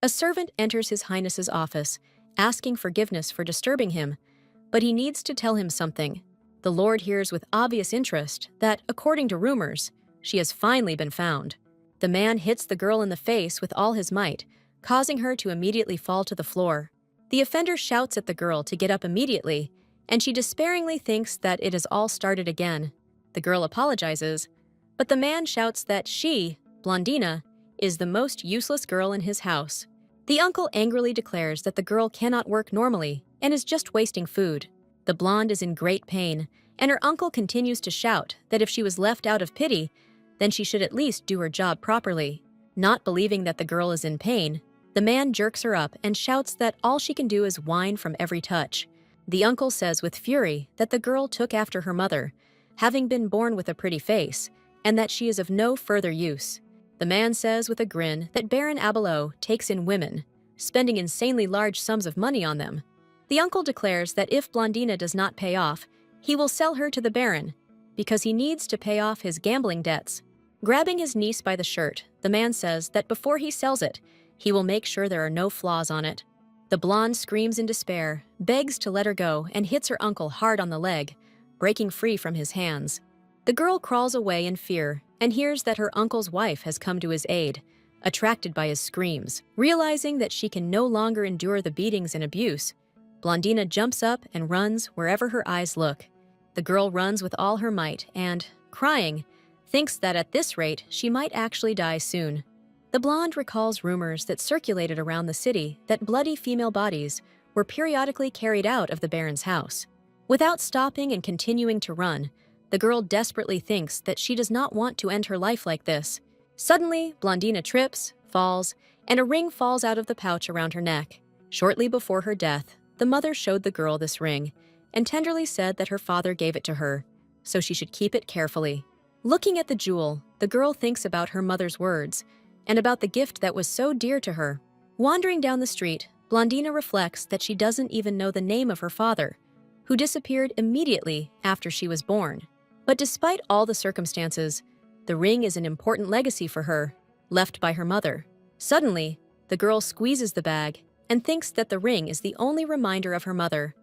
A servant enters His Highness's office, asking forgiveness for disturbing him, but he needs to tell him something. The Lord hears with obvious interest that, according to rumors, she has finally been found. The man hits the girl in the face with all his might, causing her to immediately fall to the floor. The offender shouts at the girl to get up immediately, and she despairingly thinks that it has all started again. The girl apologizes, but the man shouts that she, Blondina, is the most useless girl in his house. The uncle angrily declares that the girl cannot work normally and is just wasting food. The blonde is in great pain, and her uncle continues to shout that if she was left out of pity, then she should at least do her job properly. Not believing that the girl is in pain, the man jerks her up and shouts that all she can do is whine from every touch. The uncle says with fury that the girl took after her mother, having been born with a pretty face, and that she is of no further use. The man says with a grin that Baron Abelot takes in women, spending insanely large sums of money on them. The uncle declares that if Blondina does not pay off, he will sell her to the Baron, because he needs to pay off his gambling debts. Grabbing his niece by the shirt, the man says that before he sells it, he will make sure there are no flaws on it. The blonde screams in despair, begs to let her go, and hits her uncle hard on the leg, breaking free from his hands. The girl crawls away in fear and hears that her uncle's wife has come to his aid, attracted by his screams. Realizing that she can no longer endure the beatings and abuse, Blondina jumps up and runs wherever her eyes look. The girl runs with all her might and, crying, thinks that at this rate she might actually die soon. The blonde recalls rumors that circulated around the city that bloody female bodies were periodically carried out of the Baron's house. Without stopping and continuing to run, the girl desperately thinks that she does not want to end her life like this. Suddenly, Blondina trips, falls, and a ring falls out of the pouch around her neck. Shortly before her death, the mother showed the girl this ring and tenderly said that her father gave it to her, so she should keep it carefully. Looking at the jewel, the girl thinks about her mother's words and about the gift that was so dear to her. Wandering down the street, Blondina reflects that she doesn't even know the name of her father, who disappeared immediately after she was born. But despite all the circumstances, the ring is an important legacy for her, left by her mother. Suddenly, the girl squeezes the bag and thinks that the ring is the only reminder of her mother.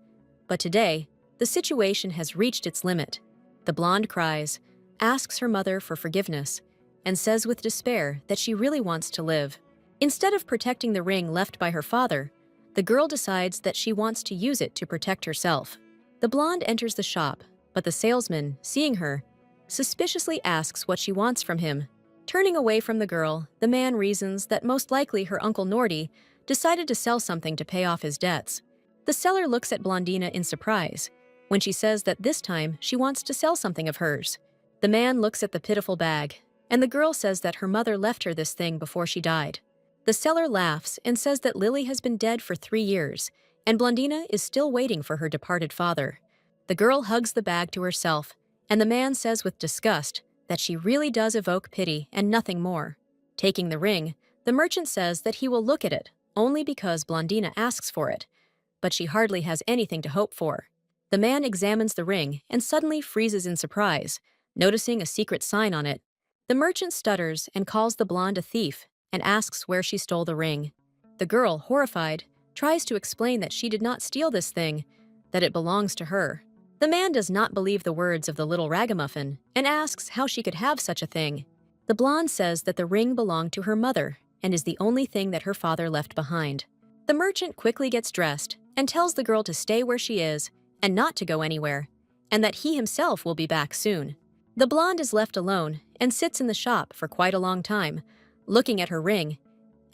But today, the situation has reached its limit. The blonde cries, asks her mother for forgiveness, and says with despair that she really wants to live. Instead of protecting the ring left by her father, the girl decides that she wants to use it to protect herself. The blonde enters the shop, but the salesman, seeing her, suspiciously asks what she wants from him. Turning away from the girl, the man reasons that most likely her uncle Nordy decided to sell something to pay off his debts. The seller looks at Blondina in surprise when she says that this time she wants to sell something of hers. The man looks at the pitiful bag, and the girl says that her mother left her this thing before she died. The seller laughs and says that Lily has been dead for 3 years, and Blondina is still waiting for her departed father. The girl hugs the bag to herself, and the man says with disgust that she really does evoke pity and nothing more. Taking the ring, the merchant says that he will look at it only because Blondina asks for it, but she hardly has anything to hope for. The man examines the ring and suddenly freezes in surprise, noticing a secret sign on it. The merchant stutters and calls the blonde a thief and asks where she stole the ring. The girl, horrified, tries to explain that she did not steal this thing, that it belongs to her. The man does not believe the words of the little ragamuffin and asks how she could have such a thing. The blonde says that the ring belonged to her mother and is the only thing that her father left behind. The merchant quickly gets dressed and tells the girl to stay where she is and not to go anywhere, and that he himself will be back soon. The blonde is left alone and sits in the shop for quite a long time, looking at her ring,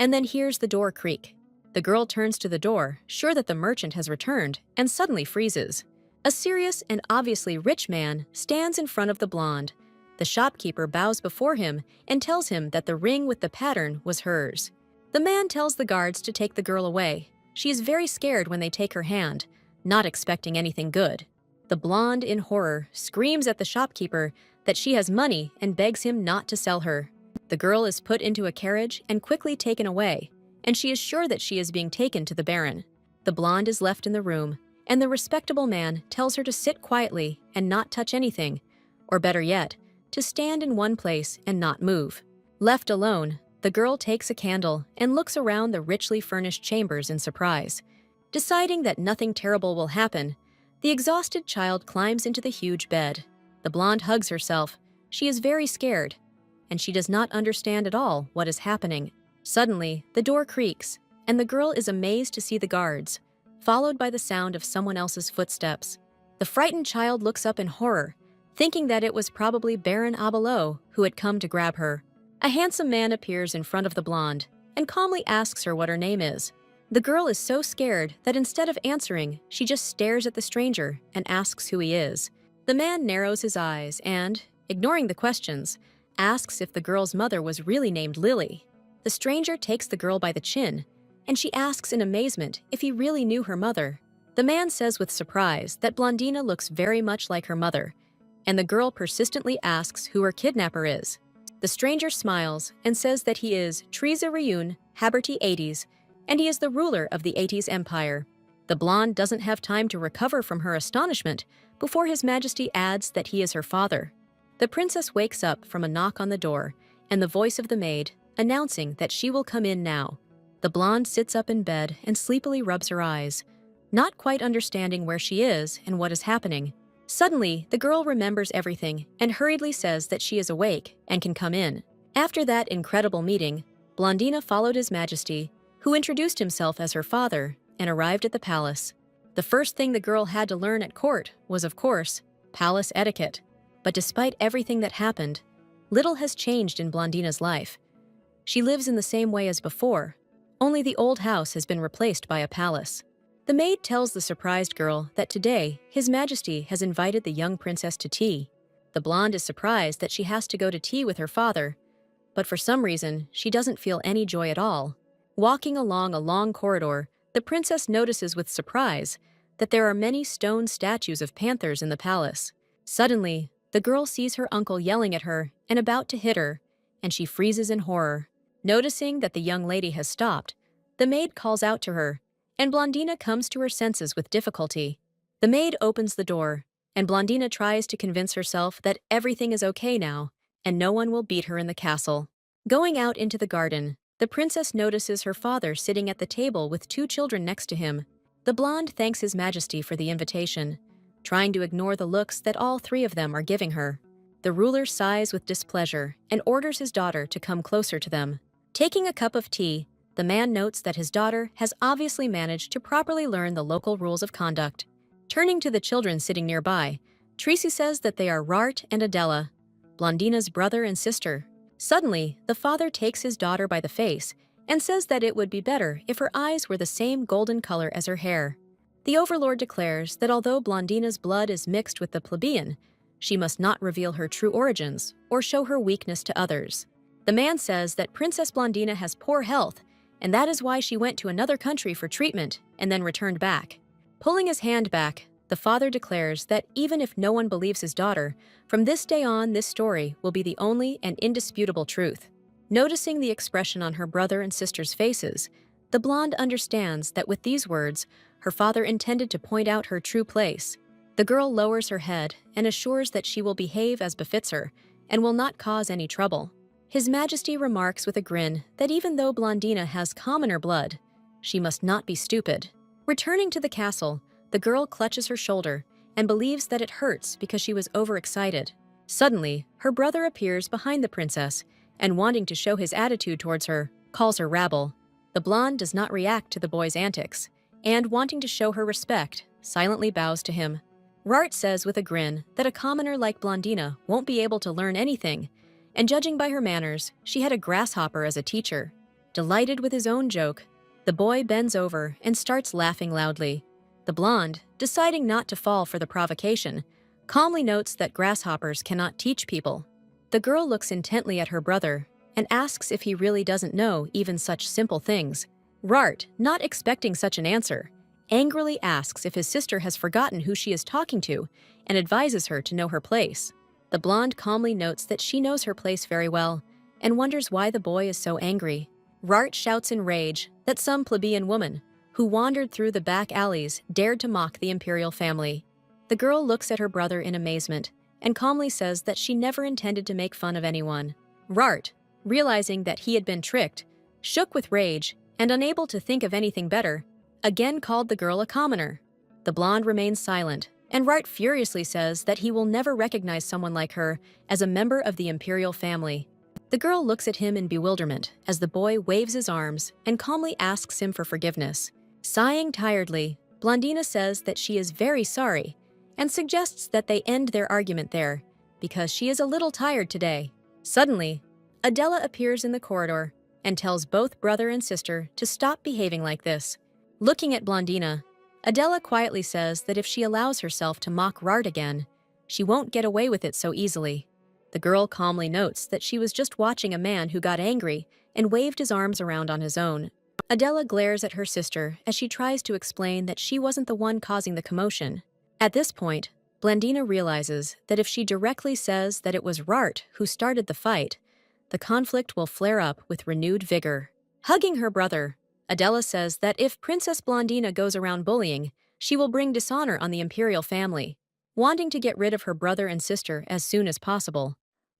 and then hears the door creak. The girl turns to the door, sure that the merchant has returned, and suddenly freezes. A serious and obviously rich man stands in front of the blonde. The shopkeeper bows before him and tells him that the ring with the pattern was hers. The man tells the guards to take the girl away. She is very scared when they take her hand, not expecting anything good. The blonde, in horror, screams at the shopkeeper that she has money and begs him not to sell her. The girl is put into a carriage and quickly taken away, and she is sure that she is being taken to the Baron. The blonde is left in the room, and the respectable man tells her to sit quietly and not touch anything, or better yet, to stand in one place and not move. Left alone, The girl takes a candle and looks around the richly furnished chambers in surprise. Deciding that nothing terrible will happen, the exhausted child climbs into the huge bed. The blonde hugs herself. She is very scared, and she does not understand at all what is happening. Suddenly, the door creaks, and the girl is amazed to see the guards, followed by the sound of someone else's footsteps. The frightened child looks up in horror, thinking that it was probably Baron Abelot who had come to grab her. A handsome man appears in front of the blonde and calmly asks her what her name is. The girl is so scared that instead of answering, she just stares at the stranger and asks who he is. The man narrows his eyes and, ignoring the questions, asks if the girl's mother was really named Lily. The stranger takes the girl by the chin, and she asks in amazement if he really knew her mother. The man says with surprise that Blondina looks very much like her mother, and the girl persistently asks who her kidnapper is. The stranger smiles and says that he is Treza Ryun Haberty 80s, and he is the ruler of the 80s Empire. The blonde doesn't have time to recover from her astonishment before His Majesty adds that he is her father. The princess wakes up from a knock on the door and the voice of the maid announcing that she will come in now. The blonde sits up in bed and sleepily rubs her eyes, not quite understanding where she is and what is happening. Suddenly, the girl remembers everything and hurriedly says that she is awake and can come in. After that incredible meeting, Blondina followed His Majesty, who introduced himself as her father, and arrived at the palace. The first thing the girl had to learn at court was, of course, palace etiquette. But despite everything that happened, little has changed in Blondina's life. She lives in the same way as before, only the old house has been replaced by a palace. The maid tells the surprised girl that today His Majesty has invited the young princess to tea. The blonde is surprised that she has to go to tea with her father, but for some reason, she doesn't feel any joy at all. Walking along a long corridor, the princess notices with surprise that there are many stone statues of panthers in the palace. Suddenly, the girl sees her uncle yelling at her and about to hit her, and she freezes in horror. Noticing that the young lady has stopped, the maid calls out to her, and Blondina comes to her senses with difficulty. The maid opens the door, and Blondina tries to convince herself that everything is okay now, and no one will beat her in the castle. Going out into the garden, the princess notices her father sitting at the table with two children next to him. The blonde thanks His Majesty for the invitation, trying to ignore the looks that all three of them are giving her. The ruler sighs with displeasure and orders his daughter to come closer to them. Taking a cup of tea, the man notes that his daughter has obviously managed to properly learn the local rules of conduct. Turning to the children sitting nearby, Tracy says that they are Rart and Adela, Blondina's brother and sister. Suddenly, the father takes his daughter by the face and says that it would be better if her eyes were the same golden color as her hair. The overlord declares that although Blondina's blood is mixed with the plebeian, she must not reveal her true origins or show her weakness to others. The man says that Princess Blondina has poor health, and that is why she went to another country for treatment and then returned back. Pulling his hand back, the father declares that even if no one believes his daughter, from this day on this story will be the only and indisputable truth. Noticing the expression on her brother and sister's faces, the blonde understands that with these words, her father intended to point out her true place. The girl lowers her head and assures that she will behave as befits her and will not cause any trouble. His Majesty remarks with a grin that even though Blondina has commoner blood, she must not be stupid. Returning to the castle, the girl clutches her shoulder and believes that it hurts because she was overexcited. Suddenly, her brother appears behind the princess and, wanting to show his attitude towards her, calls her rabble. The blonde does not react to the boy's antics and, wanting to show her respect, silently bows to him. Rart says with a grin that a commoner like Blondina won't be able to learn anything, and judging by her manners, she had a grasshopper as a teacher. Delighted with his own joke, the boy bends over and starts laughing loudly. The blonde, deciding not to fall for the provocation, calmly notes that grasshoppers cannot teach people. The girl looks intently at her brother and asks if he really doesn't know even such simple things. Rart, not expecting such an answer, angrily asks if his sister has forgotten who she is talking to and advises her to know her place. The blonde calmly notes that she knows her place very well and wonders why the boy is so angry. Rart shouts in rage that some plebeian woman who wandered through the back alleys dared to mock the imperial family. The girl looks at her brother in amazement and calmly says that she never intended to make fun of anyone. Rart, realizing that he had been tricked, shook with rage, and unable to think of anything better, again called the girl a commoner. The blonde remains silent, and Rart furiously says that he will never recognize someone like her as a member of the imperial family. The girl looks at him in bewilderment as the boy waves his arms and calmly asks him for forgiveness. Sighing tiredly, Blondina says that she is very sorry and suggests that they end their argument there because she is a little tired today. Suddenly, Adela appears in the corridor and tells both brother and sister to stop behaving like this. Looking at Blondina, Adela quietly says that if she allows herself to mock Rart again, she won't get away with it so easily. The girl calmly notes that she was just watching a man who got angry and waved his arms around on his own. Adela glares at her sister as she tries to explain that she wasn't the one causing the commotion. At this point, Blondina realizes that if she directly says that it was Rart who started the fight, the conflict will flare up with renewed vigor. Hugging her brother, Adela says that if Princess Blondina goes around bullying, she will bring dishonor on the imperial family. Wanting to get rid of her brother and sister as soon as possible,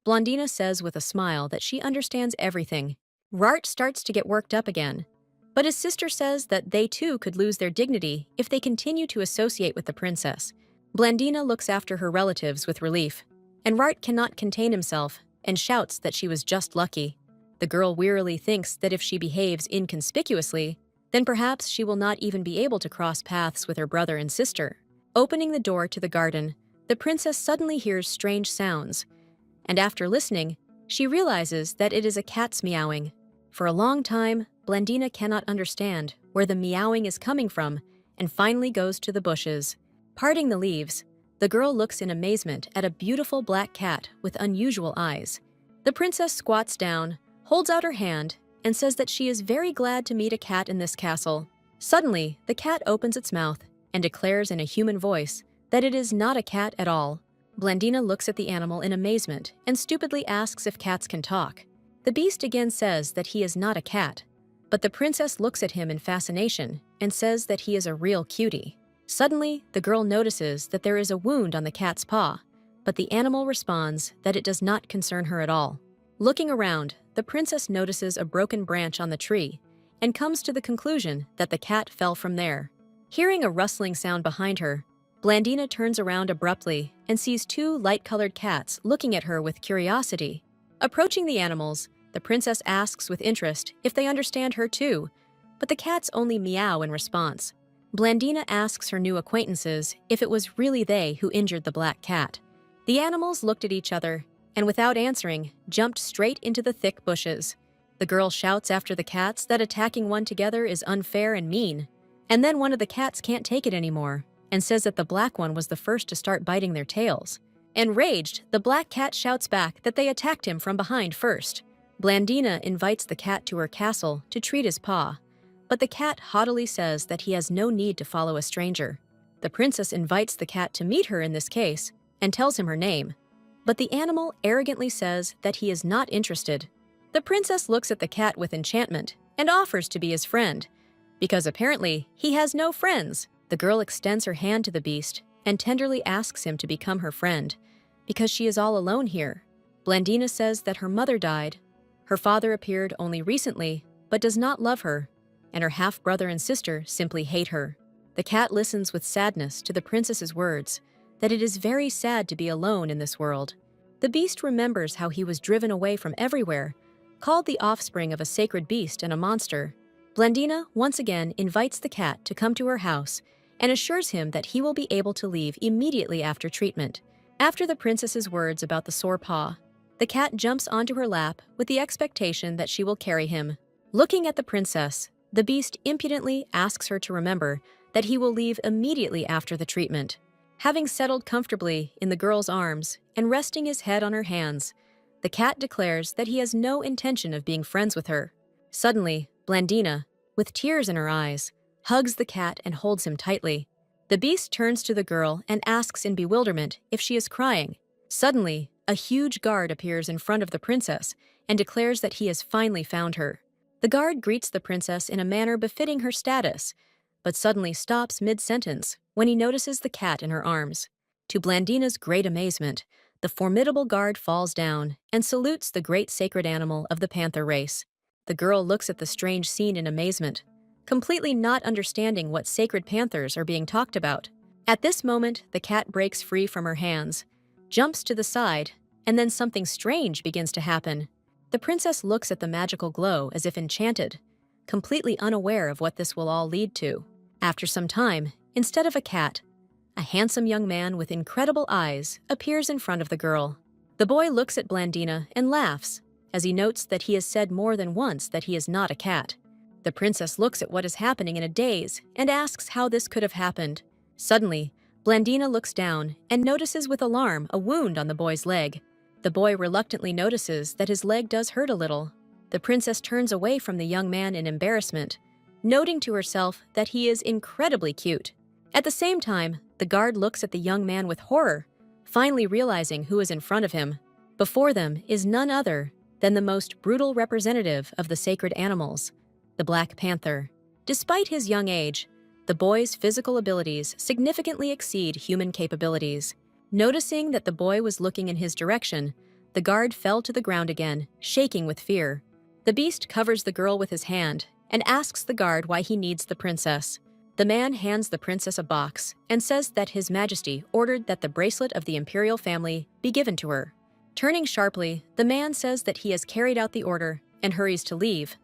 Blondina says with a smile that she understands everything. Rart starts to get worked up again, but his sister says that they too could lose their dignity if they continue to associate with the princess. Blondina looks after her relatives with relief, and Rart cannot contain himself and shouts that she was just lucky. The girl wearily thinks that if she behaves inconspicuously, then perhaps she will not even be able to cross paths with her brother and sister. Opening the door to the garden, the princess suddenly hears strange sounds, and after listening, she realizes that it is a cat's meowing. For a long time, Blondina cannot understand where the meowing is coming from and finally goes to the bushes. Parting the leaves, the girl looks in amazement at a beautiful black cat with unusual eyes. The princess squats down, holds out her hand, and says that she is very glad to meet a cat in this castle. Suddenly, the cat opens its mouth and declares in a human voice that it is not a cat at all. Blondina looks at the animal in amazement and stupidly asks if cats can talk. The beast again says that he is not a cat, but the princess looks at him in fascination and says that he is a real cutie. Suddenly, the girl notices that there is a wound on the cat's paw, but the animal responds that it does not concern her at all. Looking around, the princess notices a broken branch on the tree and comes to the conclusion that the cat fell from there. Hearing a rustling sound behind her, Blondina turns around abruptly and sees two light-colored cats looking at her with curiosity. Approaching the animals, the princess asks with interest if they understand her too, but the cats only meow in response. Blondina asks her new acquaintances if it was really they who injured the black cat. The animals looked at each other and, without answering, jumped straight into the thick bushes. The girl shouts after the cats that attacking one together is unfair and mean, and then one of the cats can't take it anymore and says that the black one was the first to start biting their tails. Enraged, the black cat shouts back that they attacked him from behind first. Blondina invites the cat to her castle to treat his paw, but the cat haughtily says that he has no need to follow a stranger. The princess invites the cat to meet her in this case and tells him her name, but the animal arrogantly says that he is not interested. The princess looks at the cat with enchantment and offers to be his friend, because apparently he has no friends. The girl extends her hand to the beast and tenderly asks him to become her friend, because she is all alone here. Blondina says that her mother died, her father appeared only recently, but does not love her, and her half-brother and sister simply hate her. The cat listens with sadness to the princess's words, that it is very sad to be alone in this world. The beast remembers how he was driven away from everywhere, called the offspring of a sacred beast and a monster. Blondina once again invites the cat to come to her house and assures him that he will be able to leave immediately after treatment. After the princess's words about the sore paw, the cat jumps onto her lap with the expectation that she will carry him. Looking at the princess, the beast impudently asks her to remember that he will leave immediately after the treatment. Having settled comfortably in the girl's arms and resting his head on her hands, the cat declares that he has no intention of being friends with her. Suddenly, Blondina, with tears in her eyes, hugs the cat and holds him tightly. The beast turns to the girl and asks in bewilderment if she is crying. Suddenly, a huge guard appears in front of the princess and declares that he has finally found her. The guard greets the princess in a manner befitting her status, but suddenly stops mid-sentence when he notices the cat in her arms. To Blondina's great amazement, The formidable guard falls down and salutes the great sacred animal of the panther race. The girl looks at the strange scene in amazement, completely not understanding what sacred panthers are being talked about. At this moment, the cat breaks free from her hands, jumps to the side, and then something strange begins to happen. The princess looks at the magical glow as if enchanted, completely unaware of what this will all lead to. After some time, instead of a cat, a handsome young man with incredible eyes appears in front of the girl. The boy looks at Blandina and laughs, as he notes that he has said more than once that he is not a cat. The princess looks at what is happening in a daze and asks how this could have happened. Suddenly, Blandina looks down and notices with alarm a wound on the boy's leg. The boy reluctantly notices that his leg does hurt a little. The princess turns away from the young man in embarrassment, noting to herself that he is incredibly cute. At the same time, the guard looks at the young man with horror, finally realizing who is in front of him. Before them is none other than the most brutal representative of the sacred animals, the Black Panther. Despite his young age, the boy's physical abilities significantly exceed human capabilities. Noticing that the boy was looking in his direction, the guard fell to the ground again, shaking with fear. The beast covers the girl with his hand and asks the guard why he needs the princess. The man hands the princess a box and says that His Majesty ordered that the bracelet of the imperial family be given to her. Turning sharply, the man says that he has carried out the order and hurries to leave,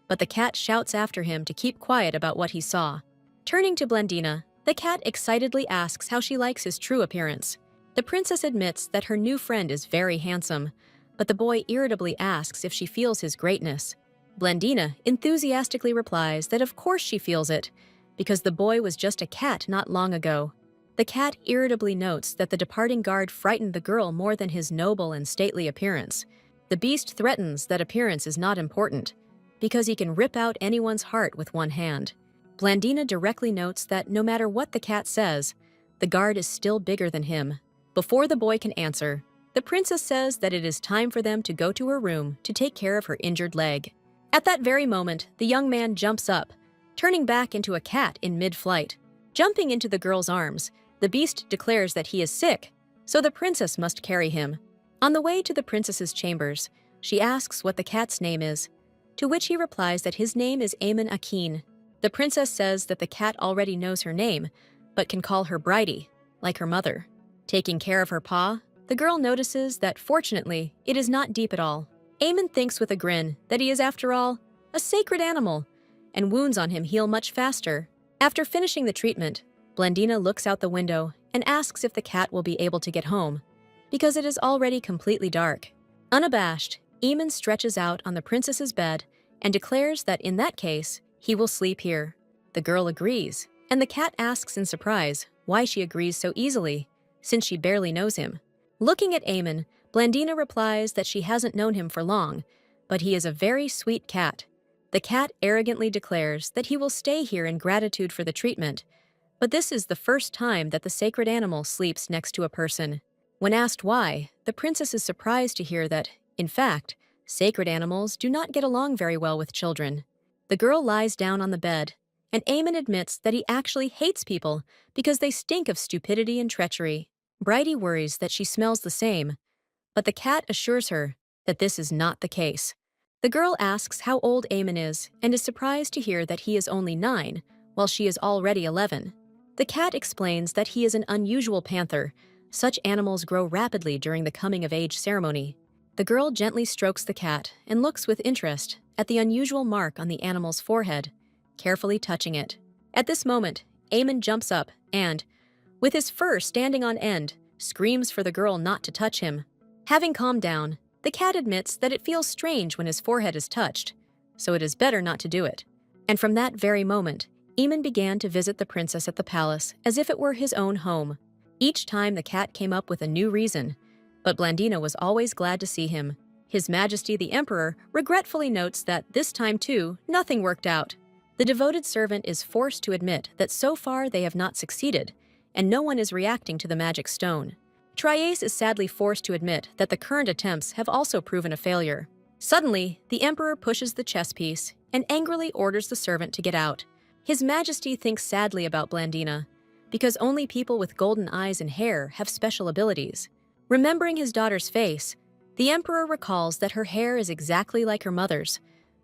but the cat shouts after him to keep quiet about what he saw. Turning to Blandina, the cat excitedly asks how she likes his true appearance. The princess admits that her new friend is very handsome, but the boy irritably asks if she feels his greatness. Blandina enthusiastically replies that of course she feels it, because the boy was just a cat not long ago. The cat irritably notes that the departing guard frightened the girl more than his noble and stately appearance. The beast threatens that appearance is not important, because he can rip out anyone's heart with one hand. Blandina directly notes that no matter what the cat says, the guard is still bigger than him. Before the boy can answer, the princess says that it is time for them to go to her room to take care of her injured leg. At that very moment, the young man jumps up, turning back into a cat in mid-flight. Jumping into the girl's arms, the beast declares that he is sick, so the princess must carry him. On the way to the princess's chambers, she asks what the cat's name is, to which he replies that his name is Amen Akin. The princess says that the cat already knows her name, but can call her Bridie, like her mother. Taking care of her paw, the girl notices that, fortunately, it is not deep at all. Amen thinks with a grin that he is, after all, a sacred animal, and wounds on him heal much faster. After finishing the treatment, Blandina looks out the window and asks if the cat will be able to get home, because it is already completely dark. Unabashed, Amen stretches out on the princess's bed and declares that in that case, he will sleep here. The girl agrees, and the cat asks in surprise why she agrees so easily, since she barely knows him. Looking at Amen, Blandina replies that she hasn't known him for long, but he is a very sweet cat. The cat arrogantly declares that he will stay here in gratitude for the treatment, but this is the first time that the sacred animal sleeps next to a person. When asked why, the princess is surprised to hear that, in fact, sacred animals do not get along very well with children. The girl lies down on the bed, and Amen admits that he actually hates people because they stink of stupidity and treachery. Bridie worries that she smells the same, but the cat assures her that this is not the case. The girl asks how old Amen is and is surprised to hear that he is only 9, while she is already 11. The cat explains that he is an unusual panther. Such animals grow rapidly during the coming-of-age ceremony. The girl gently strokes the cat and looks with interest at the unusual mark on the animal's forehead, carefully touching it. At this moment, Amen jumps up and, with his fur standing on end, screams for the girl not to touch him. Having calmed down, the cat admits that it feels strange when his forehead is touched, so it is better not to do it. And from that very moment, Amen began to visit the princess at the palace as if it were his own home. Each time the cat came up with a new reason, but Blandina was always glad to see him. His Majesty the Emperor regretfully notes that this time too, nothing worked out. The devoted servant is forced to admit that so far they have not succeeded, and no one is reacting to the magic stone. Triace is sadly forced to admit that the current attempts have also proven a failure. Suddenly, the Emperor pushes the chess piece and angrily orders the servant to get out. His Majesty thinks sadly about Blandina, because only people with golden eyes and hair have special abilities. Remembering his daughter's face, the emperor recalls that her hair is exactly like her mother's,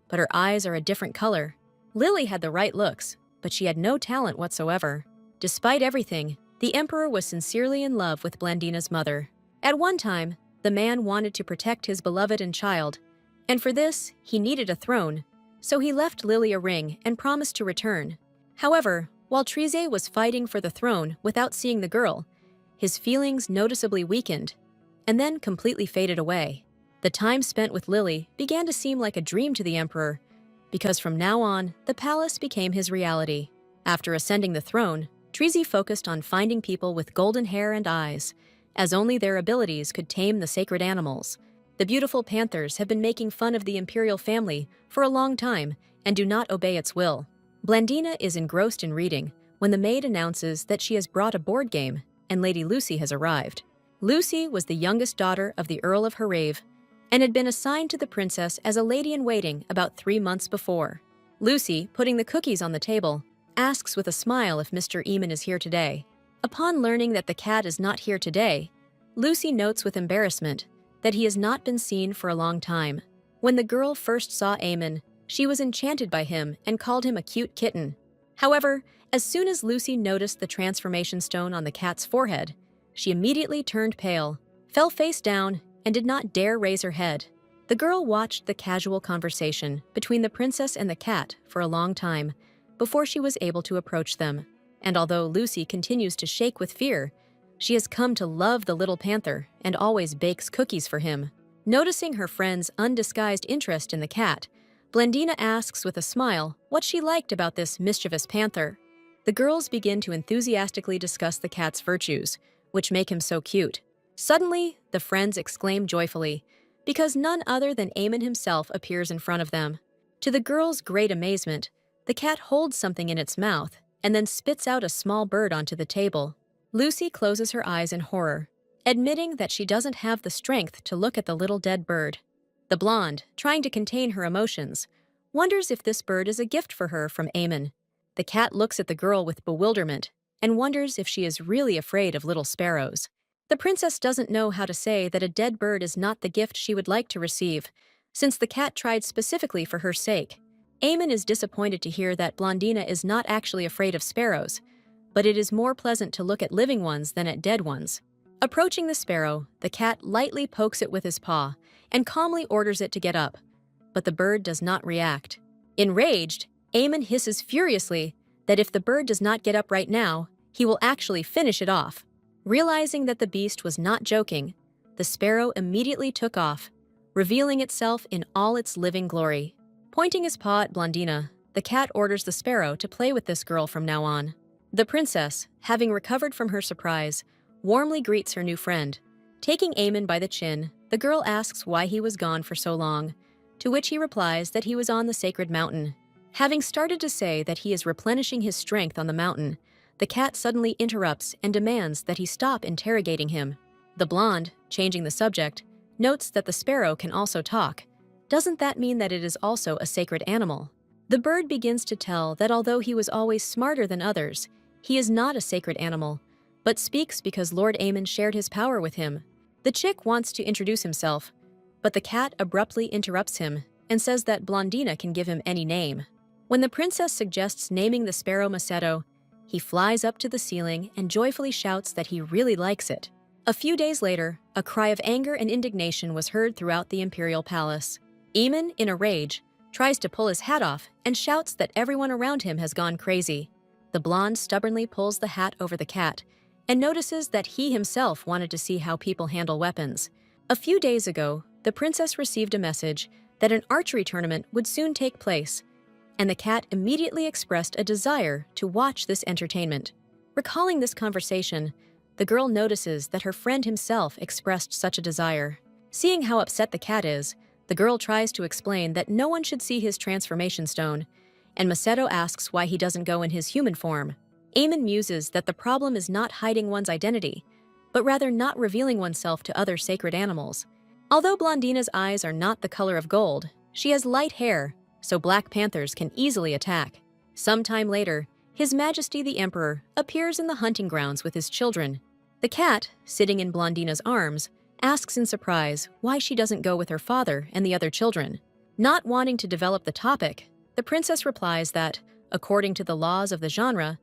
but her eyes are a different color. Lily had the right looks, but she had no talent whatsoever. Despite everything, the emperor was sincerely in love with Blandina's mother. At one time, the man wanted to protect his beloved and child, and for this, he needed a throne, so he left Lily a ring and promised to return. However, while Trise was fighting for the throne without seeing the girl, his feelings noticeably weakened, and then completely faded away. The time spent with Lily began to seem like a dream to the emperor, because from now on, the palace became his reality. After ascending the throne, Trise focused on finding people with golden hair and eyes, as only their abilities could tame the sacred animals. The beautiful panthers have been making fun of the imperial family for a long time and do not obey its will. Blandina is engrossed in reading when the maid announces that she has brought a board game and Lady Lucy has arrived. Lucy was the youngest daughter of the Earl of Harave and had been assigned to the princess as a lady-in-waiting about 3 months before. Lucy, putting the cookies on the table, asks with a smile if Mr. Eamon is here today. Upon learning that the cat is not here today, Lucy notes with embarrassment that he has not been seen for a long time. When the girl first saw Eamon, she was enchanted by him and called him a cute kitten. However, as soon as Lucy noticed the transformation stone on the cat's forehead, she immediately turned pale, fell face down, and did not dare raise her head. The girl watched the casual conversation between the princess and the cat for a long time before she was able to approach them. And although Lucy continues to shake with fear, she has come to love the little panther and always bakes cookies for him. Noticing her friend's undisguised interest in the cat, Blandina asks with a smile what she liked about this mischievous panther. The girls begin to enthusiastically discuss the cat's virtues, which make him so cute. Suddenly, the friends exclaim joyfully, because none other than Eamon himself appears in front of them. To the girls' great amazement, the cat holds something in its mouth and then spits out a small bird onto the table. Lucy closes her eyes in horror, admitting that she doesn't have the strength to look at the little dead bird. The blonde, trying to contain her emotions, wonders if this bird is a gift for her from Eamon. The cat looks at the girl with bewilderment and wonders if she is really afraid of little sparrows. The princess doesn't know how to say that a dead bird is not the gift she would like to receive, since the cat tried specifically for her sake. Eamon is disappointed to hear that Blandina is not actually afraid of sparrows, but it is more pleasant to look at living ones than at dead ones. Approaching the sparrow, the cat lightly pokes it with his paw and calmly orders it to get up, but the bird does not react. Enraged, Eamon hisses furiously that if the bird does not get up right now, he will actually finish it off. Realizing that the beast was not joking, the sparrow immediately took off, revealing itself in all its living glory. Pointing his paw at Blandina, the cat orders the sparrow to play with this girl from now on. The princess, having recovered from her surprise, warmly greets her new friend. Taking Eamon by the chin, the girl asks why he was gone for so long, to which he replies that he was on the sacred mountain. Having started to say that he is replenishing his strength on the mountain, the cat suddenly interrupts and demands that he stop interrogating him. The blonde, changing the subject, notes that the sparrow can also talk. Doesn't that mean that it is also a sacred animal? The bird begins to tell that although he was always smarter than others, he is not a sacred animal, but speaks because Lord Eamon shared his power with him. The chick wants to introduce himself, but the cat abruptly interrupts him and says that Blandina can give him any name. When the princess suggests naming the sparrow Macedo, he flies up to the ceiling and joyfully shouts that he really likes it. A few days later, a cry of anger and indignation was heard throughout the imperial palace. Eamon, in a rage, tries to pull his hat off and shouts that everyone around him has gone crazy. The blonde stubbornly pulls the hat over the cat and notices that he himself wanted to see how people handle weapons. A few days ago, the princess received a message that an archery tournament would soon take place, and the cat immediately expressed a desire to watch this entertainment. Recalling this conversation, the girl notices that her friend himself expressed such a desire. Seeing how upset the cat is, the girl tries to explain that no one should see his transformation stone, and Macedo asks why he doesn't go in his human form. Eamon muses that the problem is not hiding one's identity, but rather not revealing oneself to other sacred animals. Although Blandina's eyes are not the color of gold, she has light hair, so black panthers can easily attack. Sometime later, His Majesty the Emperor appears in the hunting grounds with his children. The cat, sitting in Blondina's arms, asks in surprise why she doesn't go with her father and the other children. Not wanting to develop the topic, the princess replies that, according to the laws of the genre,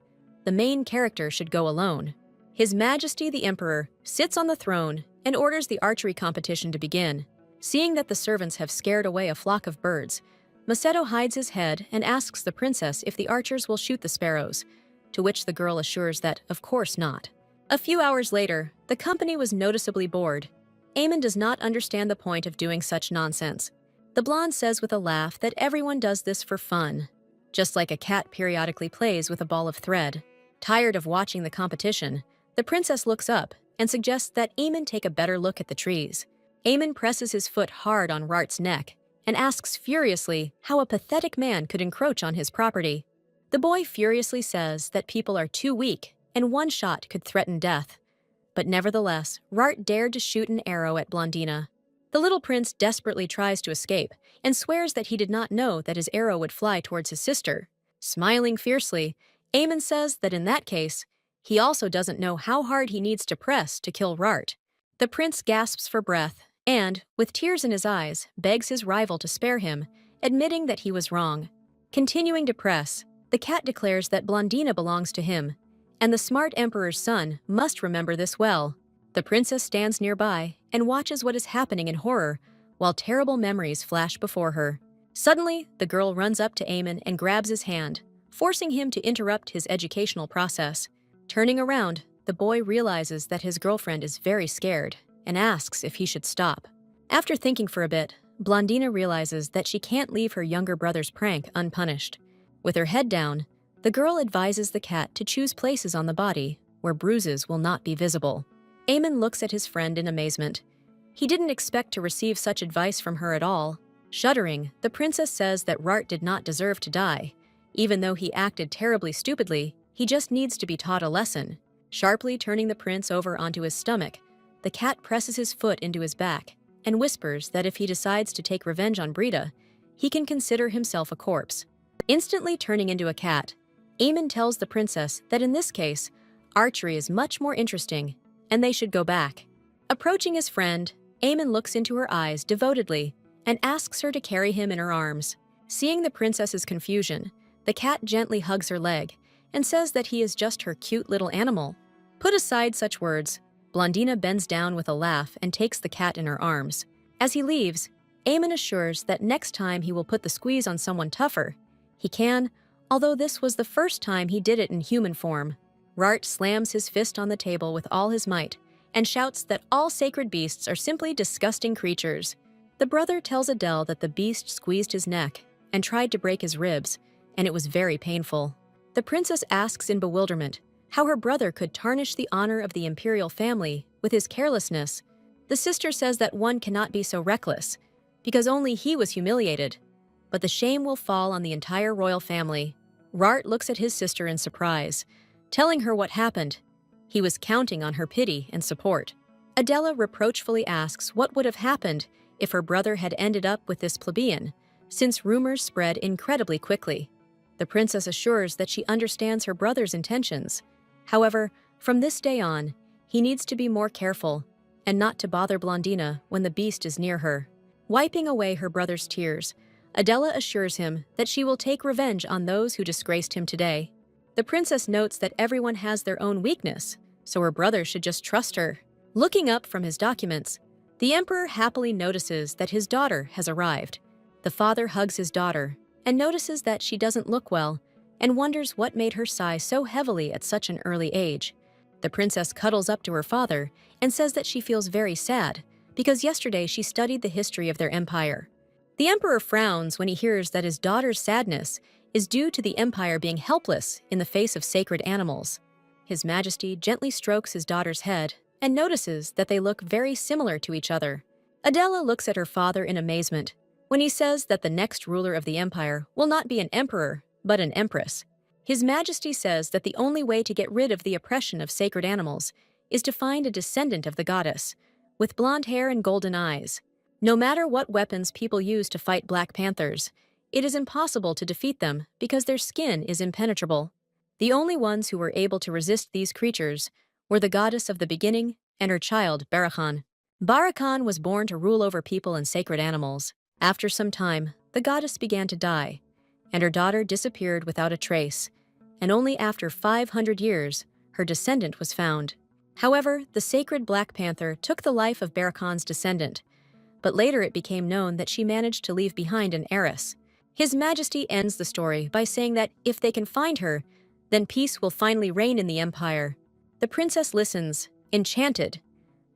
the main character should go alone. His Majesty the Emperor sits on the throne and orders the archery competition to begin. Seeing that the servants have scared away a flock of birds, Macedo hides his head and asks the princess if the archers will shoot the sparrows, to which the girl assures that, of course not. A few hours later, the company was noticeably bored. Eamon does not understand the point of doing such nonsense. The blonde says with a laugh that everyone does this for fun, just like a cat periodically plays with a ball of thread. Tired of watching the competition, the princess looks up and suggests that Eamon take a better look at the trees. Eamon presses his foot hard on Rart's neck and asks furiously how a pathetic man could encroach on his property. The boy furiously says that people are too weak and one shot could threaten death. But nevertheless, Rart dared to shoot an arrow at Blondina. The little prince desperately tries to escape and swears that he did not know that his arrow would fly towards his sister. Smiling fiercely, Eamon says that in that case, he also doesn't know how hard he needs to press to kill Rart. The prince gasps for breath and, with tears in his eyes, begs his rival to spare him, admitting that he was wrong. Continuing to press, the cat declares that Blondina belongs to him, and the smart emperor's son must remember this well. The princess stands nearby and watches what is happening in horror, while terrible memories flash before her. Suddenly, the girl runs up to Eamon and grabs his hand, forcing him to interrupt his educational process. Turning around, the boy realizes that his girlfriend is very scared and asks if he should stop. After thinking for a bit, Blondina realizes that she can't leave her younger brother's prank unpunished. With her head down, the girl advises the cat to choose places on the body where bruises will not be visible. Eamon looks at his friend in amazement. He didn't expect to receive such advice from her at all. Shuddering, the princess says that Rart did not deserve to die. Even though he acted terribly stupidly, he just needs to be taught a lesson. Sharply turning the prince over onto his stomach, the cat presses his foot into his back and whispers that if he decides to take revenge on Brita, he can consider himself a corpse. Instantly turning into a cat, Eamon tells the princess that in this case, archery is much more interesting and they should go back. Approaching his friend, Eamon looks into her eyes devotedly and asks her to carry him in her arms. Seeing the princess's confusion, the cat gently hugs her leg and says that he is just her cute little animal. Put aside such words, Blondina bends down with a laugh and takes the cat in her arms. As he leaves, Eamon assures that next time he will put the squeeze on someone tougher. He can, although this was the first time he did it in human form. Rart slams his fist on the table with all his might and shouts that all sacred beasts are simply disgusting creatures. The brother tells Adele that the beast squeezed his neck and tried to break his ribs, and it was very painful. The princess asks in bewilderment how her brother could tarnish the honor of the imperial family with his carelessness. The sister says that one cannot be so reckless, because only he was humiliated, but the shame will fall on the entire royal family. Rart looks at his sister in surprise, telling her what happened. He was counting on her pity and support. Adela reproachfully asks what would have happened if her brother had ended up with this plebeian, since rumors spread incredibly quickly. The princess assures that she understands her brother's intentions. However, from this day on, he needs to be more careful and not to bother Blondina when the beast is near her. Wiping away her brother's tears, Adela assures him that she will take revenge on those who disgraced him today. The princess notes that everyone has their own weakness, so her brother should just trust her. Looking up from his documents, the emperor happily notices that his daughter has arrived. The father hugs his daughter and notices that she doesn't look well and wonders what made her sigh so heavily at such an early age. The princess cuddles up to her father and says that she feels very sad because yesterday she studied the history of their empire. The emperor frowns when he hears that his daughter's sadness is due to the empire being helpless in the face of sacred animals. His Majesty gently strokes his daughter's head and notices that they look very similar to each other. Adela looks at her father in amazement when he says that the next ruler of the empire will not be an emperor, but an empress. His Majesty says that the only way to get rid of the oppression of sacred animals is to find a descendant of the goddess, with blonde hair and golden eyes. No matter what weapons people use to fight Black Panthers, it is impossible to defeat them because their skin is impenetrable. The only ones who were able to resist these creatures were the goddess of the beginning and her child, Barakhan. Barakhan was born to rule over people and sacred animals. After some time, the goddess began to die, and her daughter disappeared without a trace, and only after 500 years, her descendant was found. However, the sacred Black Panther took the life of Barakhan's descendant, but later it became known that she managed to leave behind an heiress. His Majesty ends the story by saying that if they can find her, then peace will finally reign in the empire. The princess listens, enchanted,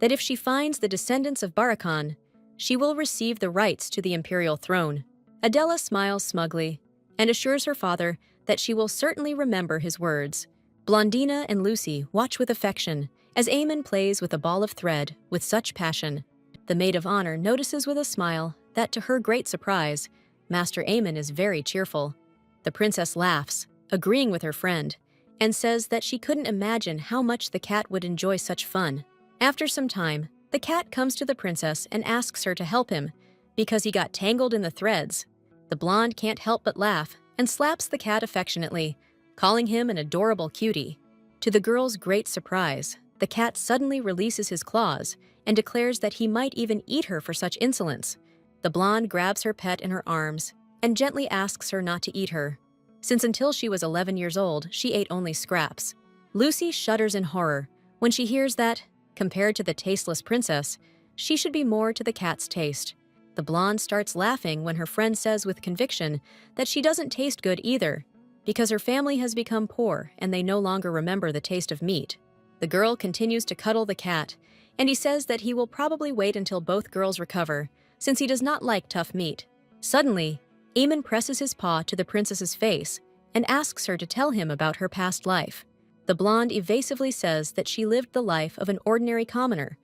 that if she finds the descendants of Barakhan, she will receive the rights to the imperial throne. Adela smiles smugly and assures her father that she will certainly remember his words. Blondina and Lucy watch with affection as Aemon plays with a ball of thread with such passion. The maid of honor notices with a smile that, to her great surprise, Master Aemon is very cheerful. The princess laughs, agreeing with her friend, and says that she couldn't imagine how much the cat would enjoy such fun. After some time, the cat comes to the princess and asks her to help him because he got tangled in the threads. The blonde can't help but laugh and slaps the cat affectionately, calling him an adorable cutie. To the girl's great surprise, the cat suddenly releases his claws and declares that he might even eat her for such insolence. The blonde grabs her pet in her arms and gently asks her not to eat her, since until she was 11 years old, she ate only scraps. Lucy shudders in horror when she hears that, compared to the tasteless princess, she should be more to the cat's taste. The blonde starts laughing when her friend says with conviction that she doesn't taste good either, because her family has become poor and they no longer remember the taste of meat. The girl continues to cuddle the cat, and he says that he will probably wait until both girls recover, since he does not like tough meat. Suddenly, Aemon presses his paw to the princess's face and asks her to tell him about her past life. The blonde evasively says that she lived the life of an ordinary commoner,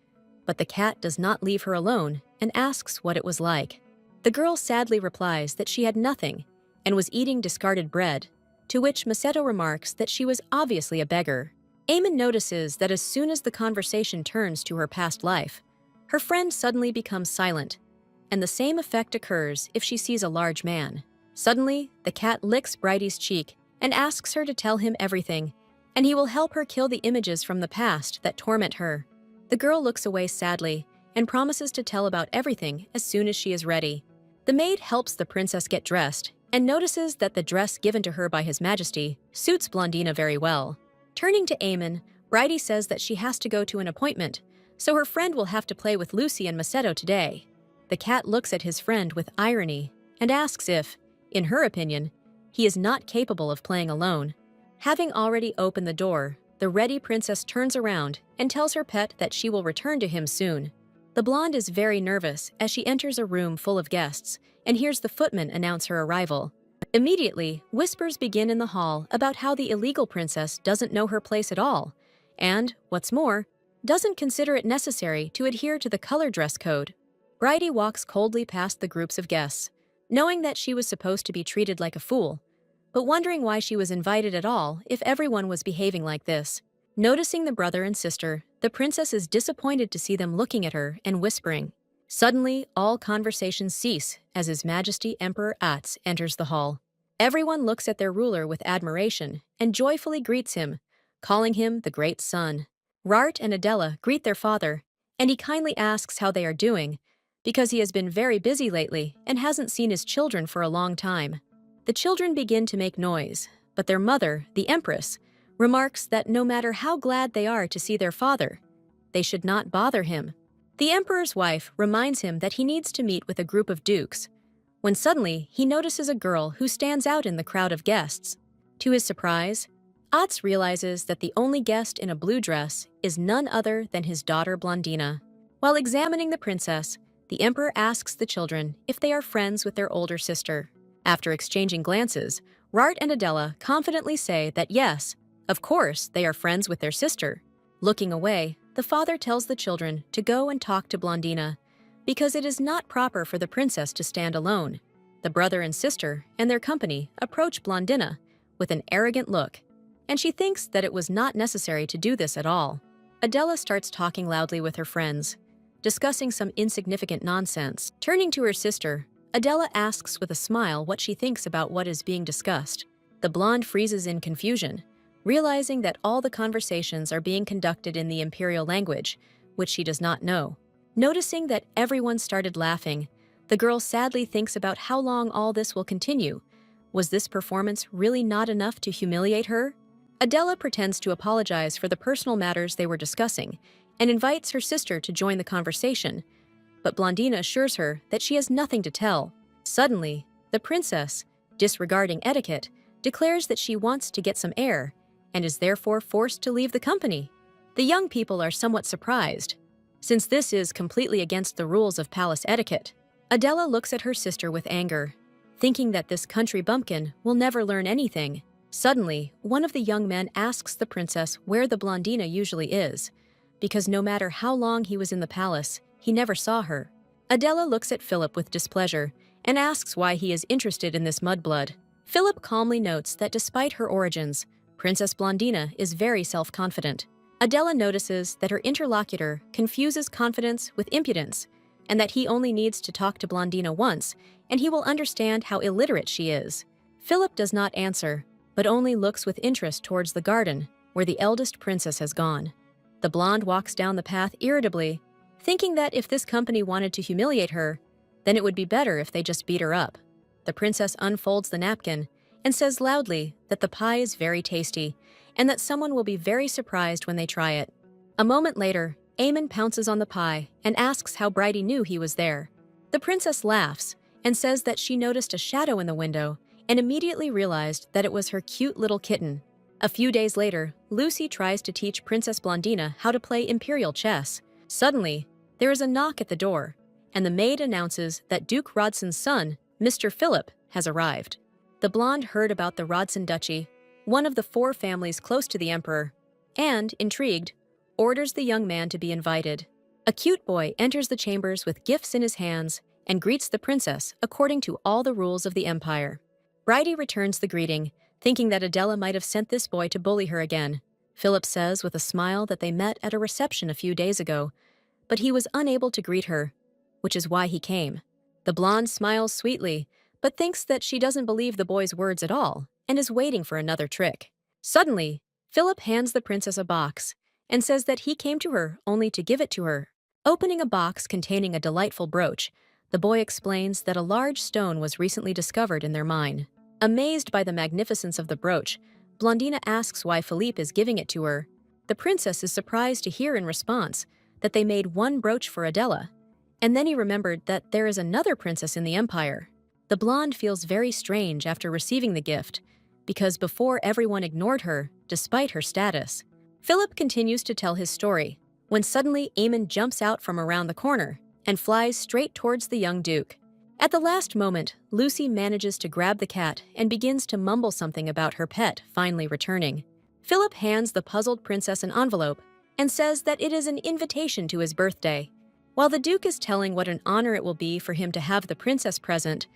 but the cat does not leave her alone and asks what it was like. The girl sadly replies that she had nothing and was eating discarded bread, to which Macedo remarks that she was obviously a beggar. Aemon notices that as soon as the conversation turns to her past life, her friend suddenly becomes silent, and the same effect occurs if she sees a large man. Suddenly, the cat licks Bridie's cheek and asks her to tell him everything, and he will help her kill the images from the past that torment her. The girl looks away sadly and promises to tell about everything as soon as she is ready. The maid helps the princess get dressed and notices that the dress given to her by His Majesty suits Blondina very well. Turning to Aemon, Bridie says that she has to go to an appointment, so her friend will have to play with Lucy and Macedo today. The cat looks at his friend with irony and asks if, in her opinion, he is not capable of playing alone. Having already opened the door, the ready princess turns around and tells her pet that she will return to him soon. The blonde is very nervous as she enters a room full of guests and hears the footman announce her arrival. Immediately, whispers begin in the hall about how the illegal princess doesn't know her place at all, and, what's more, doesn't consider it necessary to adhere to the color dress code. Bridie walks coldly past the groups of guests, knowing that she was supposed to be treated like a fool, but wondering why she was invited at all if everyone was behaving like this. Noticing the brother and sister, the princess is disappointed to see them looking at her and whispering. Suddenly, all conversations cease as His Majesty Emperor Atz enters the hall. Everyone looks at their ruler with admiration and joyfully greets him, calling him the Great Sun. Rart and Adela greet their father, and he kindly asks how they are doing, because he has been very busy lately and hasn't seen his children for a long time. The children begin to make noise, but their mother, the Empress, remarks that no matter how glad they are to see their father, they should not bother him. The Emperor's wife reminds him that he needs to meet with a group of dukes, when suddenly he notices a girl who stands out in the crowd of guests. To his surprise, Atz realizes that the only guest in a blue dress is none other than his daughter Blondina. While examining the princess, the Emperor asks the children if they are friends with their older sister. After exchanging glances, Rart and Adela confidently say that yes, of course, they are friends with their sister. Looking away, the father tells the children to go and talk to Blondina, because it is not proper for the princess to stand alone. The brother and sister and their company approach Blondina with an arrogant look, and she thinks that it was not necessary to do this at all. Adela starts talking loudly with her friends, discussing some insignificant nonsense. Turning to her sister, Adela asks with a smile what she thinks about what is being discussed. The blonde freezes in confusion, realizing that all the conversations are being conducted in the imperial language, which she does not know. Noticing that everyone started laughing, the girl sadly thinks about how long all this will continue. Was this performance really not enough to humiliate her? Adela pretends to apologize for the personal matters they were discussing and invites her sister to join the conversation, but Blondina assures her that she has nothing to tell. Suddenly, the princess, disregarding etiquette, declares that she wants to get some air and is therefore forced to leave the company. The young people are somewhat surprised, since this is completely against the rules of palace etiquette. Adela looks at her sister with anger, thinking that this country bumpkin will never learn anything. Suddenly, one of the young men asks the princess where the Blondina usually is, because no matter how long he was in the palace, he never saw her. Adela looks at Philip with displeasure and asks why he is interested in this mudblood. Philip calmly notes that despite her origins, Princess Blondina is very self-confident. Adela notices that her interlocutor confuses confidence with impudence, and that he only needs to talk to Blondina once, and he will understand how illiterate she is. Philip does not answer, but only looks with interest towards the garden, where the eldest princess has gone. The blonde walks down the path irritably, thinking that if this company wanted to humiliate her, then it would be better if they just beat her up. The princess unfolds the napkin and says loudly that the pie is very tasty and that someone will be very surprised when they try it. A moment later, Eamon pounces on the pie and asks how Bridie knew he was there. The princess laughs and says that she noticed a shadow in the window and immediately realized that it was her cute little kitten. A few days later, Lucy tries to teach Princess Blondina how to play imperial chess. Suddenly, there is a knock at the door, and the maid announces that Duke Rodson's son, Mr. Philip, has arrived. The blonde heard about the Rodson Duchy, one of the 4 families close to the emperor, and, intrigued, orders the young man to be invited. A cute boy enters the chambers with gifts in his hands and greets the princess according to all the rules of the empire. Bridie returns the greeting, thinking that Adela might have sent this boy to bully her again. Philip says with a smile that they met at a reception a few days ago, but he was unable to greet her, which is why he came. The blonde smiles sweetly, but thinks that she doesn't believe the boy's words at all and is waiting for another trick. Suddenly, Philip hands the princess a box and says that he came to her only to give it to her. Opening a box containing a delightful brooch, the boy explains that a large stone was recently discovered in their mine. Amazed by the magnificence of the brooch, Blondina asks why Philippe is giving it to her. The princess is surprised to hear in response that they made one brooch for Adela, and then he remembered that there is another princess in the empire. The blonde feels very strange after receiving the gift, because before everyone ignored her, despite her status. Philip continues to tell his story, when suddenly Eamon jumps out from around the corner and flies straight towards the young duke. At the last moment, Lucy manages to grab the cat and begins to mumble something about her pet finally returning. Philip hands the puzzled princess an envelope and says that it is an invitation to his birthday. While the duke is telling what an honor it will be for him to have the princess present,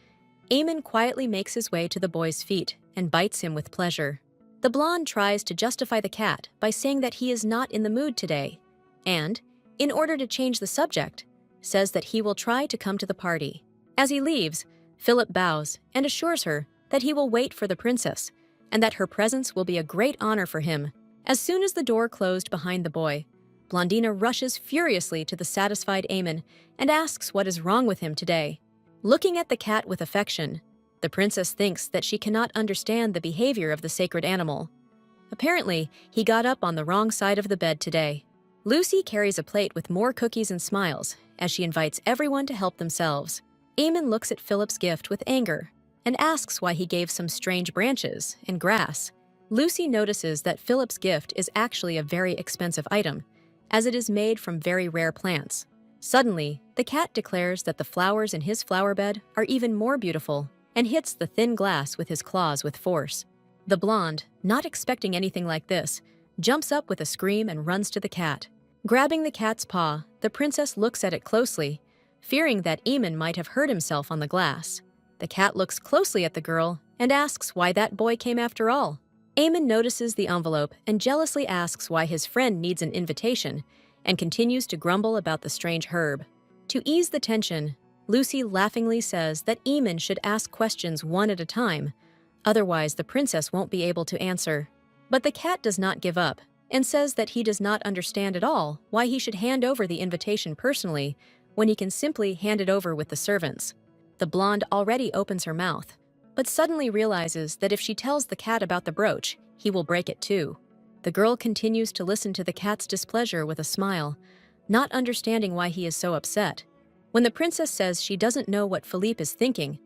Eamon quietly makes his way to the boy's feet and bites him with pleasure. The blonde tries to justify the cat by saying that he is not in the mood today, and, in order to change the subject, says that he will try to come to the party. As he leaves, Philip bows and assures her that he will wait for the princess and that her presence will be a great honor for him. As soon as the door closed behind the boy, Blondina rushes furiously to the satisfied Eamon and asks what is wrong with him today. Looking at the cat with affection, the princess thinks that she cannot understand the behavior of the sacred animal. Apparently, he got up on the wrong side of the bed today. Lucy carries a plate with more cookies and smiles as she invites everyone to help themselves. Eamon looks at Philip's gift with anger and asks why he gave some strange branches and grass. Lucy notices that Philip's gift is actually a very expensive item, as it is made from very rare plants. Suddenly, the cat declares that the flowers in his flower bed are even more beautiful and hits the thin glass with his claws with force. The blonde, not expecting anything like this, jumps up with a scream and runs to the cat. Grabbing the cat's paw, the princess looks at it closely, fearing that Eamon might have hurt himself on the glass. The cat looks closely at the girl and asks why that boy came after all. Eamon notices the envelope and jealously asks why his friend needs an invitation and continues to grumble about the strange herb. To ease the tension, Lucy laughingly says that Eamon should ask questions one at a time, otherwise the princess won't be able to answer. But the cat does not give up and says that he does not understand at all why he should hand over the invitation personally when he can simply hand it over with the servants. The blonde already opens her mouth, but suddenly realizes that if she tells the cat about the brooch, he will break it too. The girl continues to listen to the cat's displeasure with a smile, not understanding why he is so upset. When the princess says she doesn't know what Philippe is thinking,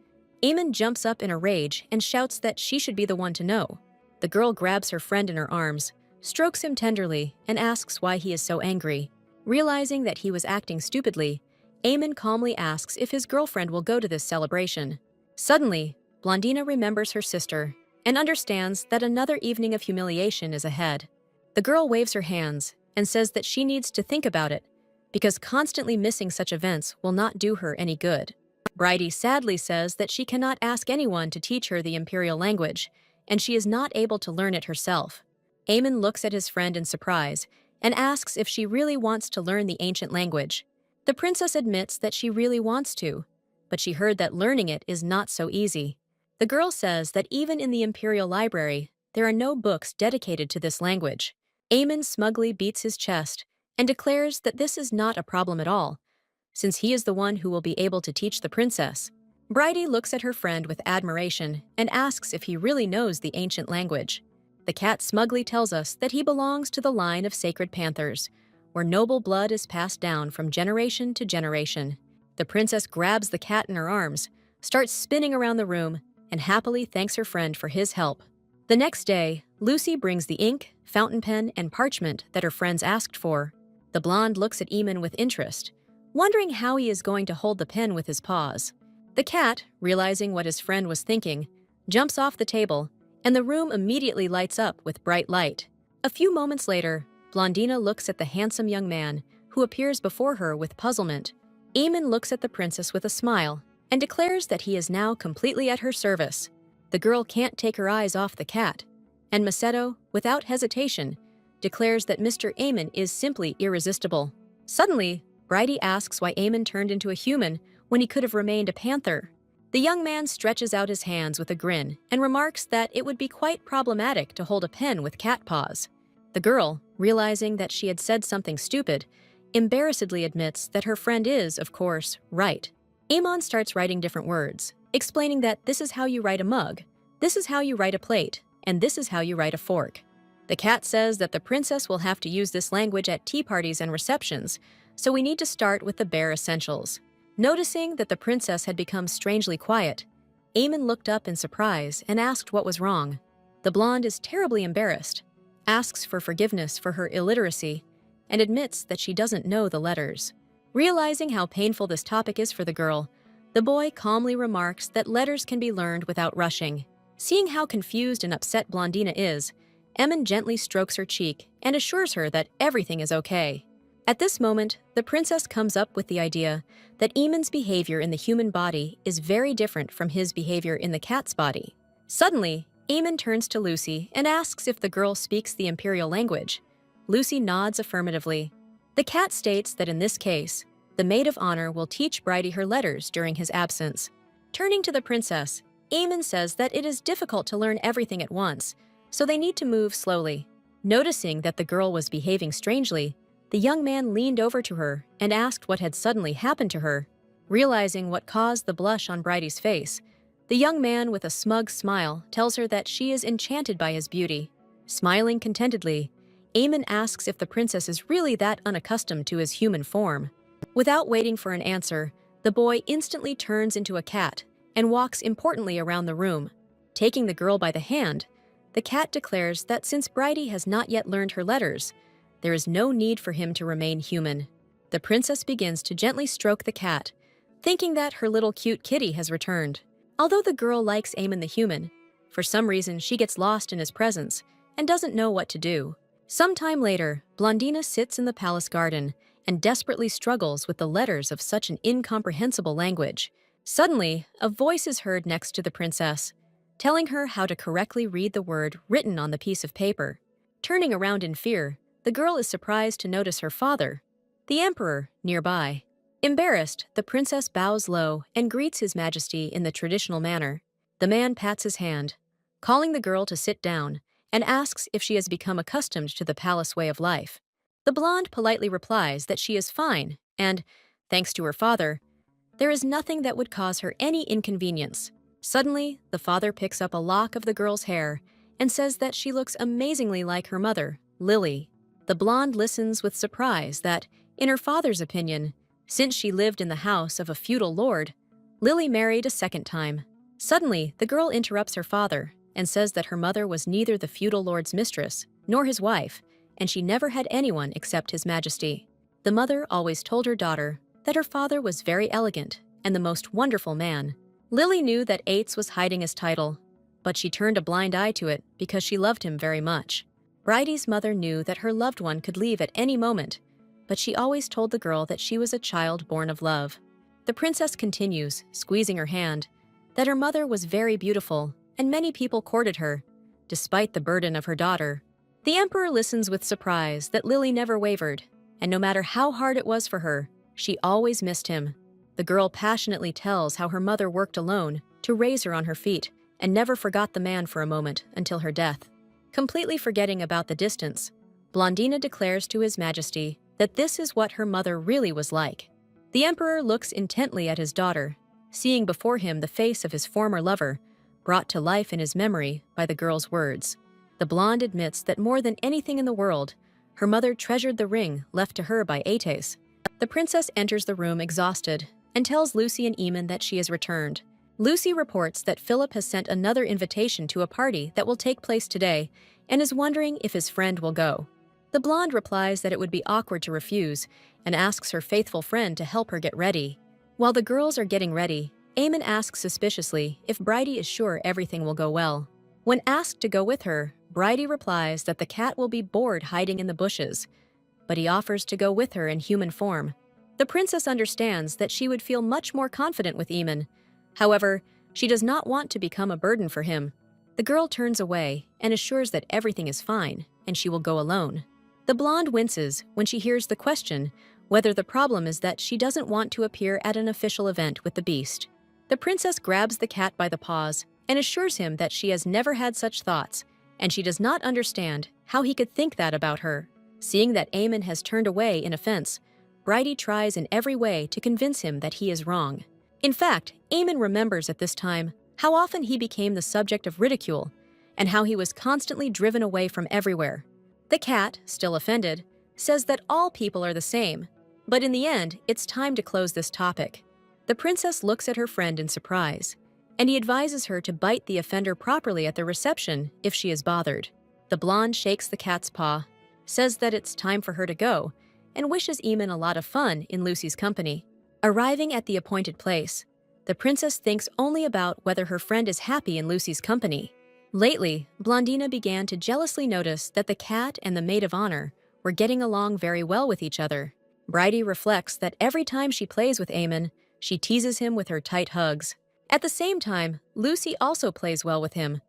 Eamon jumps up in a rage and shouts that she should be the one to know. The girl grabs her friend in her arms, strokes him tenderly, and asks why he is so angry. Realizing that he was acting stupidly, Eamon calmly asks if his girlfriend will go to this celebration. Suddenly, Blondina remembers her sister and understands that another evening of humiliation is ahead. The girl waves her hands and says that she needs to think about it because constantly missing such events will not do her any good. Bridie sadly says that she cannot ask anyone to teach her the imperial language, and she is not able to learn it herself. Eamon looks at his friend in surprise and asks if she really wants to learn the ancient language. The princess admits that she really wants to, but she heard that learning it is not so easy. The girl says that even in the imperial library, there are no books dedicated to this language. Eamon smugly beats his chest and declares that this is not a problem at all, since he is the one who will be able to teach the princess. Bridie looks at her friend with admiration and asks if he really knows the ancient language. The cat smugly tells us that he belongs to the line of sacred panthers, where noble blood is passed down from generation to generation. The princess grabs the cat in her arms, starts spinning around the room, and happily thanks her friend for his help. The next day, Lucy brings the ink, fountain pen, and parchment that her friends asked for. The blonde looks at Eamon with interest, wondering how he is going to hold the pen with his paws. The cat, realizing what his friend was thinking, jumps off the table, and the room immediately lights up with bright light. A few moments later, Blondina looks at the handsome young man who appears before her with puzzlement. Eamon looks at the princess with a smile and declares that he is now completely at her service. The girl can't take her eyes off the cat, and Macedo, without hesitation, declares that Mr. Eamon is simply irresistible. Suddenly, Bridie asks why Eamon turned into a human when he could have remained a panther. The young man stretches out his hands with a grin and remarks that it would be quite problematic to hold a pen with cat paws. The girl, realizing that she had said something stupid, embarrassedly admits that her friend is, of course, right. Eamon starts writing different words, explaining that this is how you write a mug, this is how you write a plate, and this is how you write a fork. The cat says that the princess will have to use this language at tea parties and receptions, so we need to start with the bare essentials. Noticing that the princess had become strangely quiet, Eamon looked up in surprise and asked what was wrong. The blonde is terribly embarrassed, asks for forgiveness for her illiteracy, and admits that she doesn't know the letters. Realizing how painful this topic is for the girl, the boy calmly remarks that letters can be learned without rushing. Seeing how confused and upset Blondina is, Eamon gently strokes her cheek and assures her that everything is okay. At this moment, the princess comes up with the idea that Eamon's behavior in the human body is very different from his behavior in the cat's body. Suddenly, Eamon turns to Lucy and asks if the girl speaks the imperial language. Lucy nods affirmatively. The cat states that in this case, the maid of honor will teach Bridie her letters during his absence. Turning to the princess, Eamon says that it is difficult to learn everything at once, so they need to move slowly. Noticing that the girl was behaving strangely, the young man leaned over to her and asked what had suddenly happened to her. Realizing what caused the blush on Bridie's face, the young man with a smug smile tells her that she is enchanted by his beauty. Smiling contentedly, Eamon asks if the princess is really that unaccustomed to his human form. Without waiting for an answer, the boy instantly turns into a cat and walks importantly around the room. Taking the girl by the hand, the cat declares that since Bridie has not yet learned her letters, there is no need for him to remain human. The princess begins to gently stroke the cat, thinking that her little cute kitty has returned. Although the girl likes Eamon the human, for some reason she gets lost in his presence and doesn't know what to do. Sometime later, Blondina sits in the palace garden and desperately struggles with the letters of such an incomprehensible language. Suddenly, a voice is heard next to the princess, telling her how to correctly read the word written on the piece of paper. Turning around in fear, the girl is surprised to notice her father, the emperor, nearby. Embarrassed, the princess bows low and greets His Majesty in the traditional manner. The man pats his hand, calling the girl to sit down, and asks if she has become accustomed to the palace way of life. The blonde politely replies that she is fine, and, thanks to her father, there is nothing that would cause her any inconvenience. Suddenly, the father picks up a lock of the girl's hair and says that she looks amazingly like her mother, Lily. The blonde listens with surprise that, in her father's opinion, since she lived in the house of a feudal lord, Lily married a second time. Suddenly, the girl interrupts her father and says that her mother was neither the feudal lord's mistress nor his wife, and she never had anyone except His Majesty. The mother always told her daughter that her father was very elegant and the most wonderful man. Lily knew that Ates was hiding his title, but she turned a blind eye to it because she loved him very much. Bridie's mother knew that her loved one could leave at any moment, but she always told the girl that she was a child born of love. The princess continues, squeezing her hand, that her mother was very beautiful and many people courted her, despite the burden of her daughter. The emperor listens with surprise that Lily never wavered, and no matter how hard it was for her, she always missed him. The girl passionately tells how her mother worked alone to raise her on her feet and never forgot the man for a moment until her death. Completely forgetting about the distance, Blondina declares to His Majesty that this is what her mother really was like. The emperor looks intently at his daughter, seeing before him the face of his former lover, brought to life in his memory by the girl's words. The blonde admits that more than anything in the world, her mother treasured the ring left to her by Ates. The princess enters the room exhausted and tells Lucy and Eamon that she has returned. Lucy reports that Philip has sent another invitation to a party that will take place today and is wondering if his friend will go. The blonde replies that it would be awkward to refuse and asks her faithful friend to help her get ready. While the girls are getting ready, Eamon asks suspiciously if Bridie is sure everything will go well. When asked to go with her, Bridie replies that the cat will be bored hiding in the bushes, but he offers to go with her in human form. The princess understands that she would feel much more confident with Eamon. However, she does not want to become a burden for him. The girl turns away and assures that everything is fine and she will go alone. The blonde winces when she hears the question whether the problem is that she doesn't want to appear at an official event with the beast. The princess grabs the cat by the paws and assures him that she has never had such thoughts, and she does not understand how he could think that about her. Seeing that Eamon has turned away in offense, Bridie tries in every way to convince him that he is wrong. In fact, Eamon remembers at this time how often he became the subject of ridicule and how he was constantly driven away from everywhere. The cat, still offended, says that all people are the same, but in the end, it's time to close this topic. The princess looks at her friend in surprise, and he advises her to bite the offender properly at the reception if she is bothered. The blonde shakes the cat's paw, says that it's time for her to go, and wishes Eamon a lot of fun in Lucy's company. Arriving at the appointed place, the princess thinks only about whether her friend is happy in Lucy's company. Lately, Blondina began to jealously notice that the cat and the maid of honor were getting along very well with each other. Bridie reflects that every time she plays with Eamon, she teases him with her tight hugs. At the same time, Lucy also plays well with him,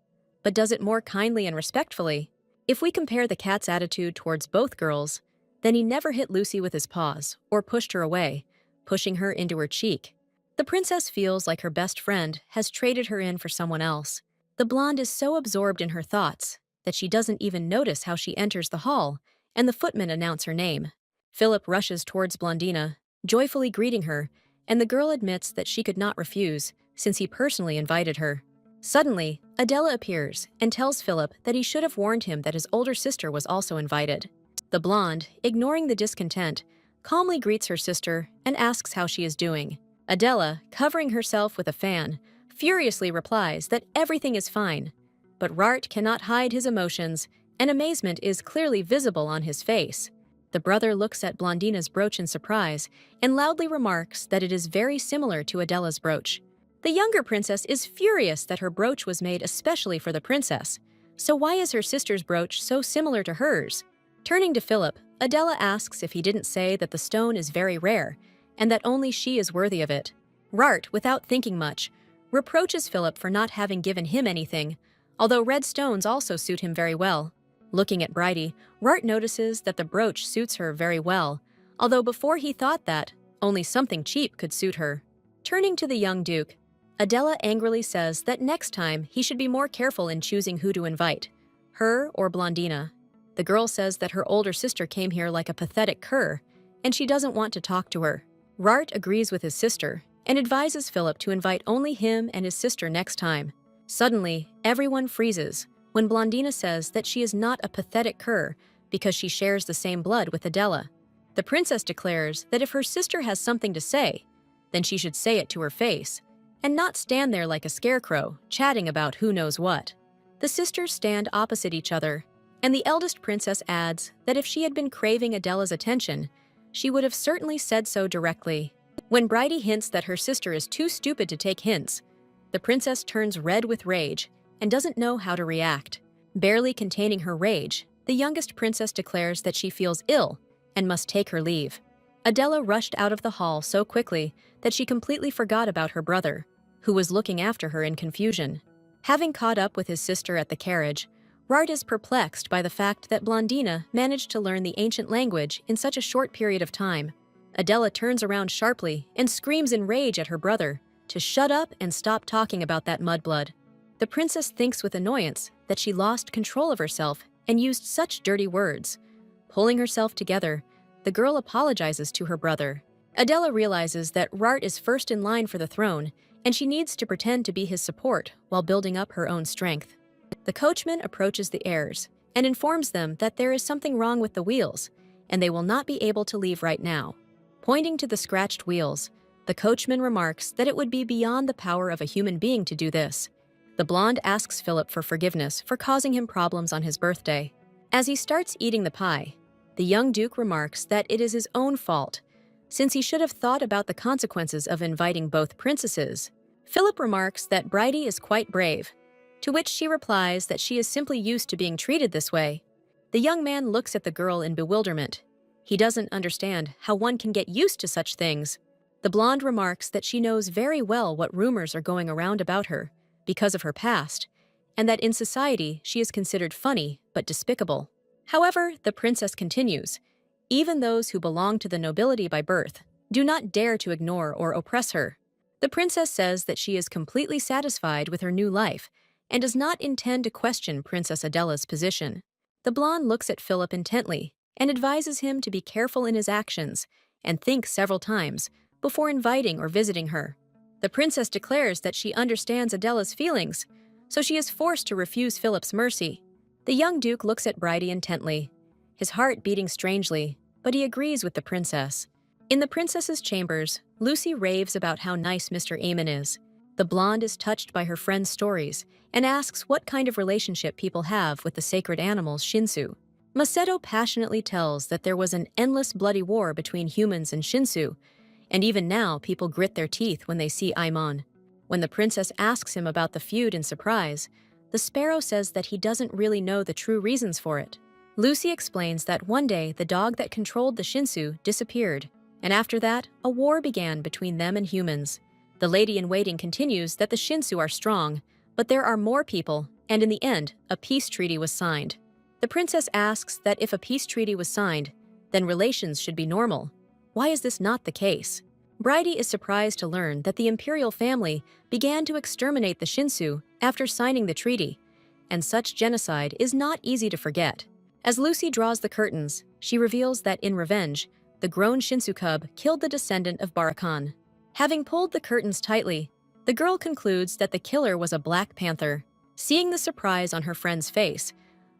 but does it more kindly and respectfully. If we compare the cat's attitude towards both girls, then he never hit Lucy with his paws or pushed her away, pushing her into her cheek. The princess feels like her best friend has traded her in for someone else. The blonde is so absorbed in her thoughts that she doesn't even notice how she enters the hall and the footmen announce her name. Philip rushes towards Blondina, joyfully greeting her, and the girl admits that she could not refuse since he personally invited her. Suddenly, Adela appears and tells Philip that he should have warned him that his older sister was also invited. The blonde, ignoring the discontent, calmly greets her sister and asks how she is doing. Adela, covering herself with a fan, furiously replies that everything is fine, but Rart cannot hide his emotions, and amazement is clearly visible on his face. The brother looks at Blondina's brooch in surprise and loudly remarks that it is very similar to Adela's brooch. The younger princess is furious that her brooch was made especially for the princess, so why is her sister's brooch so similar to hers? Turning to Philip, Adela asks if he didn't say that the stone is very rare and that only she is worthy of it. Rart, without thinking much, reproaches Philip for not having given him anything, although red stones also suit him very well. Looking at Bridie, Rart notices that the brooch suits her very well, although before he thought that, only something cheap could suit her. Turning to the young duke, Adela angrily says that next time he should be more careful in choosing who to invite. her or Blondina. The girl says that her older sister came here like a pathetic cur, and she doesn't want to talk to her. Rart agrees with his sister and advises Philip to invite only him and his sister next time. Suddenly, everyone freezes when Blondina says that she is not a pathetic cur because she shares the same blood with Adela. The princess declares that if her sister has something to say, then she should say it to her face, and not stand there like a scarecrow, chatting about who knows what. The sisters stand opposite each other, and the eldest princess adds that if she had been craving Adela's attention, she would have certainly said so directly. When Bridie hints that her sister is too stupid to take hints, the princess turns red with rage and doesn't know how to react. Barely containing her rage, the youngest princess declares that she feels ill and must take her leave. Adela rushed out of the hall so quickly that she completely forgot about her brother, who was looking after her in confusion. Having caught up with his sister at the carriage, Rart is perplexed by the fact that Blondina managed to learn the ancient language in such a short period of time. Adela turns around sharply and screams in rage at her brother to shut up and stop talking about that mudblood. The princess thinks with annoyance that she lost control of herself and used such dirty words. Pulling herself together, the girl apologizes to her brother. Adela realizes that Rart is first in line for the throne, and she needs to pretend to be his support while building up her own strength. The coachman approaches the heirs and informs them that there is something wrong with the wheels, and they will not be able to leave right now. Pointing to the scratched wheels, the coachman remarks that it would be beyond the power of a human being to do this. The blonde asks Philip for forgiveness for causing him problems on his birthday. As he starts eating the pie, the young duke remarks that it is his own fault, since he should have thought about the consequences of inviting both princesses. Philip remarks that Bridie is quite brave, to which she replies that she is simply used to being treated this way. The young man looks at the girl in bewilderment. He doesn't understand how one can get used to such things. The blonde remarks that she knows very well what rumors are going around about her because of her past, and that in society she is considered funny but despicable. However, the princess continues, even those who belong to the nobility by birth do not dare to ignore or oppress her. The princess says that she is completely satisfied with her new life and does not intend to question Princess Adela's position. The blonde looks at Philip intently and advises him to be careful in his actions and think several times before inviting or visiting her. The princess declares that she understands Adela's feelings, so she is forced to refuse Philip's mercy. The young duke looks at Bridie intently, his heart beating strangely, but he agrees with the princess. In the princess's chambers, Lucy raves about how nice Mr. Eamon is. The blonde is touched by her friend's stories and asks what kind of relationship people have with the sacred animals Shinsu. Macedo passionately tells that there was an endless bloody war between humans and Shinsu, and even now people grit their teeth when they see Aimon. When the princess asks him about the feud in surprise, the sparrow says that he doesn't really know the true reasons for it. Lucy explains that one day the dog that controlled the Shinsu disappeared, and after that, a war began between them and humans. The lady-in-waiting continues that the Shinsu are strong, but there are more people, and in the end, a peace treaty was signed. The princess asks that if a peace treaty was signed, then relations should be normal. Why is this not the case? Bridie is surprised to learn that the imperial family began to exterminate the Shinsu after signing the treaty, and such genocide is not easy to forget. As Lucy draws the curtains, she reveals that in revenge, the grown Shinsu cub killed the descendant of Barakan. Having pulled the curtains tightly, the girl concludes that the killer was a black panther. Seeing the surprise on her friend's face,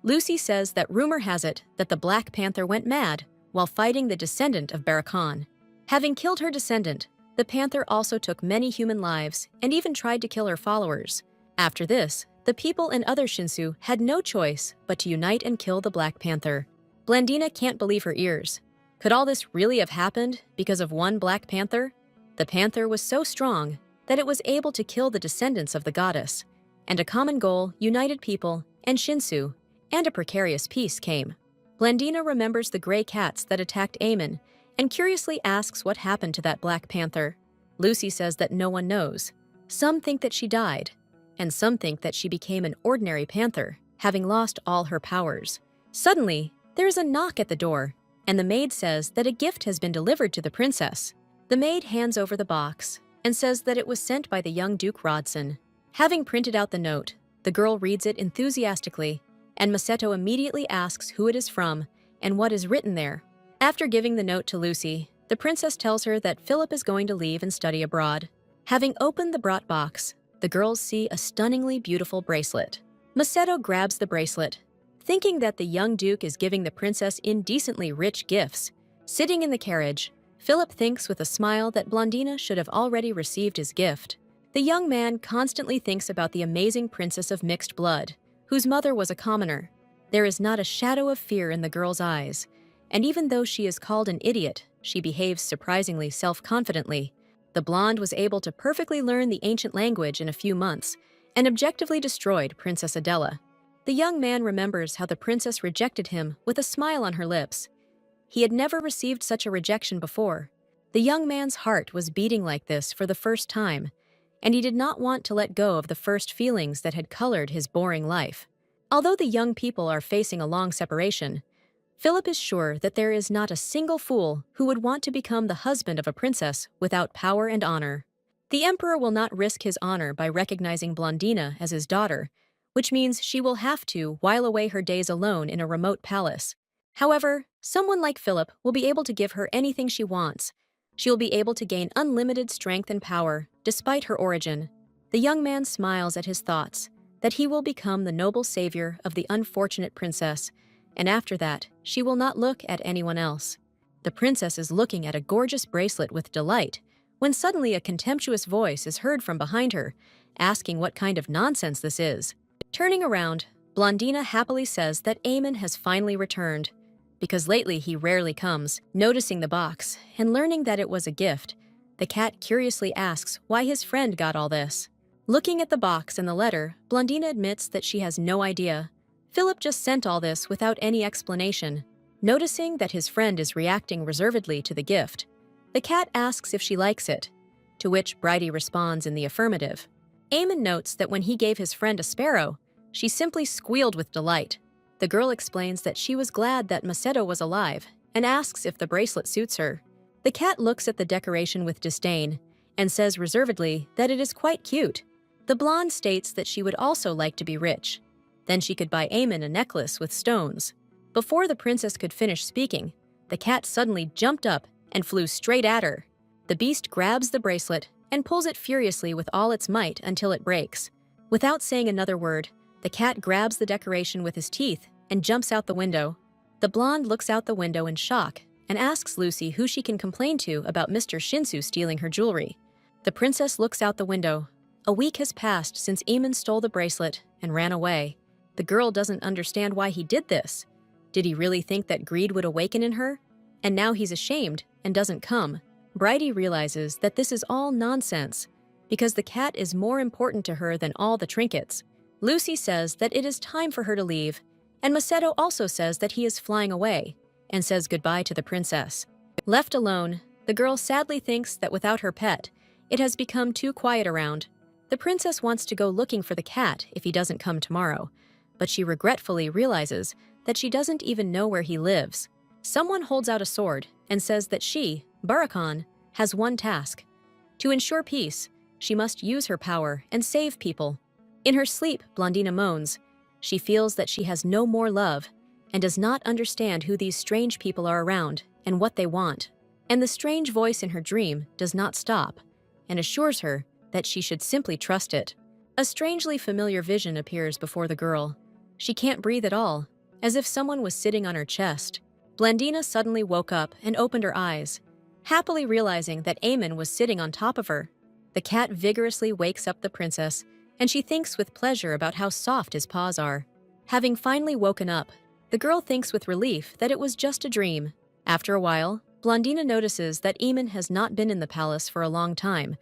Lucy says that rumor has it that the black panther went mad while fighting the descendant of Barakan. Having killed her descendant, the panther also took many human lives and even tried to kill her followers. After this, the people and other Shinsu had no choice but to unite and kill the black panther. Blandina can't believe her ears. Could all this really have happened because of one black panther? The panther was so strong that it was able to kill the descendants of the goddess, and a common goal united people and Shinsu, and a precarious peace came. Blandina remembers the gray cats that attacked Aemon and curiously asks what happened to that black panther. Lucy says that no one knows. Some think that she died, and some think that she became an ordinary panther, having lost all her powers. Suddenly, there is a knock at the door, and the maid says that a gift has been delivered to the princess. The maid hands over the box and says that it was sent by the young Duke Rodson. Having printed out the note, the girl reads it enthusiastically and Masato immediately asks who it is from and what is written there. After giving the note to Lucy, the princess tells her that Philip is going to leave and study abroad. Having opened the brought box, the girls see a stunningly beautiful bracelet. Masato grabs the bracelet, thinking that the young duke is giving the princess indecently rich gifts. Sitting in the carriage, Philip thinks with a smile that Blondina should have already received his gift. The young man constantly thinks about the amazing princess of mixed blood, whose mother was a commoner. There is not a shadow of fear in the girl's eyes, and even though she is called an idiot, she behaves surprisingly self-confidently. The blonde was able to perfectly learn the ancient language in a few months and objectively destroyed Princess Adela. The young man remembers how the princess rejected him with a smile on her lips. He had never received such a rejection before. The young man's heart was beating like this for the first time, and he did not want to let go of the first feelings that had colored his boring life. Although the young people are facing a long separation, Philip is sure that there is not a single fool who would want to become the husband of a princess without power and honor. The emperor will not risk his honor by recognizing Blondina as his daughter, which means she will have to while away her days alone in a remote palace. However, someone like Philip will be able to give her anything she wants. She will be able to gain unlimited strength and power, despite her origin. The young man smiles at his thoughts, that he will become the noble savior of the unfortunate princess, and after that, she will not look at anyone else. The princess is looking at a gorgeous bracelet with delight, when suddenly a contemptuous voice is heard from behind her, asking what kind of nonsense this is. Turning around, Blondina happily says that Eamon has finally returned, because lately he rarely comes. Noticing the box and learning that it was a gift, the cat curiously asks why his friend got all this. Looking at the box and the letter, Blondina admits that she has no idea. Philip just sent all this without any explanation. Noticing that his friend is reacting reservedly to the gift, the cat asks if she likes it, to which Bridie responds in the affirmative. Eamon notes that when he gave his friend a sparrow, she simply squealed with delight. The girl explains that she was glad that Masato was alive and asks if the bracelet suits her. The cat looks at the decoration with disdain and says reservedly that it is quite cute. The blonde states that she would also like to be rich. Then she could buy Eamon a necklace with stones. Before the princess could finish speaking, the cat suddenly jumped up and flew straight at her. The beast grabs the bracelet and pulls it furiously with all its might until it breaks. Without saying another word, the cat grabs the decoration with his teeth and jumps out the window. The blonde looks out the window in shock and asks Lucy who she can complain to about Mr. Shinsu stealing her jewelry. The princess looks out the window. A week has passed since Eamon stole the bracelet and ran away. The girl doesn't understand why he did this. Did he really think that greed would awaken in her? And now he's ashamed and doesn't come. Bridie realizes that this is all nonsense, because the cat is more important to her than all the trinkets. Lucy says that it is time for her to leave, and Masato also says that he is flying away, and says goodbye to the princess. Left alone, the girl sadly thinks that without her pet, it has become too quiet around. The princess wants to go looking for the cat if he doesn't come tomorrow, but she regretfully realizes that she doesn't even know where he lives. Someone holds out a sword and says that she, Barakan, has one task. To ensure peace, she must use her power and save people. In her sleep, Blondina moans. She feels that she has no more love and does not understand who these strange people are around and what they want. And the strange voice in her dream does not stop and assures her that she should simply trust it. A strangely familiar vision appears before the girl. She can't breathe at all, as if someone was sitting on her chest. Blondina suddenly woke up and opened her eyes, happily realizing that Eamon was sitting on top of her. The cat vigorously wakes up the princess, and she thinks with pleasure about how soft his paws are. Having finally woken up, the girl thinks with relief that it was just a dream. After a while, Blondina notices that Eamon has not been in the palace for a long time,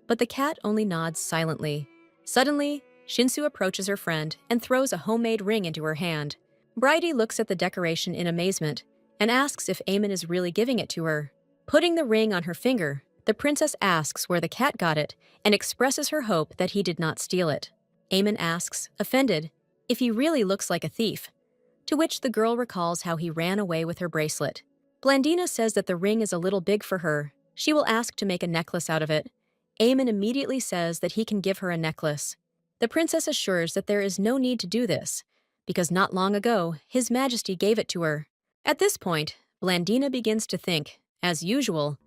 but the cat only nods silently. Suddenly, Shinsu approaches her friend and throws a homemade ring into her hand. Bridie looks at the decoration in amazement and asks if Eamon is really giving it to her. Putting the ring on her finger, the princess asks where the cat got it and expresses her hope that he did not steal it. Eamon asks, offended, if he really looks like a thief, to which the girl recalls how he ran away with her bracelet. Blondina says that the ring is a little big for her. She will ask to make a necklace out of it. Eamon immediately says that he can give her a necklace. The princess assures that there is no need to do this, because not long ago His Majesty gave it to her. At this point, Blandina begins to think, as usual,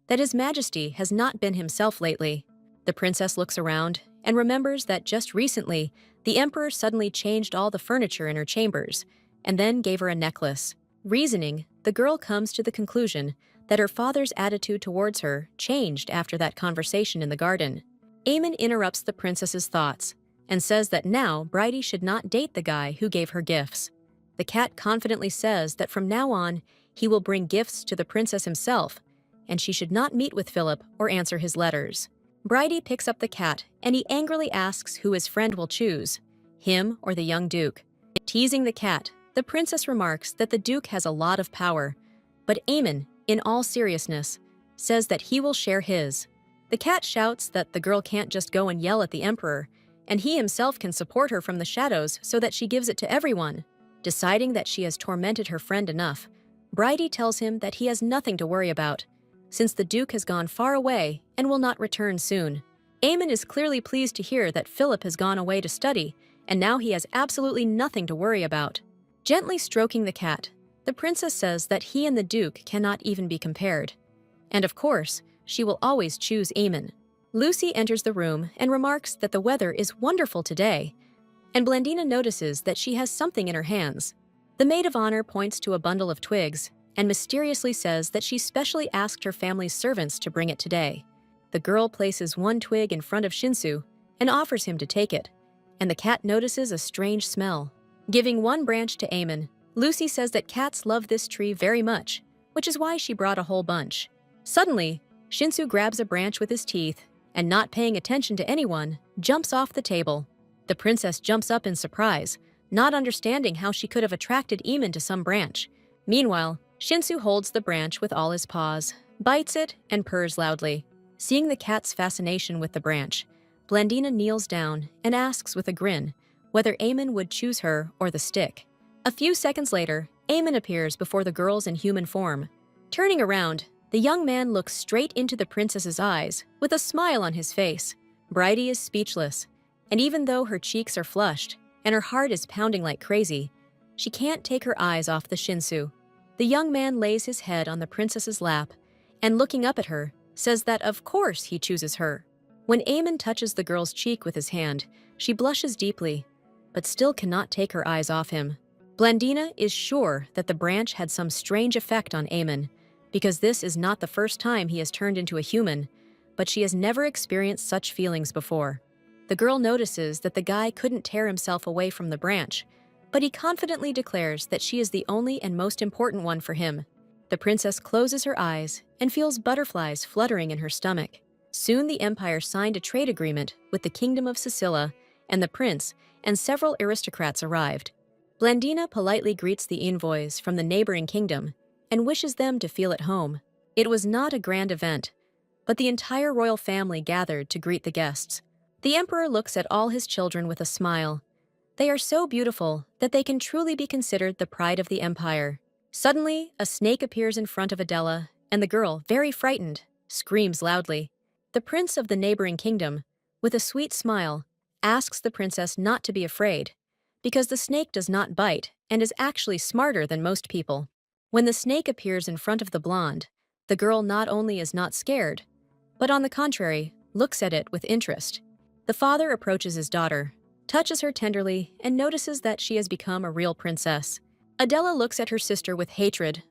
that His Majesty has not been himself lately. The princess looks around and remembers that just recently, the Emperor suddenly changed all the furniture in her chambers and then gave her a necklace. Reasoning, the girl comes to the conclusion that her father's attitude towards her changed after that conversation in the garden. Eamon interrupts the princess's thoughts and says that now Bridie should not date the guy who gave her gifts. The cat confidently says that from now on, he will bring gifts to the princess himself, and she should not meet with Philip or answer his letters. Bridie picks up the cat and he angrily asks who his friend will choose, him or the young duke. Teasing the cat, the princess remarks that the duke has a lot of power, but Eamon, in all seriousness, says that he will share his. The cat shouts that the girl can't just go and yell at the emperor, and he himself can support her from the shadows so that she gives it to everyone. Deciding that she has tormented her friend enough, Bridie tells him that he has nothing to worry about, since the duke has gone far away and will not return soon. Eamon is clearly pleased to hear that Philip has gone away to study, and now he has absolutely nothing to worry about. Gently stroking the cat, the princess says that he and the duke cannot even be compared. And of course, she will always choose Eamon. Lucy enters the room and remarks that the weather is wonderful today, and Blandina notices that she has something in her hands. The maid of honor points to a bundle of twigs and mysteriously says that she specially asked her family's servants to bring it today. The girl places one twig in front of Shinsu and offers him to take it, and the cat notices a strange smell. Giving one branch to Eamon, Lucy says that cats love this tree very much, which is why she brought a whole bunch. Suddenly, Shinsu grabs a branch with his teeth and, not paying attention to anyone, jumps off the table. The princess jumps up in surprise, not understanding how she could have attracted Eamon to some branch. Meanwhile, Shinsu holds the branch with all his paws, bites it, and purrs loudly. Seeing the cat's fascination with the branch, Blandina kneels down and asks with a grin whether Eamon would choose her or the stick. A few seconds later, Eamon appears before the girls in human form. Turning around, the young man looks straight into the princess's eyes with a smile on his face. Bridie is speechless, and even though her cheeks are flushed and her heart is pounding like crazy, she can't take her eyes off the Shinsu. The young man lays his head on the princess's lap and, looking up at her, says that of course he chooses her. When Eamon touches the girl's cheek with his hand, she blushes deeply, but still cannot take her eyes off him. Blandina is sure that the branch had some strange effect on Eamon, because this is not the first time he has turned into a human, but she has never experienced such feelings before. The girl notices that the guy couldn't tear himself away from the branch, but he confidently declares that she is the only and most important one for him. The princess closes her eyes and feels butterflies fluttering in her stomach. Soon the empire signed a trade agreement with the kingdom of Sicily, and the prince and several aristocrats arrived. Blandina politely greets the envoys from the neighboring kingdom and wishes them to feel at home. It was not a grand event, but the entire royal family gathered to greet the guests. The emperor looks at all his children with a smile. They are so beautiful that they can truly be considered the pride of the empire. Suddenly, a snake appears in front of Adela, and the girl, very frightened, screams loudly. The prince of the neighboring kingdom, with a sweet smile, asks the princess not to be afraid, because the snake does not bite and is actually smarter than most people. When the snake appears in front of the blonde, the girl not only is not scared, but on the contrary, looks at it with interest. The father approaches his daughter, touches her tenderly, and notices that she has become a real princess. Adela looks at her sister with hatred.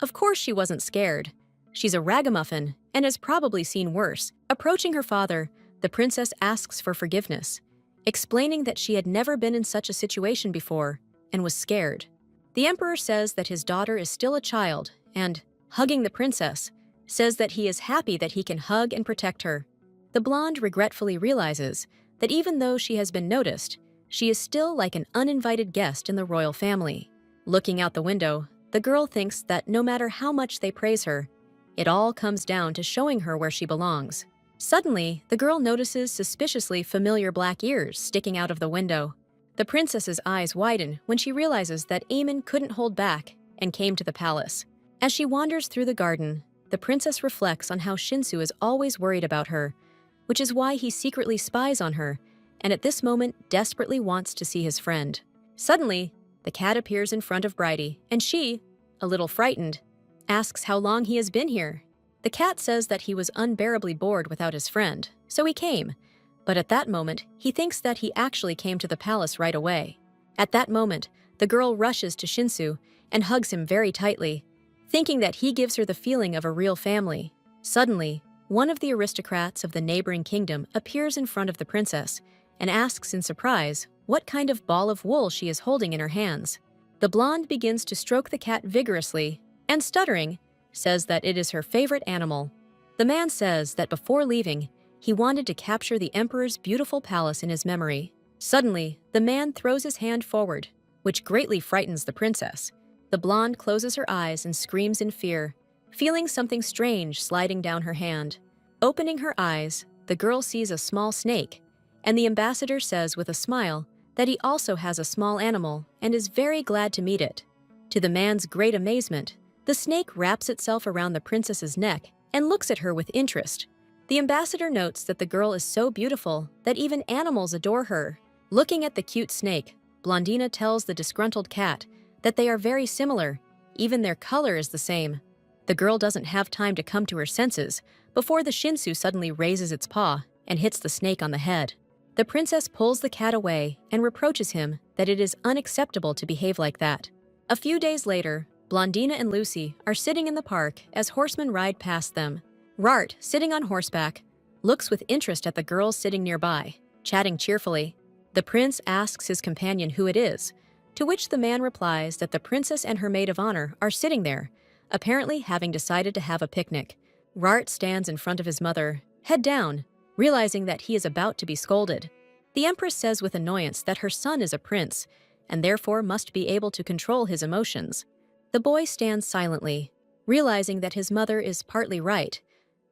Of course she wasn't scared. She's a ragamuffin and has probably seen worse. Approaching her father, the princess asks for forgiveness, explaining that she had never been in such a situation before and was scared. The emperor says that his daughter is still a child and, hugging the princess, says that he is happy that he can hug and protect her. The blonde regretfully realizes that even though she has been noticed, she is still like an uninvited guest in the royal family. Looking out the window, the girl thinks that no matter how much they praise her, it all comes down to showing her where she belongs. Suddenly, the girl notices suspiciously familiar black ears sticking out of the window. The princess's eyes widen when she realizes that Eamon couldn't hold back and came to the palace. As she wanders through the garden, the princess reflects on how Shinsu is always worried about her, which is why he secretly spies on her and at this moment desperately wants to see his friend. Suddenly, the cat appears in front of Bridie, and she, a little frightened, asks how long he has been here. The cat says that he was unbearably bored without his friend, so he came. But at that moment, he thinks that he actually came to the palace right away. At that moment, the girl rushes to Shinsu and hugs him very tightly, thinking that he gives her the feeling of a real family. Suddenly, one of the aristocrats of the neighboring kingdom appears in front of the princess and asks in surprise what kind of ball of wool she is holding in her hands. The blonde begins to stroke the cat vigorously and, stuttering, says that it is her favorite animal. The man says that before leaving, he wanted to capture the emperor's beautiful palace in his memory. Suddenly, the man throws his hand forward, which greatly frightens the princess. The blonde closes her eyes and screams in fear, feeling something strange sliding down her hand. Opening her eyes, the girl sees a small snake, and the ambassador says with a smile that he also has a small animal and is very glad to meet it. To the man's great amazement, the snake wraps itself around the princess's neck and looks at her with interest. The ambassador notes that the girl is so beautiful that even animals adore her. Looking at the cute snake, Blondina tells the disgruntled cat that they are very similar, even their color is the same. The girl doesn't have time to come to her senses before the Shinsu suddenly raises its paw and hits the snake on the head. The princess pulls the cat away and reproaches him that it is unacceptable to behave like that. A few days later, Blondina and Lucy are sitting in the park as horsemen ride past them. Rart, sitting on horseback, looks with interest at the girls sitting nearby, chatting cheerfully. The prince asks his companion who it is, to which the man replies that the princess and her maid of honor are sitting there, apparently having decided to have a picnic. Rart stands in front of his mother, head down, realizing that he is about to be scolded. The empress says with annoyance that her son is a prince, and therefore must be able to control his emotions. The boy stands silently, realizing that his mother is partly right,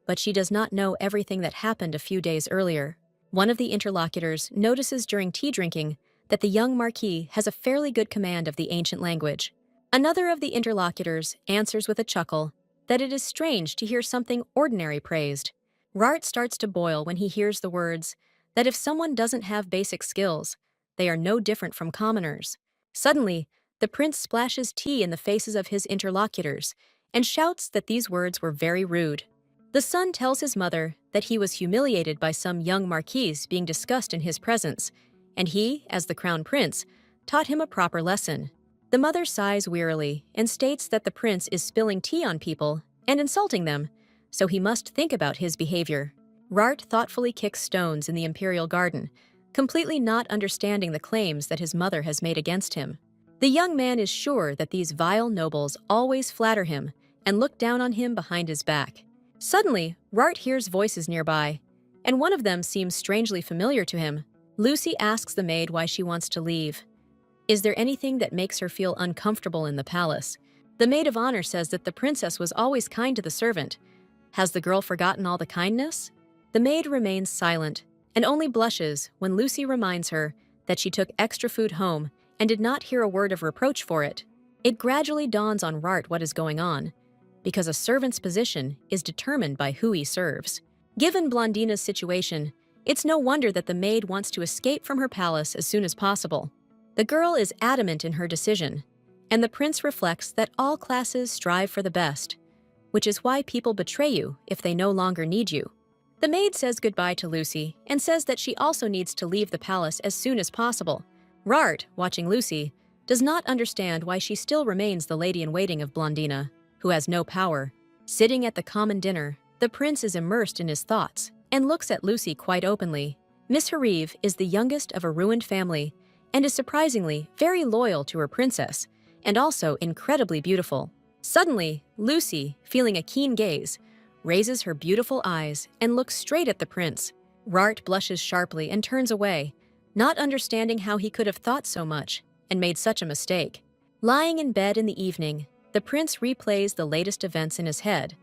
but she does not know everything that happened a few days earlier. One of the interlocutors notices during tea drinking that the young marquis has a fairly good command of the ancient language. Another of the interlocutors answers with a chuckle that it is strange to hear something ordinary praised. Rart starts to boil when he hears the words that if someone doesn't have basic skills, they are no different from commoners. Suddenly, the prince splashes tea in the faces of his interlocutors and shouts that these words were very rude. The son tells his mother that he was humiliated by some young marquis being discussed in his presence, and he, as the crown prince, taught him a proper lesson. The mother sighs wearily and states that the prince is spilling tea on people and insulting them, so he must think about his behavior. Rart thoughtfully kicks stones in the imperial garden, completely not understanding the claims that his mother has made against him. The young man is sure that these vile nobles always flatter him and look down on him behind his back. Suddenly, Rart hears voices nearby, and one of them seems strangely familiar to him. Lucy asks the maid why she wants to leave. Is there anything that makes her feel uncomfortable in the palace? The maid of honor says that the princess was always kind to the servant. Has the girl forgotten all the kindness? The maid remains silent and only blushes when Lucy reminds her that she took extra food home and did not hear a word of reproach for it. It gradually dawns on Rart what is going on, because a servant's position is determined by who he serves. Given Blondina's situation, it's no wonder that the maid wants to escape from her palace as soon as possible. The girl is adamant in her decision, and the prince reflects that all classes strive for the best, which is why people betray you if they no longer need you. The maid says goodbye to Lucy and says that she also needs to leave the palace as soon as possible. Rart, watching Lucy, does not understand why she still remains the lady-in-waiting of Blondina, who has no power. Sitting at the common dinner, the prince is immersed in his thoughts and looks at Lucy quite openly. Miss Hariv is the youngest of a ruined family and is surprisingly very loyal to her princess and also incredibly beautiful. Suddenly, Lucy, feeling a keen gaze, raises her beautiful eyes and looks straight at the prince. Rart blushes sharply and turns away, not understanding how he could have thought so much and made such a mistake. Lying in bed in the evening, the prince replays the latest events in his head,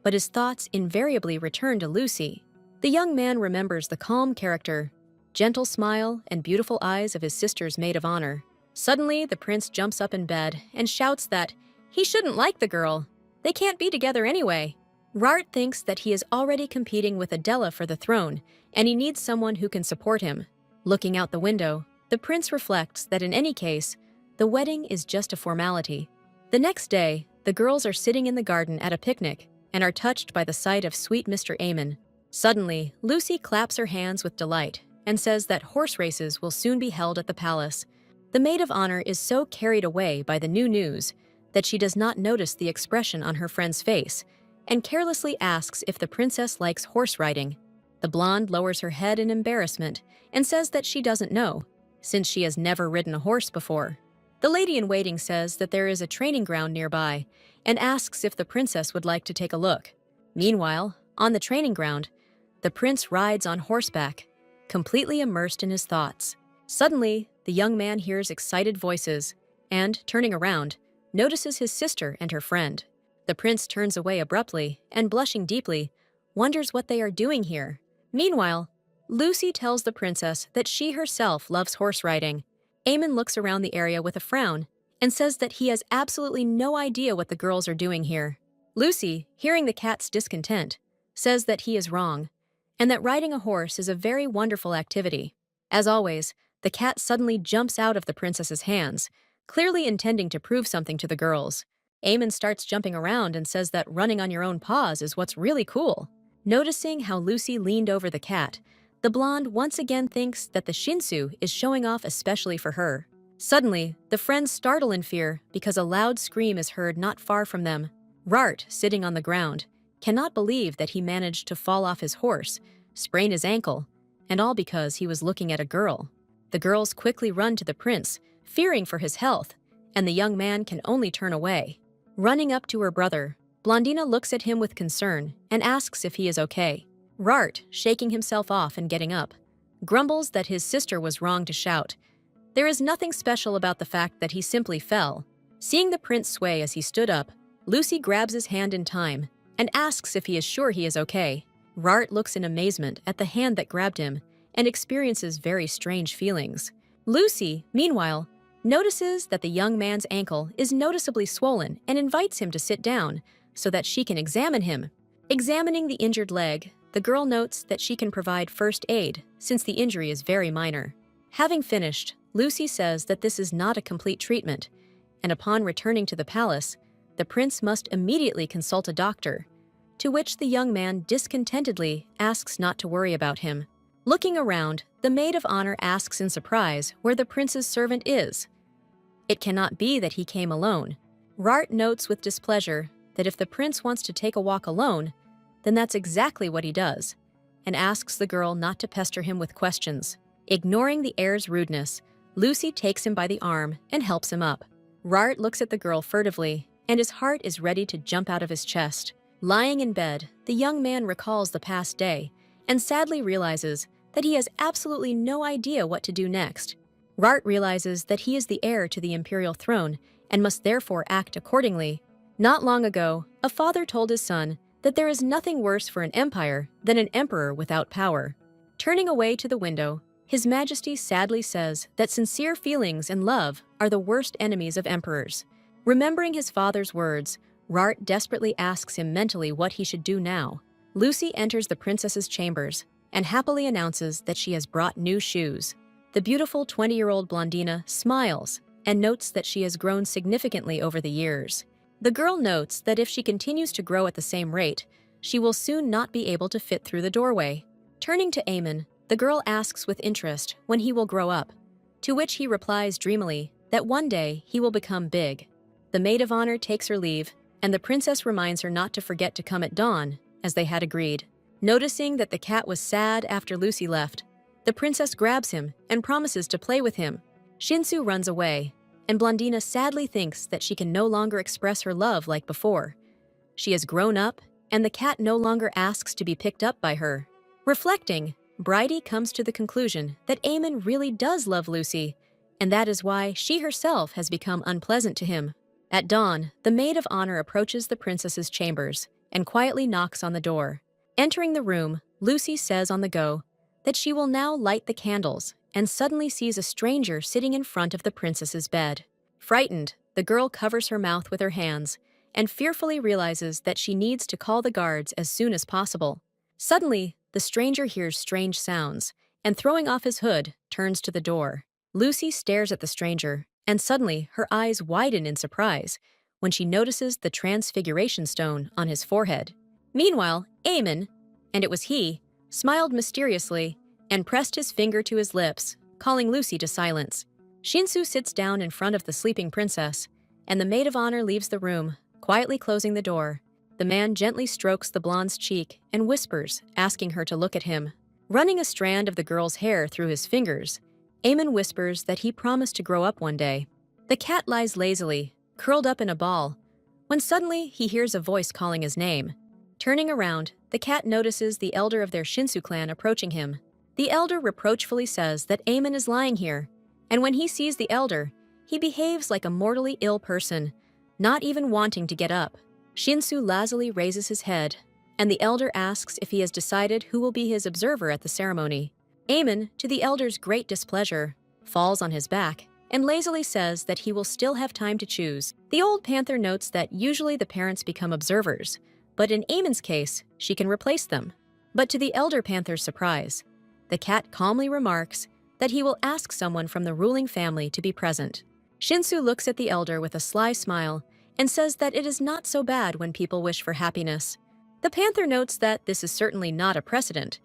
but his thoughts invariably return to Lucy. The young man remembers the calm character, gentle smile, and beautiful eyes of his sister's maid of honor. Suddenly, the prince jumps up in bed and shouts that he shouldn't like the girl. They can't be together anyway. Rart thinks that he is already competing with Adela for the throne, and he needs someone who can support him. Looking out the window, the prince reflects that in any case, The wedding is just a formality. The next day, the girls are sitting in the garden at a picnic and are touched by the sight of sweet Mr. Amon. Suddenly, Lucy claps her hands with delight and says that horse races will soon be held at the palace. The maid of honor is so carried away by the new news that she does not notice the expression on her friend's face and carelessly asks if the princess likes horse riding. The blonde lowers her head in embarrassment and says that she doesn't know, since she has never ridden a horse before. The lady-in-waiting says that there is a training ground nearby and asks if the princess would like to take a look. Meanwhile, on the training ground, the prince rides on horseback, completely immersed in his thoughts. Suddenly, the young man hears excited voices and, turning around, notices his sister and her friend. The prince turns away abruptly and, blushing deeply, wonders what they are doing here. Meanwhile, Lucy tells the princess that she herself loves horse riding. Amon looks around the area with a frown and says that he has absolutely no idea what the girls are doing here. Lucy, hearing the cat's discontent, says that he is wrong and that riding a horse is a very wonderful activity. As always, the cat suddenly jumps out of the princess's hands, clearly intending to prove something to the girls. Amon starts jumping around and says that running on your own paws is what's really cool. Noticing how Lucy leaned over the cat, the blonde once again thinks that the Shinsu is showing off especially for her. Suddenly, the friends startle in fear because a loud scream is heard not far from them. Rart, sitting on the ground, cannot believe that he managed to fall off his horse, sprain his ankle, and all because he was looking at a girl. The girls quickly run to the prince, fearing for his health, and the young man can only turn away. Running up to her brother, Blondina looks at him with concern and asks if he is okay. Rart, shaking himself off and getting up, grumbles that his sister was wrong to shout. There is nothing special about the fact that he simply fell. Seeing the prince sway as he stood up, Lucy grabs his hand in time and asks if he is sure he is okay. Rart looks in amazement at the hand that grabbed him and experiences very strange feelings. Lucy, meanwhile, notices that the young man's ankle is noticeably swollen and invites him to sit down so that she can examine him. Examining the injured leg, the girl notes that she can provide first aid since the injury is very minor. Having finished, Lucy says that this is not a complete treatment, and upon returning to the palace, the prince must immediately consult a doctor, to which the young man discontentedly asks not to worry about him. Looking around, the maid of honor asks in surprise where the prince's servant is. It cannot be that he came alone. Rart notes with displeasure that if the prince wants to take a walk alone, then that's exactly what he does, and asks the girl not to pester him with questions. Ignoring the heir's rudeness, Lucy takes him by the arm and helps him up. Rart looks at the girl furtively, and his heart is ready to jump out of his chest. Lying in bed, the young man recalls the past day and sadly realizes that he has absolutely no idea what to do next. Rart realizes that he is the heir to the imperial throne and must therefore act accordingly. Not long ago, a father told his son that there is nothing worse for an empire than an emperor without power. Turning away to the window, His Majesty sadly says that sincere feelings and love are the worst enemies of emperors. Remembering his father's words, Rart desperately asks him mentally what he should do now. Lucy enters the princess's chambers and happily announces that she has brought new shoes. The beautiful 20-year-old Blondina smiles and notes that she has grown significantly over the years. The girl notes that if she continues to grow at the same rate, she will soon not be able to fit through the doorway. Turning to Amon, the girl asks with interest when he will grow up, to which he replies dreamily that one day he will become big. The maid of honor takes her leave, and the princess reminds her not to forget to come at dawn, as they had agreed. Noticing that the cat was sad after Lucy left, the princess grabs him and promises to play with him. Shinsu runs away, and Blondina sadly thinks that she can no longer express her love like before. She has grown up, and the cat no longer asks to be picked up by her. Reflecting, Bridie comes to the conclusion that Amon really does love Lucy, and that is why she herself has become unpleasant to him. At dawn, the maid of honor approaches the princess's chambers and quietly knocks on the door. Entering the room, Lucy says on the go that she will now light the candles and suddenly sees a stranger sitting in front of the princess's bed. Frightened, the girl covers her mouth with her hands and fearfully realizes that she needs to call the guards as soon as possible. Suddenly, the stranger hears strange sounds and, throwing off his hood, turns to the door. Lucy stares at the stranger and suddenly her eyes widen in surprise when she notices the transfiguration stone on his forehead. Meanwhile, Eamon, and it was he, smiled mysteriously and pressed his finger to his lips, calling Lucy to silence. Shinsu sits down in front of the sleeping princess, and the maid of honor leaves the room, quietly closing the door. The man gently strokes the blonde's cheek and whispers, asking her to look at him. Running a strand of the girl's hair through his fingers, Eamon whispers that he promised to grow up one day. The cat lies lazily, curled up in a ball, when suddenly he hears a voice calling his name. Turning around, the cat notices the elder of their Shinsu clan approaching him. The elder reproachfully says that Eamon is lying here, and when he sees the elder, he behaves like a mortally ill person, not even wanting to get up. Shinsu lazily raises his head, and the elder asks if he has decided who will be his observer at the ceremony. Eamon, to the elder's great displeasure, falls on his back and lazily says that he will still have time to choose. The old panther notes that usually the parents become observers, but in Eamon's case, she can replace them. But to the elder panther's surprise, the cat calmly remarks that he will ask someone from the ruling family to be present. Shinsu looks at the elder with a sly smile and says that it is not so bad when people wish for happiness. The panther notes that this is certainly not a precedent,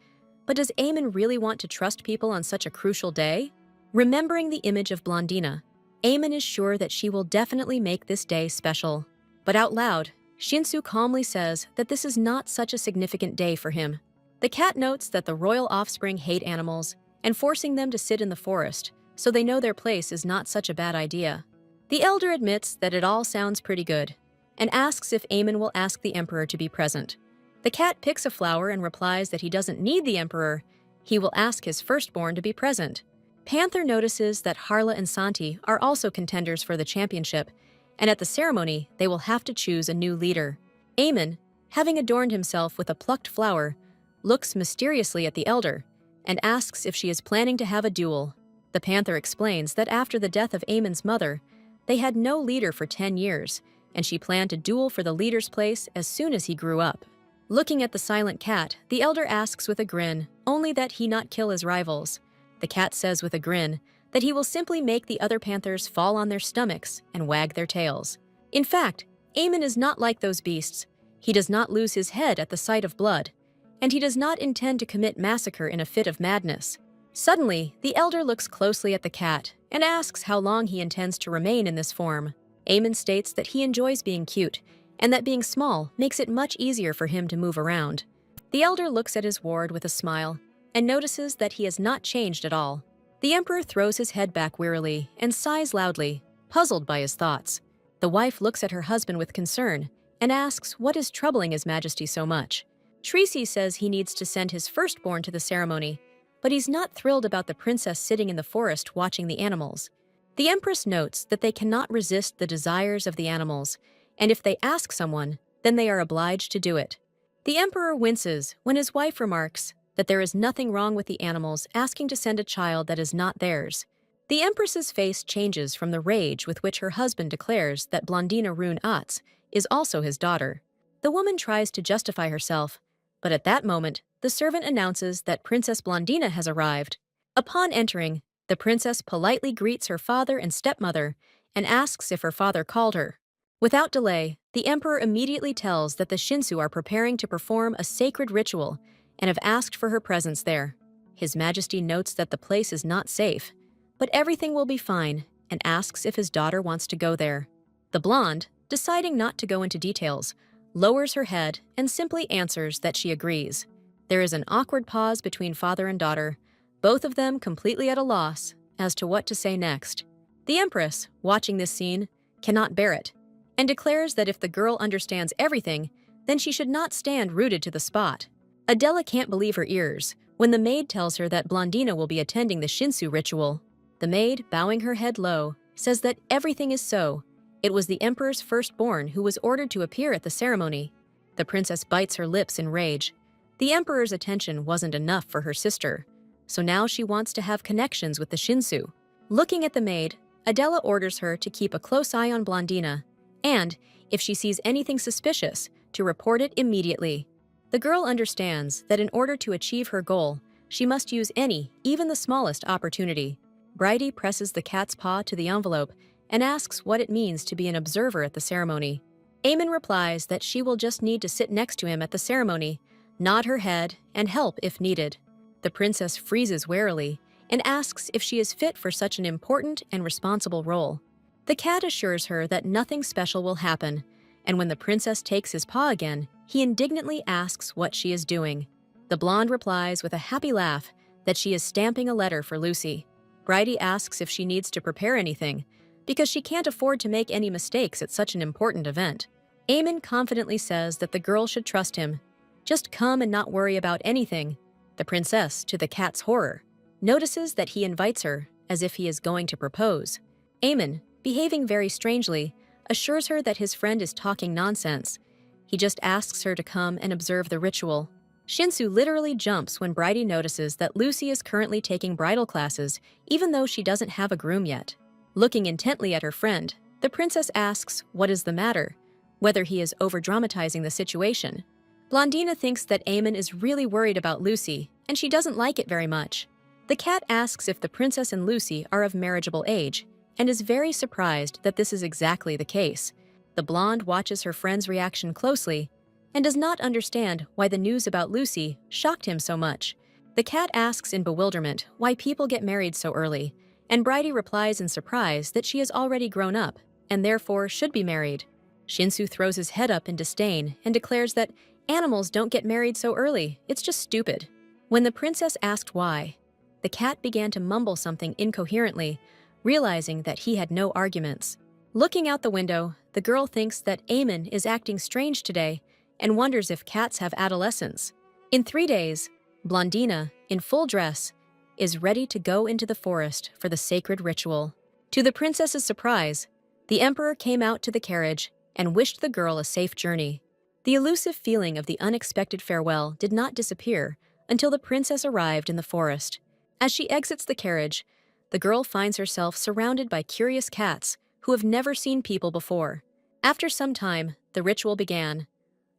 but does Eamon really want to trust people on such a crucial day? Remembering the image of Blondina, Eamon is sure that she will definitely make this day special. But out loud, Shinsu calmly says that this is not such a significant day for him. The cat notes that the royal offspring hate animals and forcing them to sit in the forest, so they know their place is not such a bad idea. The elder admits that it all sounds pretty good and asks if Eamon will ask the emperor to be present. The cat picks a flower and replies that he doesn't need the emperor, he will ask his firstborn to be present. Panther notices that Harla and Santi are also contenders for the championship, and at the ceremony, they will have to choose a new leader. Eamon, having adorned himself with a plucked flower, looks mysteriously at the elder and asks if she is planning to have a duel. The panther explains that after the death of Eamon's mother, they had no leader for 10 years, and she planned to duel for the leader's place as soon as he grew up. Looking at the silent cat, the elder asks with a grin, only that he not kill his rivals. The cat says with a grin that he will simply make the other panthers fall on their stomachs and wag their tails. In fact, Eamon is not like those beasts. He does not lose his head at the sight of blood, and he does not intend to commit massacre in a fit of madness. Suddenly, the elder looks closely at the cat and asks how long he intends to remain in this form. Eamon states that he enjoys being cute, and that being small makes it much easier for him to move around. The elder looks at his ward with a smile and notices that he has not changed at all. The emperor throws his head back wearily and sighs loudly, puzzled by his thoughts. The wife looks at her husband with concern and asks what is troubling His Majesty so much. Tracy says he needs to send his firstborn to the ceremony, but he's not thrilled about the princess sitting in the forest watching the animals. The empress notes that they cannot resist the desires of the animals, and if they ask someone, then they are obliged to do it. The emperor winces when his wife remarks that there is nothing wrong with the animals asking to send a child that is not theirs. The empress's face changes from the rage with which her husband declares that Blondina Rune Atz is also his daughter. The woman tries to justify herself, but at that moment, the servant announces that Princess Blondina has arrived. Upon entering, the princess politely greets her father and stepmother and asks if her father called her. Without delay, the emperor immediately tells that the Shinsu are preparing to perform a sacred ritual and have asked for her presence there. His Majesty notes that the place is not safe, but everything will be fine, and asks if his daughter wants to go there. The blonde, deciding not to go into details, lowers her head and simply answers that she agrees. There is an awkward pause between father and daughter, both of them completely at a loss as to what to say next. The empress, watching this scene, cannot bear it, and declares that if the girl understands everything, then she should not stand rooted to the spot. Adela can't believe her ears when the maid tells her that Blondina will be attending the Shinsu ritual. The maid, bowing her head low, says that everything is so. It was the emperor's firstborn who was ordered to appear at the ceremony. The princess bites her lips in rage. The emperor's attention wasn't enough for her sister, so now she wants to have connections with the Shinsu. Looking at the maid, Adela orders her to keep a close eye on Blondina, and, if she sees anything suspicious, to report it immediately. The girl understands that in order to achieve her goal, she must use any, even the smallest, opportunity. Bridie presses the cat's paw to the envelope and asks what it means to be an observer at the ceremony. Eamon replies that she will just need to sit next to him at the ceremony, nod her head, and help if needed. The princess freezes warily and asks if she is fit for such an important and responsible role. The cat assures her that nothing special will happen, and when the princess takes his paw again, he indignantly asks what she is doing. The blonde replies with a happy laugh that she is stamping a letter for Lucy. Bridie asks if she needs to prepare anything, because she can't afford to make any mistakes at such an important event. Eamon confidently says that the girl should trust him. Just come and not worry about anything. The princess, to the cat's horror, notices that he invites her as if he is going to propose. Eamon, behaving very strangely, assures her that his friend is talking nonsense. He just asks her to come and observe the ritual. Shinsu literally jumps when Bridie notices that Lucy is currently taking bridal classes, even though she doesn't have a groom yet. Looking intently at her friend, the princess asks what is the matter, whether he is over-dramatizing the situation. Blondina thinks that Eamon is really worried about Lucy, and she doesn't like it very much. The cat asks if the princess and Lucy are of marriageable age, and is very surprised that this is exactly the case. The blonde watches her friend's reaction closely and does not understand why the news about Lucy shocked him so much. The cat asks in bewilderment why people get married so early, and Bridie replies in surprise that she is already grown up and therefore should be married. Shinsu throws his head up in disdain and declares that animals don't get married so early, it's just stupid. When the princess asked why, the cat began to mumble something incoherently, realizing that he had no arguments. Looking out the window, the girl thinks that Eamon is acting strange today and wonders if cats have adolescence. In 3 days, Blondina, in full dress, is ready to go into the forest for the sacred ritual. To the princess's surprise, the emperor came out to the carriage and wished the girl a safe journey. The elusive feeling of the unexpected farewell did not disappear until the princess arrived in the forest. As she exits the carriage, the girl finds herself surrounded by curious cats who have never seen people before. After some time, the ritual began.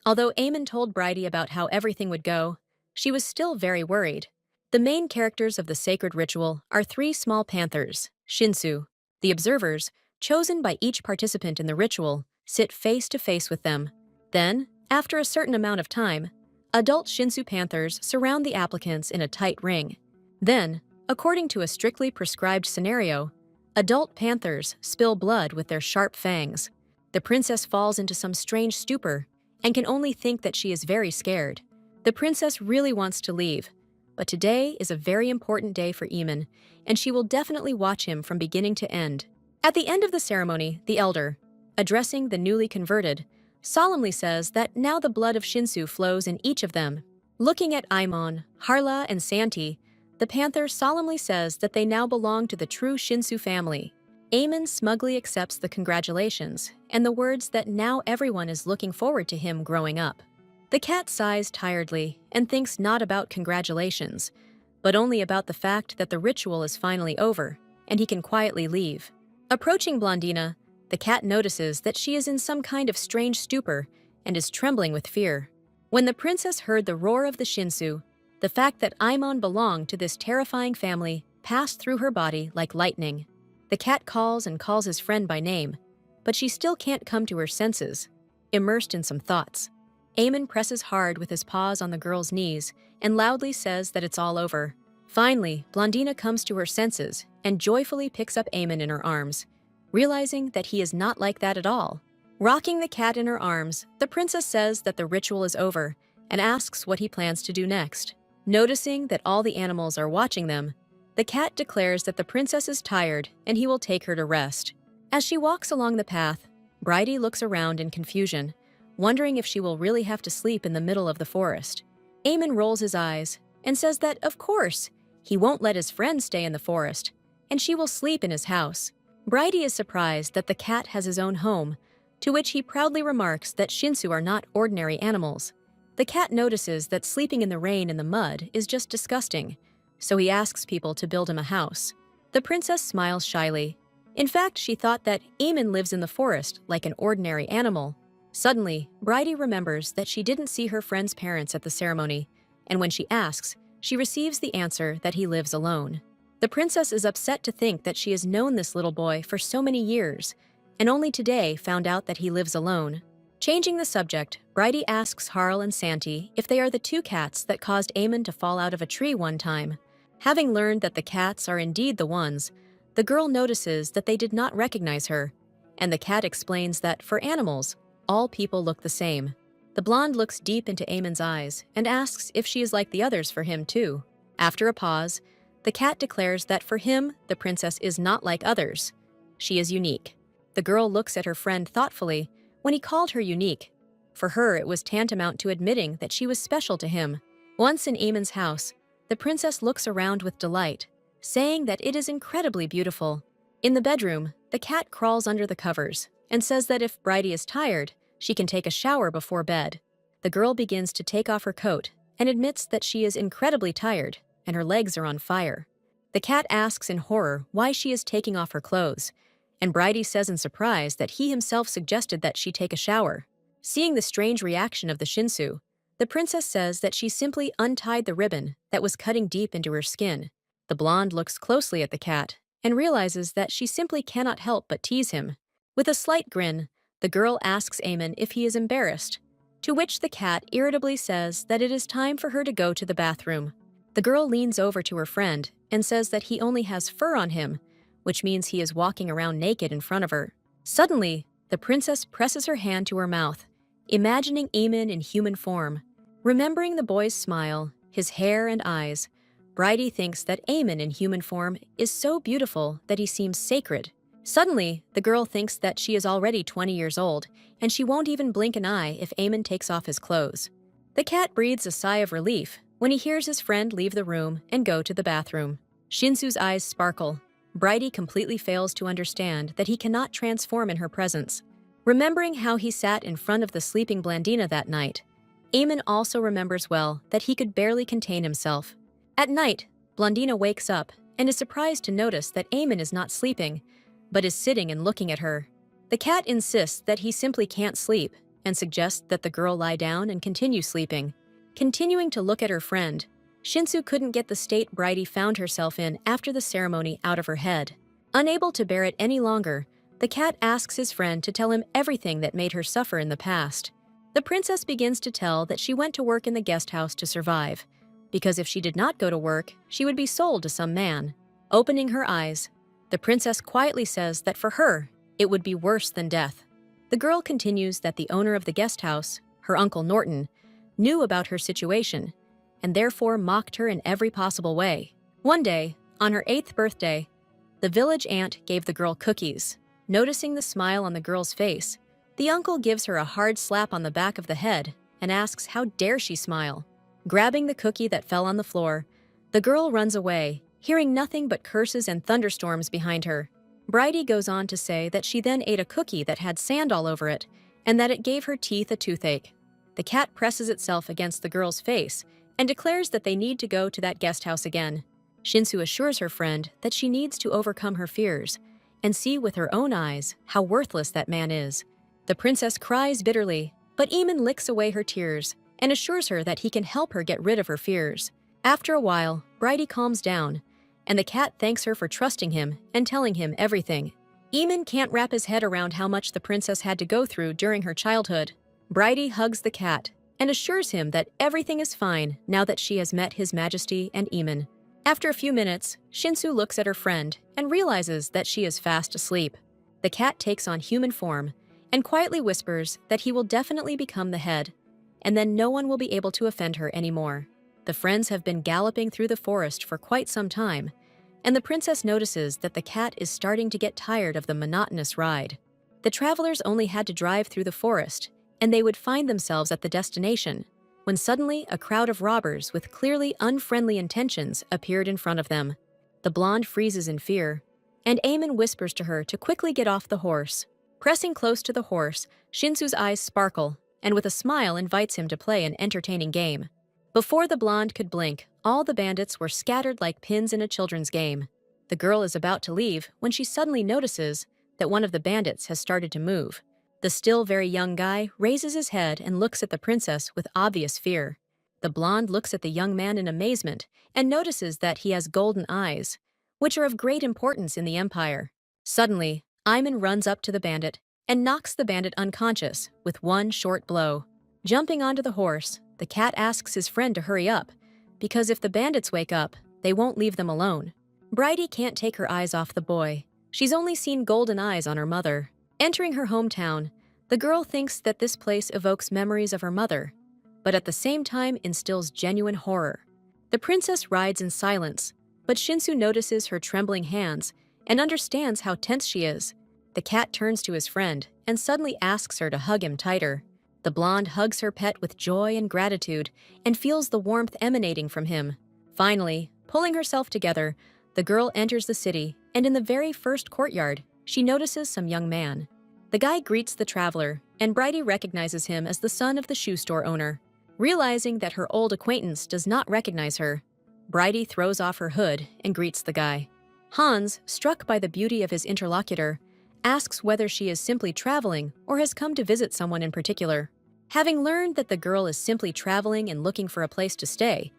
Although Eamon told Bridie about how everything would go, she was still very worried. The main characters of the sacred ritual are 3 small panthers, Shinsu. The observers, chosen by each participant in the ritual, sit face to face with them. Then, after a certain amount of time, adult Shinsu panthers surround the applicants in a tight ring. Then, according to a strictly prescribed scenario, adult panthers spill blood with their sharp fangs. The princess falls into some strange stupor and can only think that she is very scared. The princess really wants to leave, but today is a very important day for Eamon, and she will definitely watch him from beginning to end. At the end of the ceremony, the elder, addressing the newly converted, solemnly says that now the blood of Shinsu flows in each of them. Looking at Aimon, Harla, and Santi, the panther solemnly says that they now belong to the true Shinsu family. Eamon smugly accepts the congratulations and the words that now everyone is looking forward to him growing up. The cat sighs tiredly and thinks not about congratulations, but only about the fact that the ritual is finally over and he can quietly leave. Approaching Blondina, the cat notices that she is in some kind of strange stupor and is trembling with fear. When the princess heard the roar of the Shinsu, the fact that Aimon belonged to this terrifying family passed through her body like lightning. The cat calls and calls his friend by name, but she still can't come to her senses, immersed in some thoughts. Eamon presses hard with his paws on the girl's knees and loudly says that it's all over. Finally, Blondina comes to her senses and joyfully picks up Eamon in her arms, realizing that he is not like that at all. Rocking the cat in her arms, the princess says that the ritual is over and asks what he plans to do next. Noticing that all the animals are watching them, the cat declares that the princess is tired and he will take her to rest. As she walks along the path, Bridie looks around in confusion, wondering if she will really have to sleep in the middle of the forest. Eamon rolls his eyes and says that, of course, he won't let his friend stay in the forest, and she will sleep in his house. Bridie is surprised that the cat has his own home, to which he proudly remarks that Shinsu are not ordinary animals. The cat notices that sleeping in the rain and the mud is just disgusting, so he asks people to build him a house. The princess smiles shyly. In fact, she thought that Eamon lives in the forest like an ordinary animal. Suddenly, Bridie remembers that she didn't see her friend's parents at the ceremony, and when she asks, she receives the answer that he lives alone. The princess is upset to think that she has known this little boy for so many years, and only today found out that he lives alone. Changing the subject, Bridie asks Harl and Santi if they are the two cats that caused Eamon to fall out of a tree one time. Having learned that the cats are indeed the ones, the girl notices that they did not recognize her, and the cat explains that for animals, all people look the same. The blonde looks deep into Eamon's eyes and asks if she is like the others for him too. After a pause, the cat declares that for him, the princess is not like others. She is unique. The girl looks at her friend thoughtfully when he called her unique. For her, it was tantamount to admitting that she was special to him. Once in Eamon's house, the princess looks around with delight, saying that it is incredibly beautiful. In the bedroom, the cat crawls under the covers and says that if Bridie is tired, she can take a shower before bed. The girl begins to take off her coat and admits that she is incredibly tired and her legs are on fire. The cat asks in horror why she is taking off her clothes, and Bridie says in surprise that he himself suggested that she take a shower. Seeing the strange reaction of the Shinsu, the princess says that she simply untied the ribbon that was cutting deep into her skin. The blonde looks closely at the cat and realizes that she simply cannot help but tease him. With a slight grin, the girl asks Eamon if he is embarrassed, to which the cat irritably says that it is time for her to go to the bathroom. The girl leans over to her friend and says that he only has fur on him, which means he is walking around naked in front of her. Suddenly, the princess presses her hand to her mouth, imagining Eamon in human form. Remembering the boy's smile, his hair and eyes, Bridie thinks that Eamon in human form is so beautiful that he seems sacred. Suddenly, the girl thinks that she is already 20 years old, and she won't even blink an eye if Eamon takes off his clothes. The cat breathes a sigh of relief when he hears his friend leave the room and go to the bathroom. Shinsu's eyes sparkle. Bridie completely fails to understand that he cannot transform in her presence. Remembering how he sat in front of the sleeping Blandina that night, Eamon also remembers well that he could barely contain himself. At night, Blandina wakes up and is surprised to notice that Eamon is not sleeping, but is sitting and looking at her. The cat insists that he simply can't sleep and suggests that the girl lie down and continue sleeping. Continuing to look at her friend, Shinsu couldn't get the state Bridie found herself in after the ceremony out of her head. Unable to bear it any longer, the cat asks his friend to tell him everything that made her suffer in the past. The princess begins to tell that she went to work in the guest house to survive, because if she did not go to work, she would be sold to some man. Opening her eyes, the princess quietly says that for her, it would be worse than death. The girl continues that the owner of the guest house, her uncle Norton, knew about her situation, and therefore mocked her in every possible way. One day, on her 8th birthday, the village aunt gave the girl cookies. Noticing the smile on the girl's face, the uncle gives her a hard slap on the back of the head and asks how dare she smile. Grabbing the cookie that fell on the floor, the girl runs away, hearing nothing but curses and thunderstorms behind her. Bridie goes on to say that she then ate a cookie that had sand all over it, and that it gave her teeth a toothache. The cat presses itself against the girl's face and declares that they need to go to that guest house again. Shinsu assures her friend that she needs to overcome her fears and see with her own eyes how worthless that man is. The princess cries bitterly, but Eamon licks away her tears and assures her that he can help her get rid of her fears. After a while, Bridie calms down, and the cat thanks her for trusting him and telling him everything. Eamon can't wrap his head around how much the princess had to go through during her childhood. Bridie hugs the cat and assures him that everything is fine now that she has met His Majesty and Eamon. After a few minutes, Shinsu looks at her friend and realizes that she is fast asleep. The cat takes on human form and quietly whispers that he will definitely become the head, and then no one will be able to offend her anymore. The friends have been galloping through the forest for quite some time, and the princess notices that the cat is starting to get tired of the monotonous ride. The travelers only had to drive through the forest, and they would find themselves at the destination, when suddenly a crowd of robbers with clearly unfriendly intentions appeared in front of them. The blonde freezes in fear, and Eamon whispers to her to quickly get off the horse. Pressing close to the horse, Shinsu's eyes sparkle, and with a smile invites him to play an entertaining game. Before the blonde could blink, all the bandits were scattered like pins in a children's game. The girl is about to leave when she suddenly notices that one of the bandits has started to move. The still very young guy raises his head and looks at the princess with obvious fear. The blonde looks at the young man in amazement and notices that he has golden eyes, which are of great importance in the empire. Suddenly, Ayman runs up to the bandit and knocks the bandit unconscious with one short blow. Jumping onto the horse, the cat asks his friend to hurry up, because if the bandits wake up, they won't leave them alone. Bridie can't take her eyes off the boy. She's only seen golden eyes on her mother. Entering her hometown, the girl thinks that this place evokes memories of her mother, but at the same time instills genuine horror. The princess rides in silence, but Shinsu notices her trembling hands and understands how tense she is. The cat turns to his friend and suddenly asks her to hug him tighter. The blonde hugs her pet with joy and gratitude and feels the warmth emanating from him. Finally, pulling herself together, the girl enters the city, and in the very first courtyard, she notices some young man. The guy greets the traveler, and Bridie recognizes him as the son of the shoe store owner. Realizing that her old acquaintance does not recognize her, Bridie throws off her hood and greets the guy. Hans, struck by the beauty of his interlocutor, asks whether she is simply traveling or has come to visit someone in particular. Having learned that the girl is simply traveling and looking for a place to stay,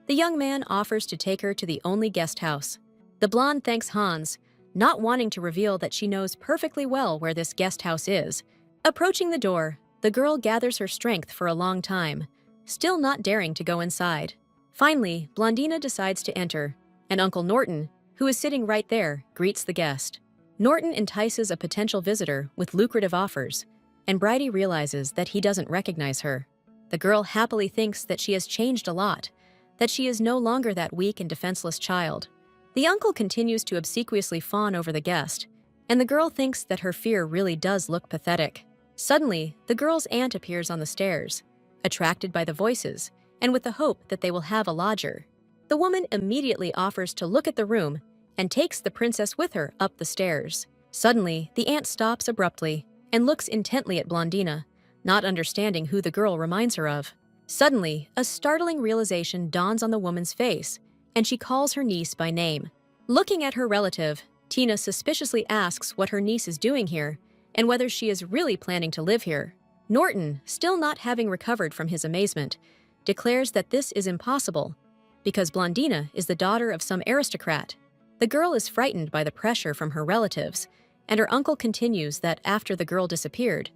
the young man offers to take her to the only guest house. The blonde thanks Hans, not wanting to reveal that she knows perfectly well where this guest house is. Approaching the door, the girl gathers her strength for a long time, still not daring to go inside. Finally, Blondina decides to enter, and Uncle Norton, who is sitting right there, greets the guest. Norton entices a potential visitor with lucrative offers, and Bridie realizes that he doesn't recognize her. The girl happily thinks that she has changed a lot, that she is no longer that weak and defenseless child. The uncle continues to obsequiously fawn over the guest, and the girl thinks that her fear really does look pathetic. Suddenly, the girl's aunt appears on the stairs, attracted by the voices, and with the hope that they will have a lodger. The woman immediately offers to look at the room and takes the princess with her up the stairs. Suddenly, the aunt stops abruptly and looks intently at Blondina, not understanding who the girl reminds her of. Suddenly, a startling realization dawns on the woman's face, and she calls her niece by name. Looking at her relative, Tina suspiciously asks what her niece is doing here and whether she is really planning to live here. Norton, still not having recovered from his amazement, declares that this is impossible because Blondina is the daughter of some aristocrat. The girl is frightened by the pressure from her relatives, and her uncle continues that after the girl disappeared,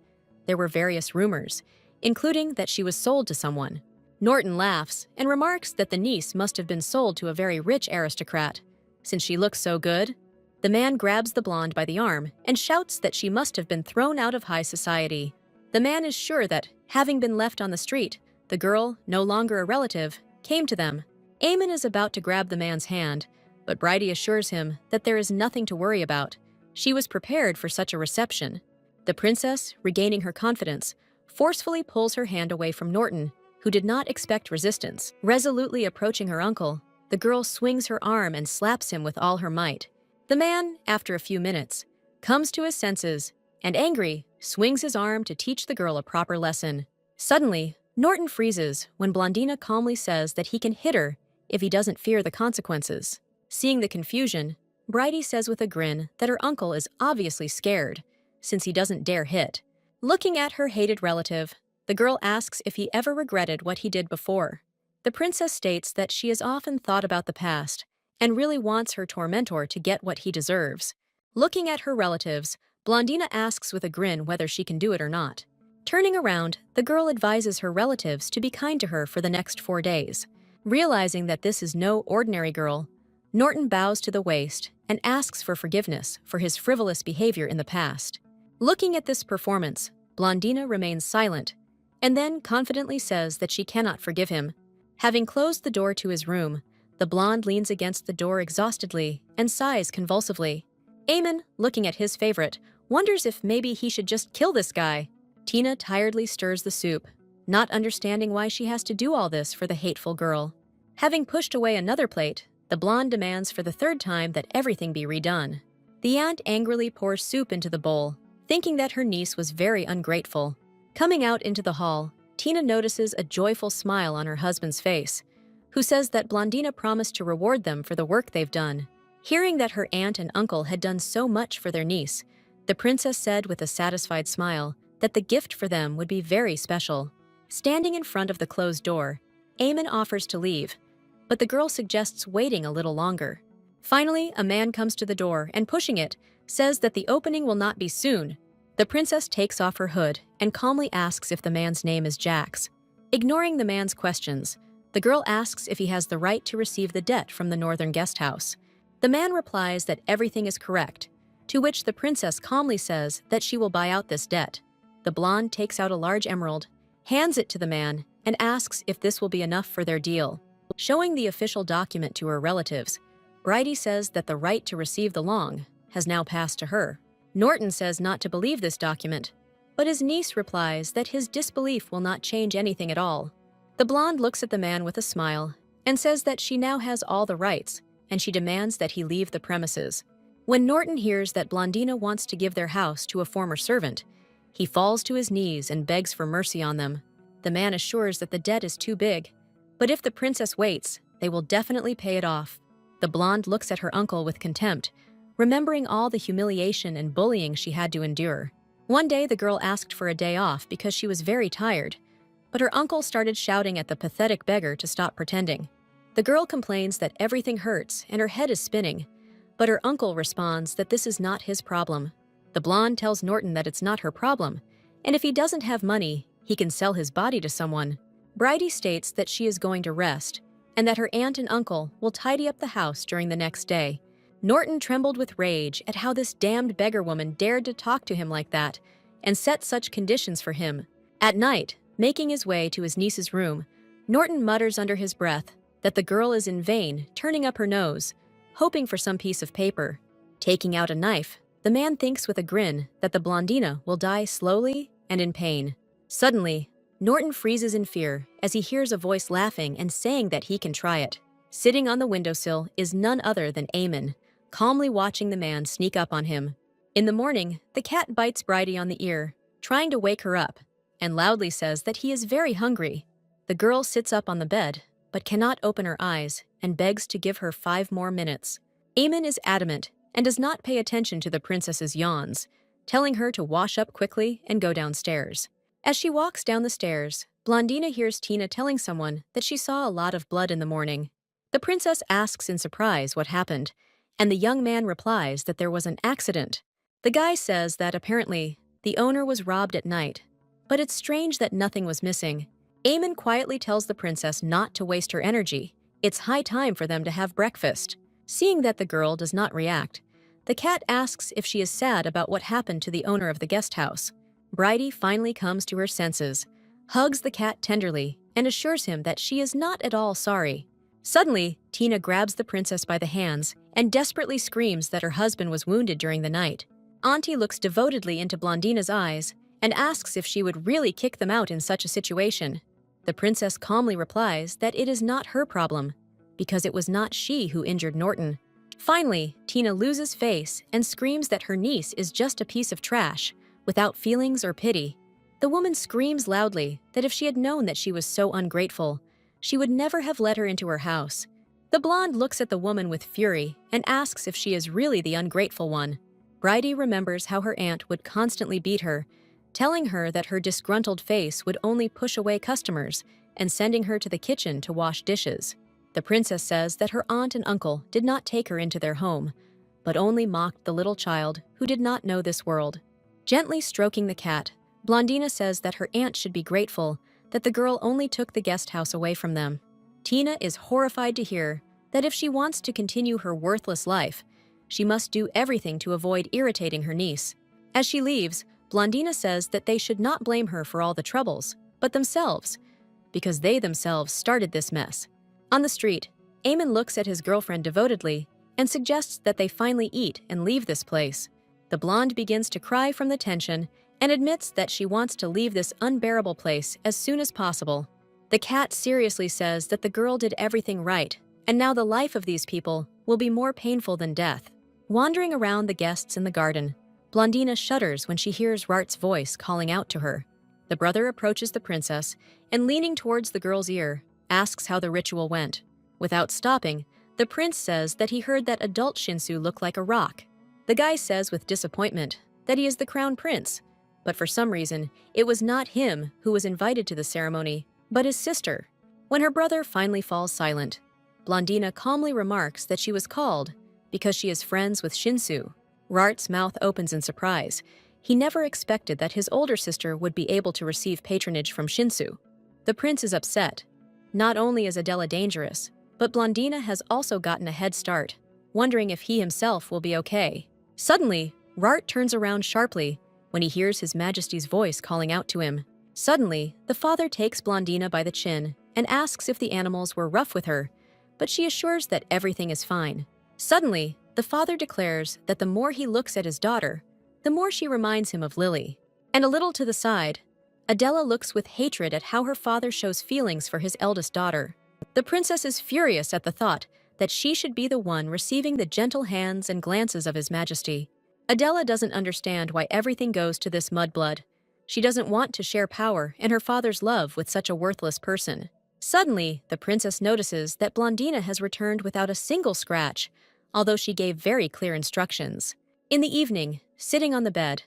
there were various rumors, including that she was sold to someone. Norton laughs and remarks that the niece must have been sold to a very rich aristocrat, since she looks so good. The man grabs the blonde by the arm and shouts that she must have been thrown out of high society. The man is sure that, having been left on the street, the girl, no longer a relative, came to them. Eamon is about to grab the man's hand, but Bridie assures him that there is nothing to worry about. She was prepared for such a reception. The princess, regaining her confidence, forcefully pulls her hand away from Norton, who did not expect resistance. Resolutely approaching her uncle, the girl swings her arm and slaps him with all her might. The man, after a few minutes, comes to his senses and, angry, swings his arm to teach the girl a proper lesson. Suddenly, Norton freezes when Blondina calmly says that he can hit her if he doesn't fear the consequences. Seeing the confusion, Bridie says with a grin that her uncle is obviously scared, since he doesn't dare hit. Looking at her hated relative, the girl asks if he ever regretted what he did before. The princess states that she has often thought about the past and really wants her tormentor to get what he deserves. Looking at her relatives, Blondina asks with a grin whether she can do it or not. Turning around, the girl advises her relatives to be kind to her for the next 4 days. Realizing that this is no ordinary girl, Norton bows to the waist and asks for forgiveness for his frivolous behavior in the past. Looking at this performance, Blondina remains silent and then confidently says that she cannot forgive him. Having closed the door to his room, the blonde leans against the door exhaustedly and sighs convulsively. Eamon, looking at his favorite, wonders if maybe he should just kill this guy. Tina tiredly stirs the soup, not understanding why she has to do all this for the hateful girl. Having pushed away another plate, the blonde demands for the 3rd time that everything be redone. The aunt angrily pours soup into the bowl, thinking that her niece was very ungrateful. Coming out into the hall, Tina notices a joyful smile on her husband's face, who says that Blondina promised to reward them for the work they've done. Hearing that her aunt and uncle had done so much for their niece, the princess said with a satisfied smile that the gift for them would be very special. Standing in front of the closed door, Eamon offers to leave, but the girl suggests waiting a little longer. Finally, a man comes to the door and, pushing it, says that the opening will not be soon. The princess takes off her hood and calmly asks if the man's name is Jax. Ignoring the man's questions, the girl asks if he has the right to receive the debt from the northern guest house. The man replies that everything is correct, to which the princess calmly says that she will buy out this debt. The blonde takes out a large emerald, hands it to the man, and asks if this will be enough for their deal. Showing the official document to her relatives, Bridie says that the right to receive the long has now passed to her. Norton says not to believe this document, but his niece replies that his disbelief will not change anything at all. The blonde looks at the man with a smile and says that she now has all the rights, and she demands that he leave the premises. When Norton hears that Blondina wants to give their house to a former servant, he falls to his knees and begs for mercy on them. The man assures that the debt is too big, but if the princess waits, they will definitely pay it off. The blonde looks at her uncle with contempt, remembering all the humiliation and bullying she had to endure. One day, the girl asked for a day off because she was very tired, but her uncle started shouting at the pathetic beggar to stop pretending. The girl complains that everything hurts and her head is spinning, but her uncle responds that this is not his problem. The blonde tells Norton that it's not her problem, and if he doesn't have money, he can sell his body to someone. Bridie states that she is going to rest, and that her aunt and uncle will tidy up the house during the next day. Norton trembled with rage at how this damned beggar woman dared to talk to him like that and set such conditions for him. At night, making his way to his niece's room, Norton mutters under his breath that the girl is in vain turning up her nose, hoping for some piece of paper. Taking out a knife, the man thinks with a grin that the Blondina will die slowly and in pain. Suddenly, Norton freezes in fear as he hears a voice laughing and saying that he can try it. Sitting on the windowsill is none other than Eamon, calmly watching the man sneak up on him. In the morning, the cat bites Bridie on the ear, trying to wake her up, and loudly says that he is very hungry. The girl sits up on the bed, but cannot open her eyes and begs to give her 5 more minutes. Eamon is adamant and does not pay attention to the princess's yawns, telling her to wash up quickly and go downstairs. As she walks down the stairs, Blondina hears Tina telling someone that she saw a lot of blood in the morning. The princess asks in surprise what happened, and the young man replies that there was an accident. The guy says that apparently the owner was robbed at night, but it's strange that nothing was missing. Eamon quietly tells the princess not to waste her energy. It's high time for them to have breakfast. Seeing that the girl does not react, the cat asks if she is sad about what happened to the owner of the guest house. Bridie finally comes to her senses, hugs the cat tenderly, and assures him that she is not at all sorry. Suddenly, Tina grabs the princess by the hands and desperately screams that her husband was wounded during the night. Auntie looks devotedly into Blondina's eyes and asks if she would really kick them out in such a situation. The princess calmly replies that it is not her problem, because it was not she who injured Norton. Finally, Tina loses face and screams that her niece is just a piece of trash, without feelings or pity. The woman screams loudly that if she had known that she was so ungrateful, she would never have let her into her house. The blonde looks at the woman with fury and asks if she is really the ungrateful one. Bridie remembers how her aunt would constantly beat her, telling her that her disgruntled face would only push away customers and sending her to the kitchen to wash dishes. The princess says that her aunt and uncle did not take her into their home, but only mocked the little child who did not know this world. Gently stroking the cat, Blondina says that her aunt should be grateful that the girl only took the guest house away from them. Tina is horrified to hear that if she wants to continue her worthless life, she must do everything to avoid irritating her niece. As she leaves, Blondina says that they should not blame her for all the troubles, but themselves, because they themselves started this mess. On the street, Eamon looks at his girlfriend devotedly and suggests that they finally eat and leave this place. The blonde begins to cry from the tension and admits that she wants to leave this unbearable place as soon as possible. The cat seriously says that the girl did everything right, and now the life of these people will be more painful than death. Wandering around the guests in the garden, Blondina shudders when she hears Rart's voice calling out to her. The brother approaches the princess and, leaning towards the girl's ear, asks how the ritual went. Without stopping, the prince says that he heard that adult Shinsu looked like a rock. The guy says with disappointment that he is the crown prince, but for some reason, it was not him who was invited to the ceremony, but his sister. When her brother finally falls silent, Blondina calmly remarks that she was called because she is friends with Shinsu. Rart's mouth opens in surprise. He never expected that his older sister would be able to receive patronage from Shinsu. The prince is upset. Not only is Adela dangerous, but Blondina has also gotten a head start, wondering if he himself will be okay. Suddenly, Rart turns around sharply when he hears His Majesty's voice calling out to him. Suddenly, the father takes Blondina by the chin and asks if the animals were rough with her, but she assures that everything is fine. Suddenly, the father declares that the more he looks at his daughter, the more she reminds him of Lily. And a little to the side, Adela looks with hatred at how her father shows feelings for his eldest daughter. The princess is furious at the thought that she should be the one receiving the gentle hands and glances of His Majesty. Adela doesn't understand why everything goes to this mudblood. She doesn't want to share power and her father's love with such a worthless person. Suddenly, the princess notices that Blondina has returned without a single scratch, although she gave very clear instructions. In the evening, sitting on the bed,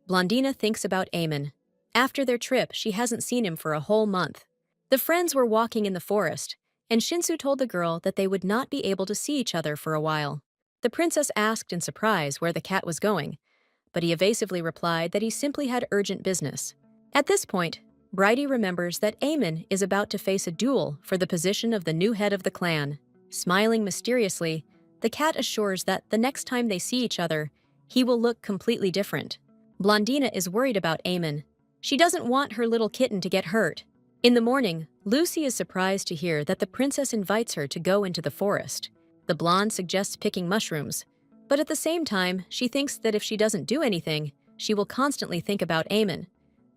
Blondina thinks about Eamon. After their trip, she hasn't seen him for a whole month. The friends were walking in the forest, and Shinsu told the girl that they would not be able to see each other for a while. The princess asked in surprise where the cat was going, but he evasively replied that he simply had urgent business. At this point, Bridie remembers that Eamon is about to face a duel for the position of the new head of the clan. Smiling mysteriously, the cat assures that the next time they see each other, he will look completely different. Blondina is worried about Eamon. She doesn't want her little kitten to get hurt. In the morning, Lucy is surprised to hear that the princess invites her to go into the forest. The blonde suggests picking mushrooms, but at the same time, she thinks that if she doesn't do anything, she will constantly think about Eamon.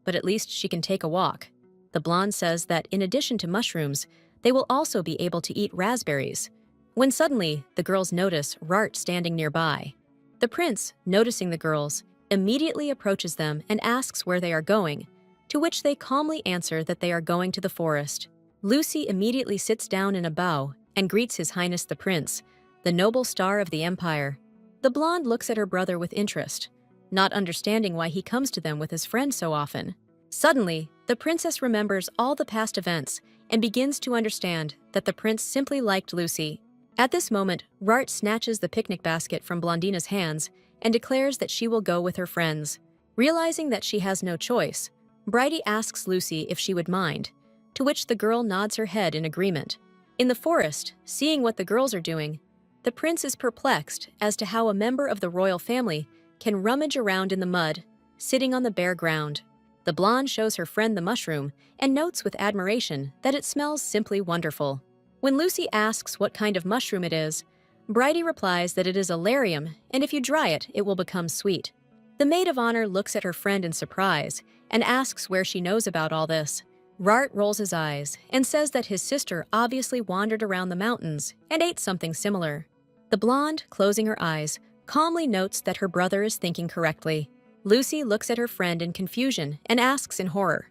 But at least she can take a walk. The blonde says that in addition to mushrooms, they will also be able to eat raspberries. When suddenly, the girls notice Rart standing nearby. The prince, noticing the girls, immediately approaches them and asks where they are going, to which they calmly answer that they are going to the forest. Lucy immediately sits down in a bow and greets His Highness the Prince, the noble star of the empire. The blonde looks at her brother with interest, not understanding why he comes to them with his friend so often. Suddenly, the princess remembers all the past events and begins to understand that the prince simply liked Lucy. At this moment, Rart snatches the picnic basket from Blondina's hands and declares that she will go with her friends. Realizing that she has no choice, Bridie asks Lucy if she would mind, to which the girl nods her head in agreement. In the forest, seeing what the girls are doing, the prince is perplexed as to how a member of the royal family can rummage around in the mud, sitting on the bare ground. The blonde shows her friend the mushroom and notes with admiration that it smells simply wonderful. When Lucy asks what kind of mushroom it is, Bridie replies that it is a larium, and if you dry it, it will become sweet. The maid of honor looks at her friend in surprise and asks where she knows about all this. Rart rolls his eyes and says that his sister obviously wandered around the mountains and ate something similar. The blonde, closing her eyes, calmly notes that her brother is thinking correctly. Lucy looks at her friend in confusion and asks in horror,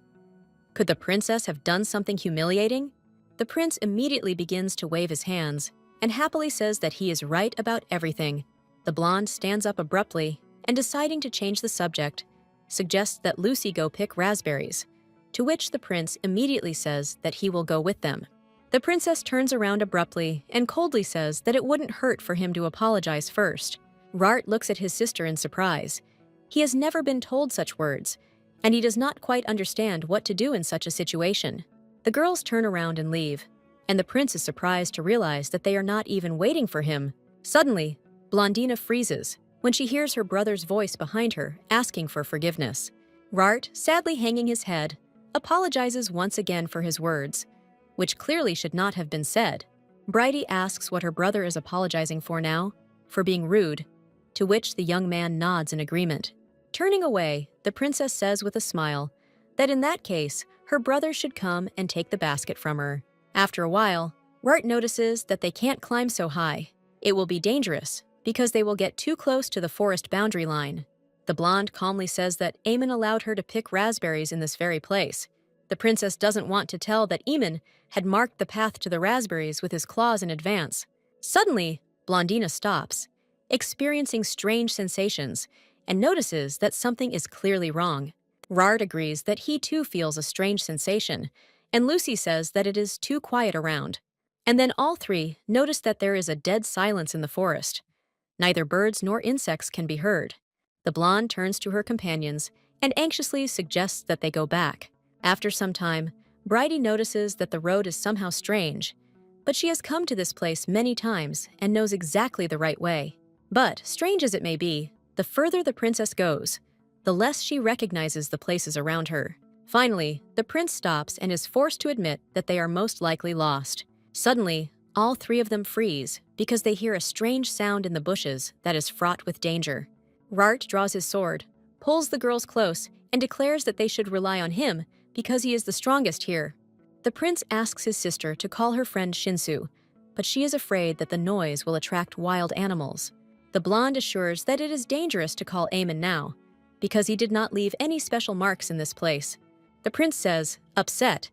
"Could the princess have done something humiliating?" The prince immediately begins to wave his hands and happily says that he is right about everything. The blonde stands up abruptly and, deciding to change the subject, suggests that Lucy go pick raspberries, to which the prince immediately says that he will go with them. The princess turns around abruptly and coldly says that it wouldn't hurt for him to apologize first. Rart looks at his sister in surprise. He has never been told such words, and he does not quite understand what to do in such a situation. The girls turn around and leave, and the prince is surprised to realize that they are not even waiting for him. Suddenly, Blondina freezes when she hears her brother's voice behind her asking for forgiveness. Rart, sadly hanging his head, apologizes once again for his words, which clearly should not have been said. Bridie asks what her brother is apologizing for now, for being rude, to which the young man nods in agreement. Turning away, the princess says with a smile that in that case, her brother should come and take the basket from her. After a while, Rart notices that they can't climb so high. It will be dangerous, because they will get too close to the forest boundary line. The blonde calmly says that Eamon allowed her to pick raspberries in this very place. The princess doesn't want to tell that Eamon had marked the path to the raspberries with his claws in advance. Suddenly, Blondina stops, experiencing strange sensations, and notices that something is clearly wrong. Rart agrees that he too feels a strange sensation, and Lucy says that it is too quiet around. And then all three notice that there is a dead silence in the forest. Neither birds nor insects can be heard. The blonde turns to her companions and anxiously suggests that they go back. After some time, Bridie notices that the road is somehow strange, but she has come to this place many times and knows exactly the right way. But, strange as it may be, the further the princess goes, the less she recognizes the places around her. Finally, the prince stops and is forced to admit that they are most likely lost. Suddenly, all three of them freeze because they hear a strange sound in the bushes that is fraught with danger. Rart draws his sword, pulls the girls close, and declares that they should rely on him because he is the strongest here. The prince asks his sister to call her friend Shinsu, but she is afraid that the noise will attract wild animals. The blonde assures that it is dangerous to call Eamon now, because he did not leave any special marks in this place. The prince says, upset,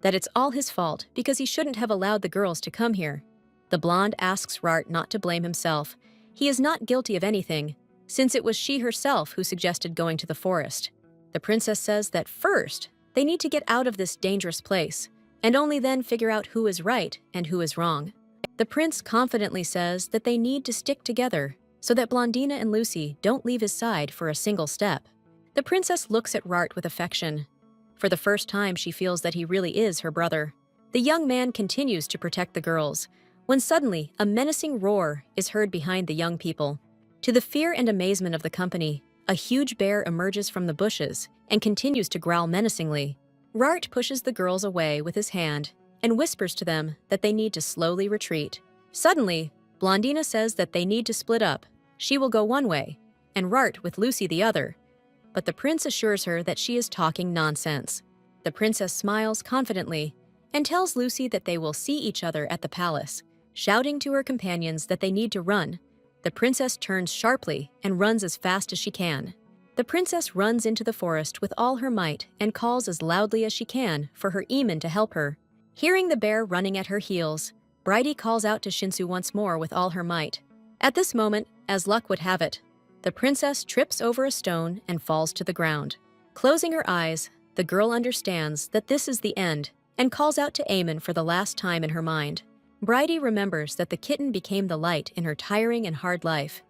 that it's all his fault because he shouldn't have allowed the girls to come here. The blonde asks Rart not to blame himself. He is not guilty of anything, since it was she herself who suggested going to the forest. The princess says that first, they need to get out of this dangerous place, and only then figure out who is right and who is wrong. The prince confidently says that they need to stick together so that Blondina and Lucy don't leave his side for a single step. The princess looks at Rart with affection. For the first time, she feels that he really is her brother. The young man continues to protect the girls, when suddenly a menacing roar is heard behind the young people. To the fear and amazement of the company, a huge bear emerges from the bushes and continues to growl menacingly. Rart pushes the girls away with his hand and whispers to them that they need to slowly retreat. Suddenly, Blondina says that they need to split up. She will go one way, and Rart with Lucy the other. But the prince assures her that she is talking nonsense. The princess smiles confidently and tells Lucy that they will see each other at the palace, shouting to her companions that they need to run. The princess turns sharply and runs as fast as she can. The princess runs into the forest with all her might and calls as loudly as she can for her Eamon to help her. Hearing the bear running at her heels, Bridie calls out to Shinsu once more with all her might. At this moment, as luck would have it, the princess trips over a stone and falls to the ground. Closing her eyes, the girl understands that this is the end and calls out to Eamon for the last time in her mind. Bridie remembers that the kitten became the light in her tiring and hard life.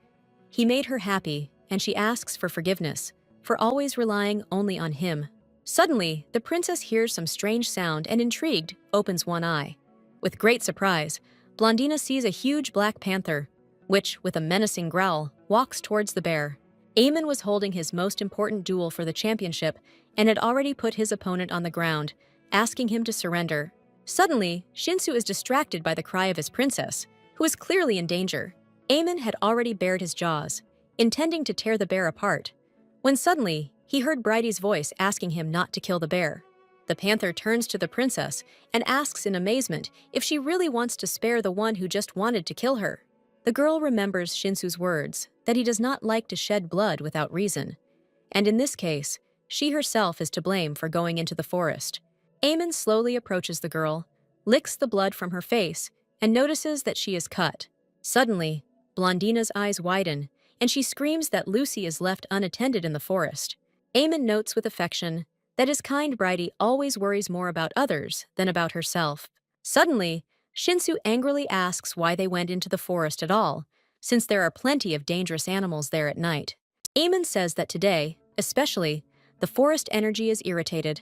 He made her happy, and she asks for forgiveness for always relying only on him. Suddenly, the princess hears some strange sound and, intrigued, opens one eye. With great surprise, Blondina sees a huge black panther, which, with a menacing growl, walks towards the bear. Eamon was holding his most important duel for the championship and had already put his opponent on the ground, asking him to surrender. Suddenly, Shinsu is distracted by the cry of his princess, who is clearly in danger. Eamon had already bared his jaws, intending to tear the bear apart, when suddenly he heard Bridie's voice asking him not to kill the bear. The panther turns to the princess and asks in amazement if she really wants to spare the one who just wanted to kill her. The girl remembers Shinsu's words that he does not like to shed blood without reason, and in this case, she herself is to blame for going into the forest. Eamon slowly approaches the girl, licks the blood from her face, and notices that she is cut. Suddenly, Blondina's eyes widen, and she screams that Lucy is left unattended in the forest. Eamon notes with affection that his kind Bridie always worries more about others than about herself. Suddenly, Shinsu angrily asks why they went into the forest at all, since there are plenty of dangerous animals there at night. Eamon says that today, especially, the forest energy is irritated,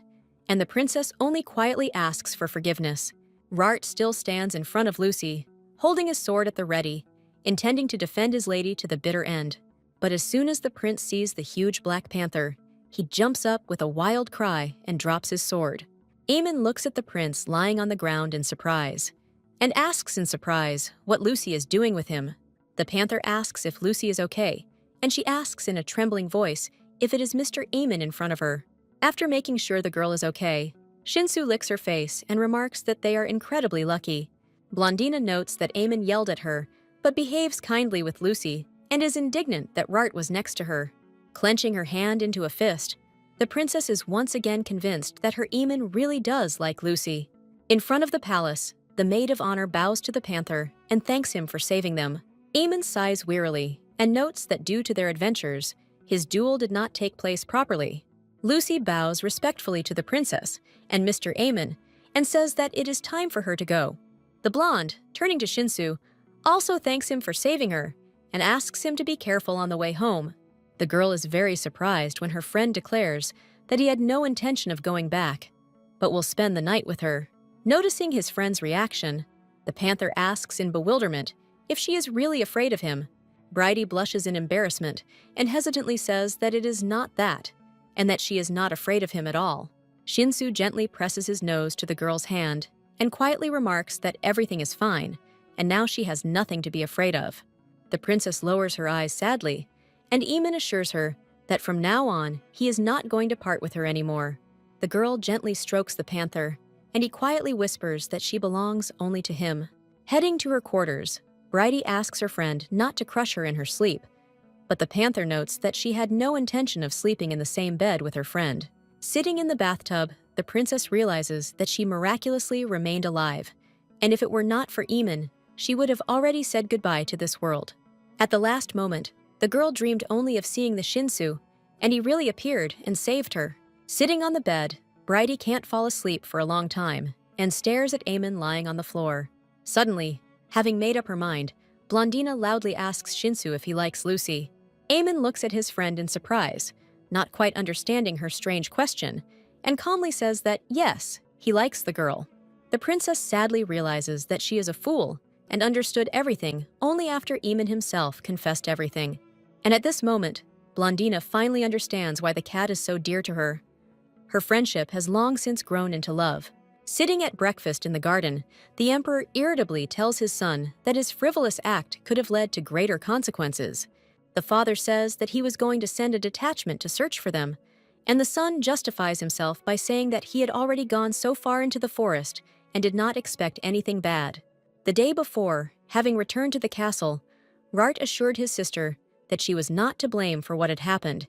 and the princess only quietly asks for forgiveness. Rart still stands in front of Lucy, holding his sword at the ready, intending to defend his lady to the bitter end. But as soon as the prince sees the huge black panther, he jumps up with a wild cry and drops his sword. Eamon looks at the prince lying on the ground in surprise, and asks in surprise what Lucy is doing with him. The panther asks if Lucy is okay, and she asks in a trembling voice if it is Mr. Eamon in front of her. After making sure the girl is okay, Shinsu licks her face and remarks that they are incredibly lucky. Blondina notes that Eamon yelled at her, but behaves kindly with Lucy and is indignant that Rart was next to her. Clenching her hand into a fist, the princess is once again convinced that her Eamon really does like Lucy. In front of the palace, the maid of honor bows to the panther and thanks him for saving them. Eamon sighs wearily and notes that due to their adventures, his duel did not take place properly. Lucy bows respectfully to the princess and Mr. Eamon and says that it is time for her to go. The blonde, turning to Shinsu, also thanks him for saving her and asks him to be careful on the way home. The girl is very surprised when her friend declares that he had no intention of going back, but will spend the night with her. Noticing his friend's reaction, the panther asks in bewilderment if she is really afraid of him. Bridie blushes in embarrassment and hesitantly says that it is not that, and that she is not afraid of him at all. Shinsu gently presses his nose to the girl's hand and quietly remarks that everything is fine, and now she has nothing to be afraid of. The princess lowers her eyes sadly, and Eamon assures her that from now on he is not going to part with her anymore. The girl gently strokes the panther, and he quietly whispers that she belongs only to him. Heading to her quarters, Bridie asks her friend not to crush her in her sleep, but the panther notes that she had no intention of sleeping in the same bed with her friend. Sitting in the bathtub, the princess realizes that she miraculously remained alive, and if it were not for Eamon, she would have already said goodbye to this world. At the last moment, the girl dreamed only of seeing the Shinsu, and he really appeared and saved her. Sitting on the bed, Bridie can't fall asleep for a long time and stares at Eamon lying on the floor. Suddenly, having made up her mind, Blondina loudly asks Shinsu if he likes Lucy. Eamon looks at his friend in surprise, not quite understanding her strange question, and calmly says that yes, he likes the girl. The princess sadly realizes that she is a fool and understood everything only after Eamon himself confessed everything. And at this moment, Blondina finally understands why the cat is so dear to her. Her friendship has long since grown into love. Sitting at breakfast in the garden, the emperor irritably tells his son that his frivolous act could have led to greater consequences. The father says that he was going to send a detachment to search for them, and the son justifies himself by saying that he had already gone so far into the forest and did not expect anything bad. The day before, having returned to the castle, Rart assured his sister that she was not to blame for what had happened,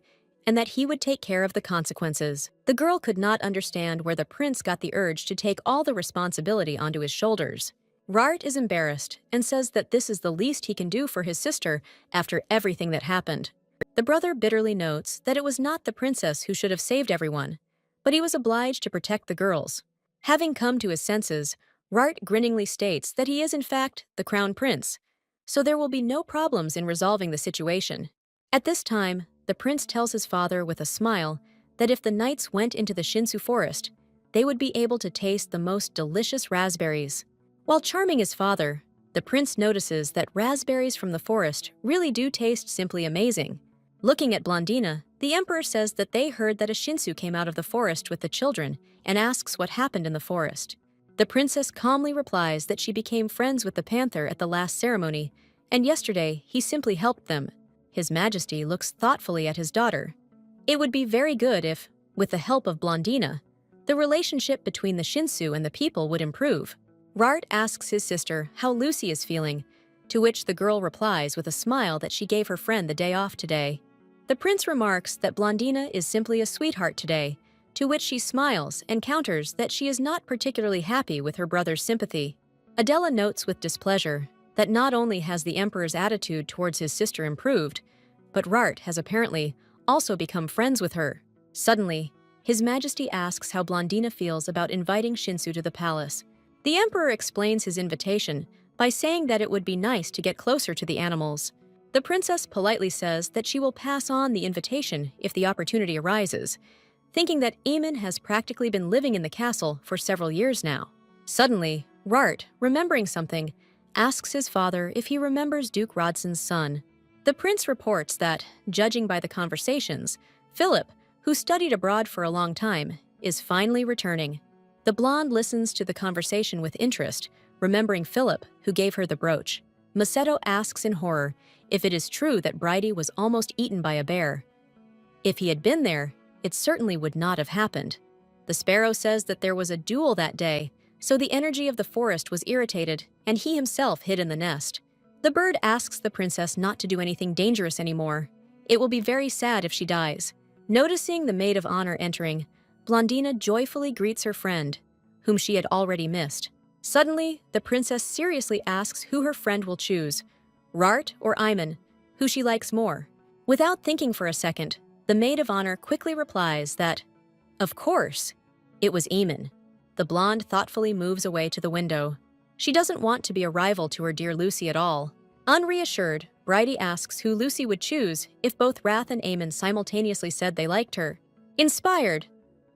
and that he would take care of the consequences. The girl could not understand where the prince got the urge to take all the responsibility onto his shoulders. Rart is embarrassed and says that this is the least he can do for his sister after everything that happened. The brother bitterly notes that it was not the princess who should have saved everyone, but he was obliged to protect the girls. Having come to his senses, Rart grinningly states that he is in fact the crown prince, so there will be no problems in resolving the situation. At this time, the prince tells his father with a smile that if the knights went into the Shinsu forest, they would be able to taste the most delicious raspberries. While charming his father, the prince notices that raspberries from the forest really do taste simply amazing. Looking at Blondina, the emperor says that they heard that a Shinsu came out of the forest with the children and asks what happened in the forest. The princess calmly replies that she became friends with the panther at the last ceremony, and yesterday he simply helped them. His Majesty looks thoughtfully at his daughter. It would be very good if, with the help of Blondina, the relationship between the Shinsu and the people would improve. Rart asks his sister how Lucy is feeling, to which the girl replies with a smile that she gave her friend the day off today. The prince remarks that Blondina is simply a sweetheart today, to which she smiles and counters that she is not particularly happy with her brother's sympathy. Adela notes with displeasure that not only has the emperor's attitude towards his sister improved, but Rart has apparently also become friends with her. Suddenly, His Majesty asks how Blondina feels about inviting Shinsu to the palace. The emperor explains his invitation by saying that it would be nice to get closer to the animals. The princess politely says that she will pass on the invitation if the opportunity arises, thinking that Eamon has practically been living in the castle for several years now. Suddenly, Rart, remembering something, asks his father if he remembers Duke Rodson's son. The prince reports that, judging by the conversations, Philip, who studied abroad for a long time, is finally returning. The blonde listens to the conversation with interest, remembering Philip, who gave her the brooch. Macedo asks in horror if it is true that Bridie was almost eaten by a bear. If he had been there, it certainly would not have happened. The sparrow says that there was a duel that day, so the energy of the forest was irritated, and he himself hid in the nest. The bird asks the princess not to do anything dangerous anymore. It will be very sad if she dies. Noticing the maid of honor entering, Blondina joyfully greets her friend, whom she had already missed. Suddenly, the princess seriously asks who her friend will choose, Rart or Iman, who she likes more. Without thinking for a second, the maid of honor quickly replies that, of course, it was Eamon. The blonde thoughtfully moves away to the window. She doesn't want to be a rival to her dear Lucy at all. Unreassured, Bridie asks who Lucy would choose if both Wrath and Eamon simultaneously said they liked her. Inspired,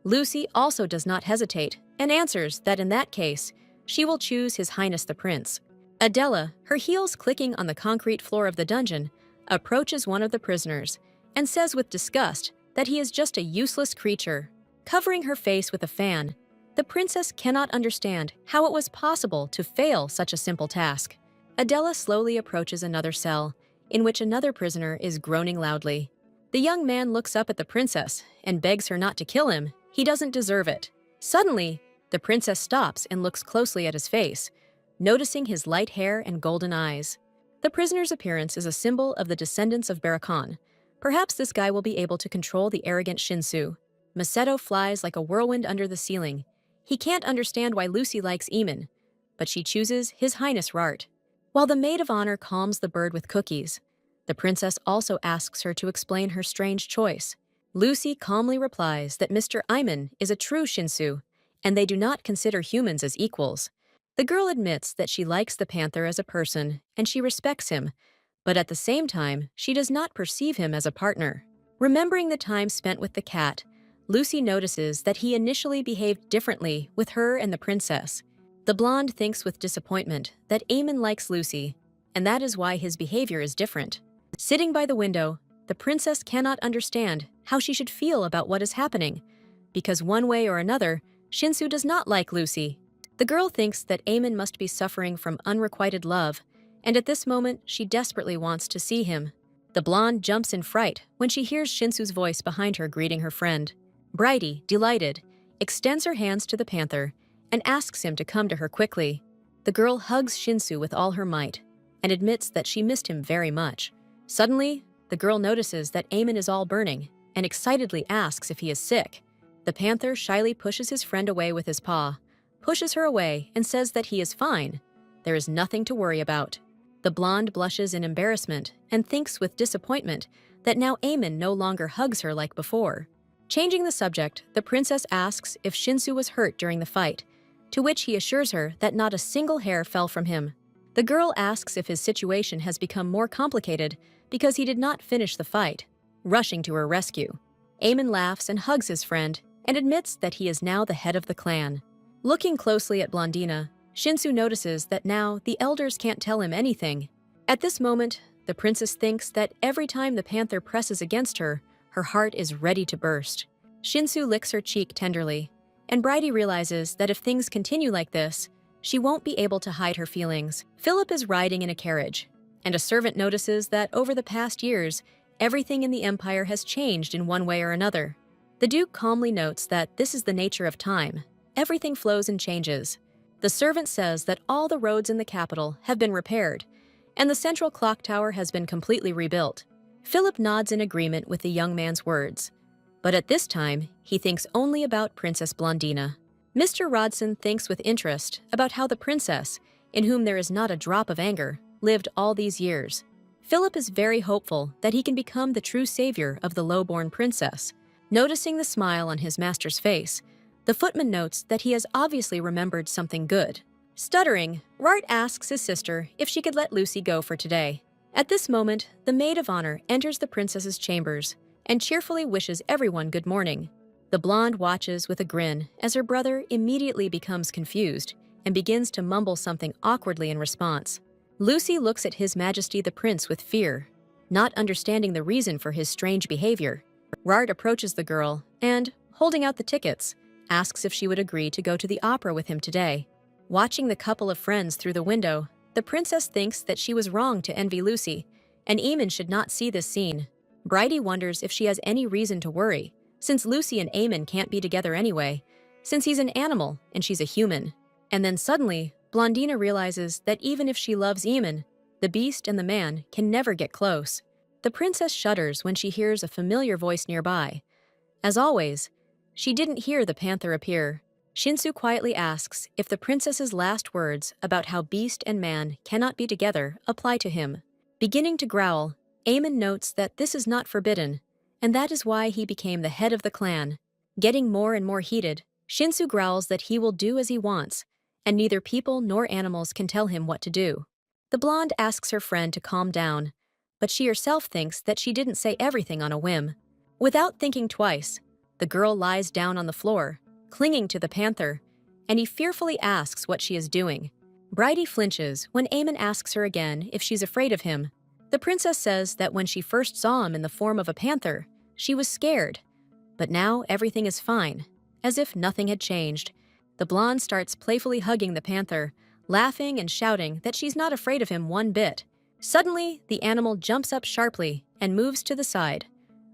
Lucy also does not hesitate and answers that in that case, she will choose His Highness the Prince. Adela, her heels clicking on the concrete floor of the dungeon, approaches one of the prisoners and says with disgust that he is just a useless creature. Covering her face with a fan, the princess cannot understand how it was possible to fail such a simple task. Adela slowly approaches another cell, in which another prisoner is groaning loudly. The young man looks up at the princess and begs her not to kill him. He doesn't deserve it. Suddenly, the princess stops and looks closely at his face, noticing his light hair and golden eyes. The prisoner's appearance is a symbol of the descendants of Barakan. Perhaps this guy will be able to control the arrogant Shinsu. Masato flies like a whirlwind under the ceiling. He can't understand why Lucy likes Eamon, but she chooses His Highness Rart. While the maid of honor calms the bird with cookies, the princess also asks her to explain her strange choice. Lucy calmly replies that Mr. Eamon is a true Shinsu, and they do not consider humans as equals. The girl admits that she likes the panther as a person and she respects him, but at the same time, she does not perceive him as a partner. Remembering the time spent with the cat, Lucy notices that he initially behaved differently with her and the princess. The blonde thinks with disappointment that Eamon likes Lucy, and that is why his behavior is different. Sitting by the window, the princess cannot understand how she should feel about what is happening, because one way or another, Shinsu does not like Lucy. The girl thinks that Eamon must be suffering from unrequited love, and at this moment, she desperately wants to see him. The blonde jumps in fright when she hears Shinsu's voice behind her greeting her friend. Bridie, delighted, extends her hands to the panther and asks him to come to her quickly. The girl hugs Shinsu with all her might and admits that she missed him very much. Suddenly, the girl notices that Eamon is all burning and excitedly asks if he is sick. The panther shyly pushes his friend away with his paw, pushes her away and says that he is fine. There is nothing to worry about. The blonde blushes in embarrassment and thinks with disappointment that now Eamon no longer hugs her like before. Changing the subject, the princess asks if Shinsu was hurt during the fight, to which he assures her that not a single hair fell from him. The girl asks if his situation has become more complicated because he did not finish the fight, rushing to her rescue. Eamon laughs and hugs his friend and admits that he is now the head of the clan. Looking closely at Blondina, Shinsu notices that now the elders can't tell him anything. At this moment, the princess thinks that every time the panther presses against her, her heart is ready to burst. Shinsu licks her cheek tenderly, and Bridie realizes that if things continue like this, she won't be able to hide her feelings. Philip is riding in a carriage, and a servant notices that over the past years, everything in the empire has changed in one way or another. The Duke calmly notes that this is the nature of time. Everything flows and changes. The servant says that all the roads in the capital have been repaired, and the central clock tower has been completely rebuilt. Philip nods in agreement with the young man's words, but at this time, he thinks only about Princess Blondina. Mr. Rodson thinks with interest about how the princess, in whom there is not a drop of anger, lived all these years. Philip is very hopeful that he can become the true savior of the low-born princess. Noticing the smile on his master's face, the footman notes that he has obviously remembered something good. Stuttering, Rart asks his sister if she could let Lucy go for today. At this moment, the maid of honor enters the princess's chambers and cheerfully wishes everyone good morning. The blonde watches with a grin as her brother immediately becomes confused and begins to mumble something awkwardly in response. Lucy looks at His Majesty the Prince with fear, not understanding the reason for his strange behavior. Rart approaches the girl and, holding out the tickets, asks if she would agree to go to the opera with him today. Watching the couple of friends through the window, the princess thinks that she was wrong to envy Lucy, and Eamon should not see this scene. Bridie wonders if she has any reason to worry, since Lucy and Eamon can't be together anyway, since he's an animal and she's a human. And then suddenly, Blondina realizes that even if she loves Eamon, the beast and the man can never get close. The princess shudders when she hears a familiar voice nearby. As always, she didn't hear the panther appear. Shinsu quietly asks if the princess's last words about how beast and man cannot be together apply to him. Beginning to growl, Eamon notes that this is not forbidden, and that is why he became the head of the clan. Getting more and more heated, Shinsu growls that he will do as he wants, and neither people nor animals can tell him what to do. The blonde asks her friend to calm down, but she herself thinks that she didn't say everything on a whim. Without thinking twice, the girl lies down on the floor, clinging to the panther, and he fearfully asks what she is doing. Bridie flinches when Eamon asks her again if she's afraid of him. The princess says that when she first saw him in the form of a panther, she was scared. But now everything is fine, as if nothing had changed. The blonde starts playfully hugging the panther, laughing and shouting that she's not afraid of him one bit. Suddenly, the animal jumps up sharply and moves to the side,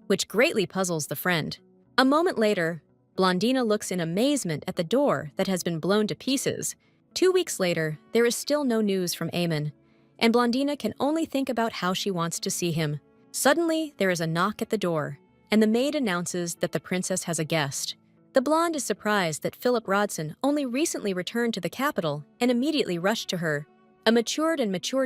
which greatly puzzles the friend. A moment later, Blondina looks in amazement at the door that has been blown to pieces. 2 weeks later, there is still no news from Eamon, and Blondina can only think about how she wants to see him. Suddenly, there is a knock at the door, and the maid announces that the princess has a guest. The blonde is surprised that Philip Rodson only recently returned to the capital and immediately rushed to her. A matured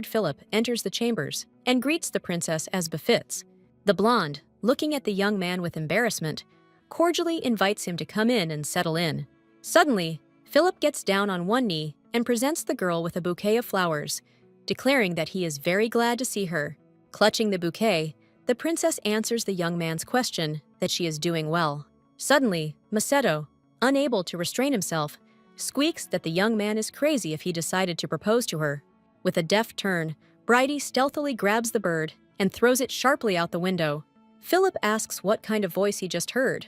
Philip enters the chambers and greets the princess as befits. The blonde, looking at the young man with embarrassment, cordially invites him to come in and settle in. Suddenly, Philip gets down on one knee and presents the girl with a bouquet of flowers, declaring that he is very glad to see her. Clutching the bouquet, the princess answers the young man's question that she is doing well. Suddenly, Macedo, unable to restrain himself, squeaks that the young man is crazy if he decided to propose to her. With a deft turn, Bridie stealthily grabs the bird and throws it sharply out the window. Philip asks what kind of voice he just heard,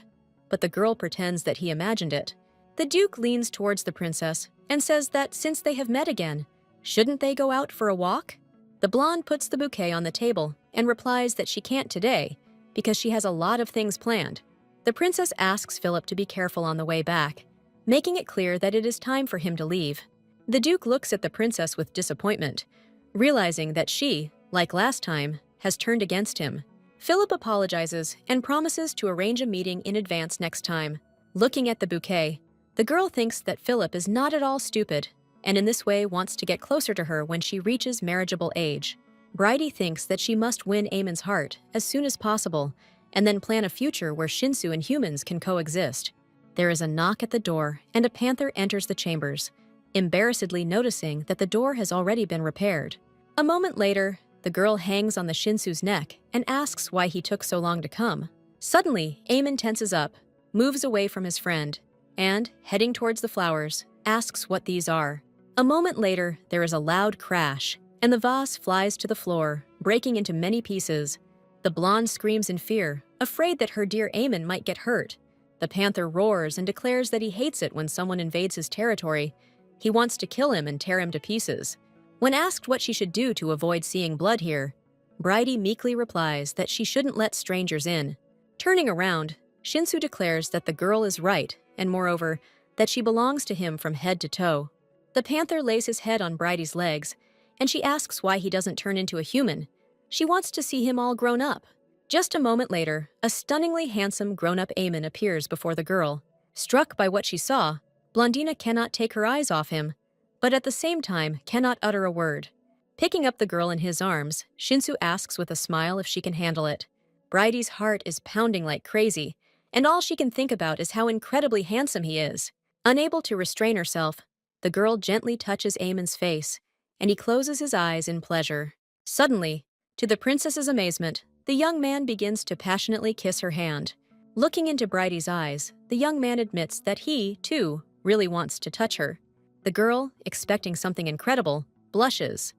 but the girl pretends that he imagined it. The Duke leans towards the princess and says that since they have met again, shouldn't they go out for a walk? The blonde puts the bouquet on the table and replies that she can't today because she has a lot of things planned. The princess asks Philip to be careful on the way back, making it clear that it is time for him to leave. The Duke looks at the princess with disappointment, realizing that she, like last time, has turned against him. Philip apologizes and promises to arrange a meeting in advance next time. Looking at the bouquet, the girl thinks that Philip is not at all stupid, and in this way wants to get closer to her when she reaches marriageable age. Bridie thinks that she must win Eamon's heart as soon as possible, and then plan a future where Shinsu and humans can coexist. There is a knock at the door, and a panther enters the chambers, embarrassedly noticing that the door has already been repaired. A moment later, the girl hangs on the Shinsu's neck and asks why he took so long to come. Suddenly, Eamon tenses up, moves away from his friend, and, heading towards the flowers, asks what these are. A moment later, there is a loud crash, and the vase flies to the floor, breaking into many pieces. The blonde screams in fear, afraid that her dear Eamon might get hurt. The panther roars and declares that he hates it when someone invades his territory. He wants to kill him and tear him to pieces. When asked what she should do to avoid seeing blood here, Bridie meekly replies that she shouldn't let strangers in. Turning around, Shinsu declares that the girl is right, and moreover, that she belongs to him from head to toe. The panther lays his head on Bridie's legs, and she asks why he doesn't turn into a human. She wants to see him all grown up. Just a moment later, a stunningly handsome grown-up Eamon appears before the girl. Struck by what she saw, Blondina cannot take her eyes off him, but at the same time cannot utter a word. Picking up the girl in his arms, Shinsu asks with a smile if she can handle it. Bridie's heart is pounding like crazy, and all she can think about is how incredibly handsome he is. Unable to restrain herself, the girl gently touches Eamon's face, and he closes his eyes in pleasure. Suddenly, to the princess's amazement, the young man begins to passionately kiss her hand. Looking into Bridie's eyes, the young man admits that he, too, really wants to touch her. The girl, expecting something incredible, blushes.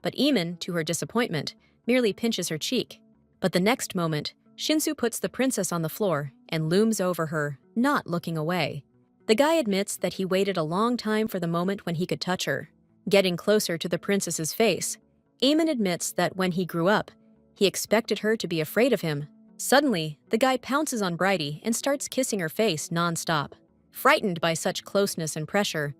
But Eamon, to her disappointment, merely pinches her cheek. But the next moment, Shinsu puts the princess on the floor and looms over her, not looking away. The guy admits that he waited a long time for the moment when he could touch her. Getting closer to the princess's face, Eamon admits that when he grew up, he expected her to be afraid of him. Suddenly, the guy pounces on Bridie and starts kissing her face non-stop. Frightened by such closeness and pressure,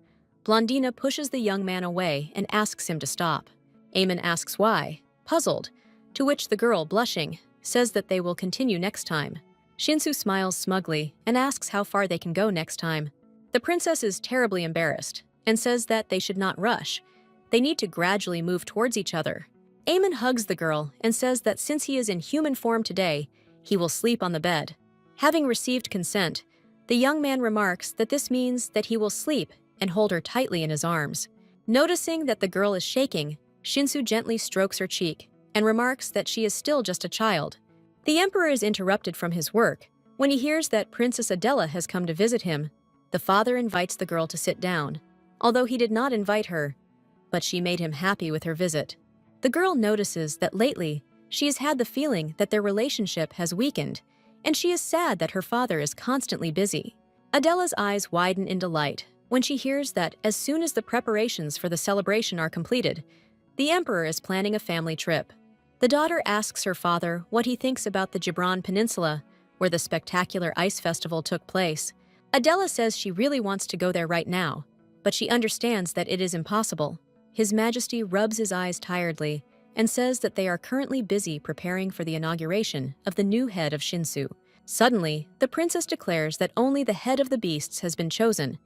Blondina pushes the young man away and asks him to stop. Eamon asks why, puzzled, to which the girl, blushing, says that they will continue next time. Shinsu smiles smugly and asks how far they can go next time. The princess is terribly embarrassed and says that they should not rush. They need to gradually move towards each other. Eamon hugs the girl and says that since he is in human form today, he will sleep on the bed. Having received consent, the young man remarks that this means that he will sleep and hold her tightly in his arms. Noticing that the girl is shaking, Shinsu gently strokes her cheek and remarks that she is still just a child. The emperor is interrupted from his work when he hears that Princess Adela has come to visit him. The father invites the girl to sit down, although he did not invite her, but she made him happy with her visit. The girl notices that lately she has had the feeling that their relationship has weakened, and she is sad that her father is constantly busy. Adela's eyes widen in delight when she hears that as soon as the preparations for the celebration are completed, the emperor is planning a family trip. The daughter asks her father what he thinks about the Gibran Peninsula, where the spectacular ice festival took place. Adela says she really wants to go there right now, but she understands that it is impossible. His Majesty rubs his eyes tiredly and says that they are currently busy preparing for the inauguration of the new head of Shinsu. Suddenly, the princess declares that only the head of the beasts has been chosen,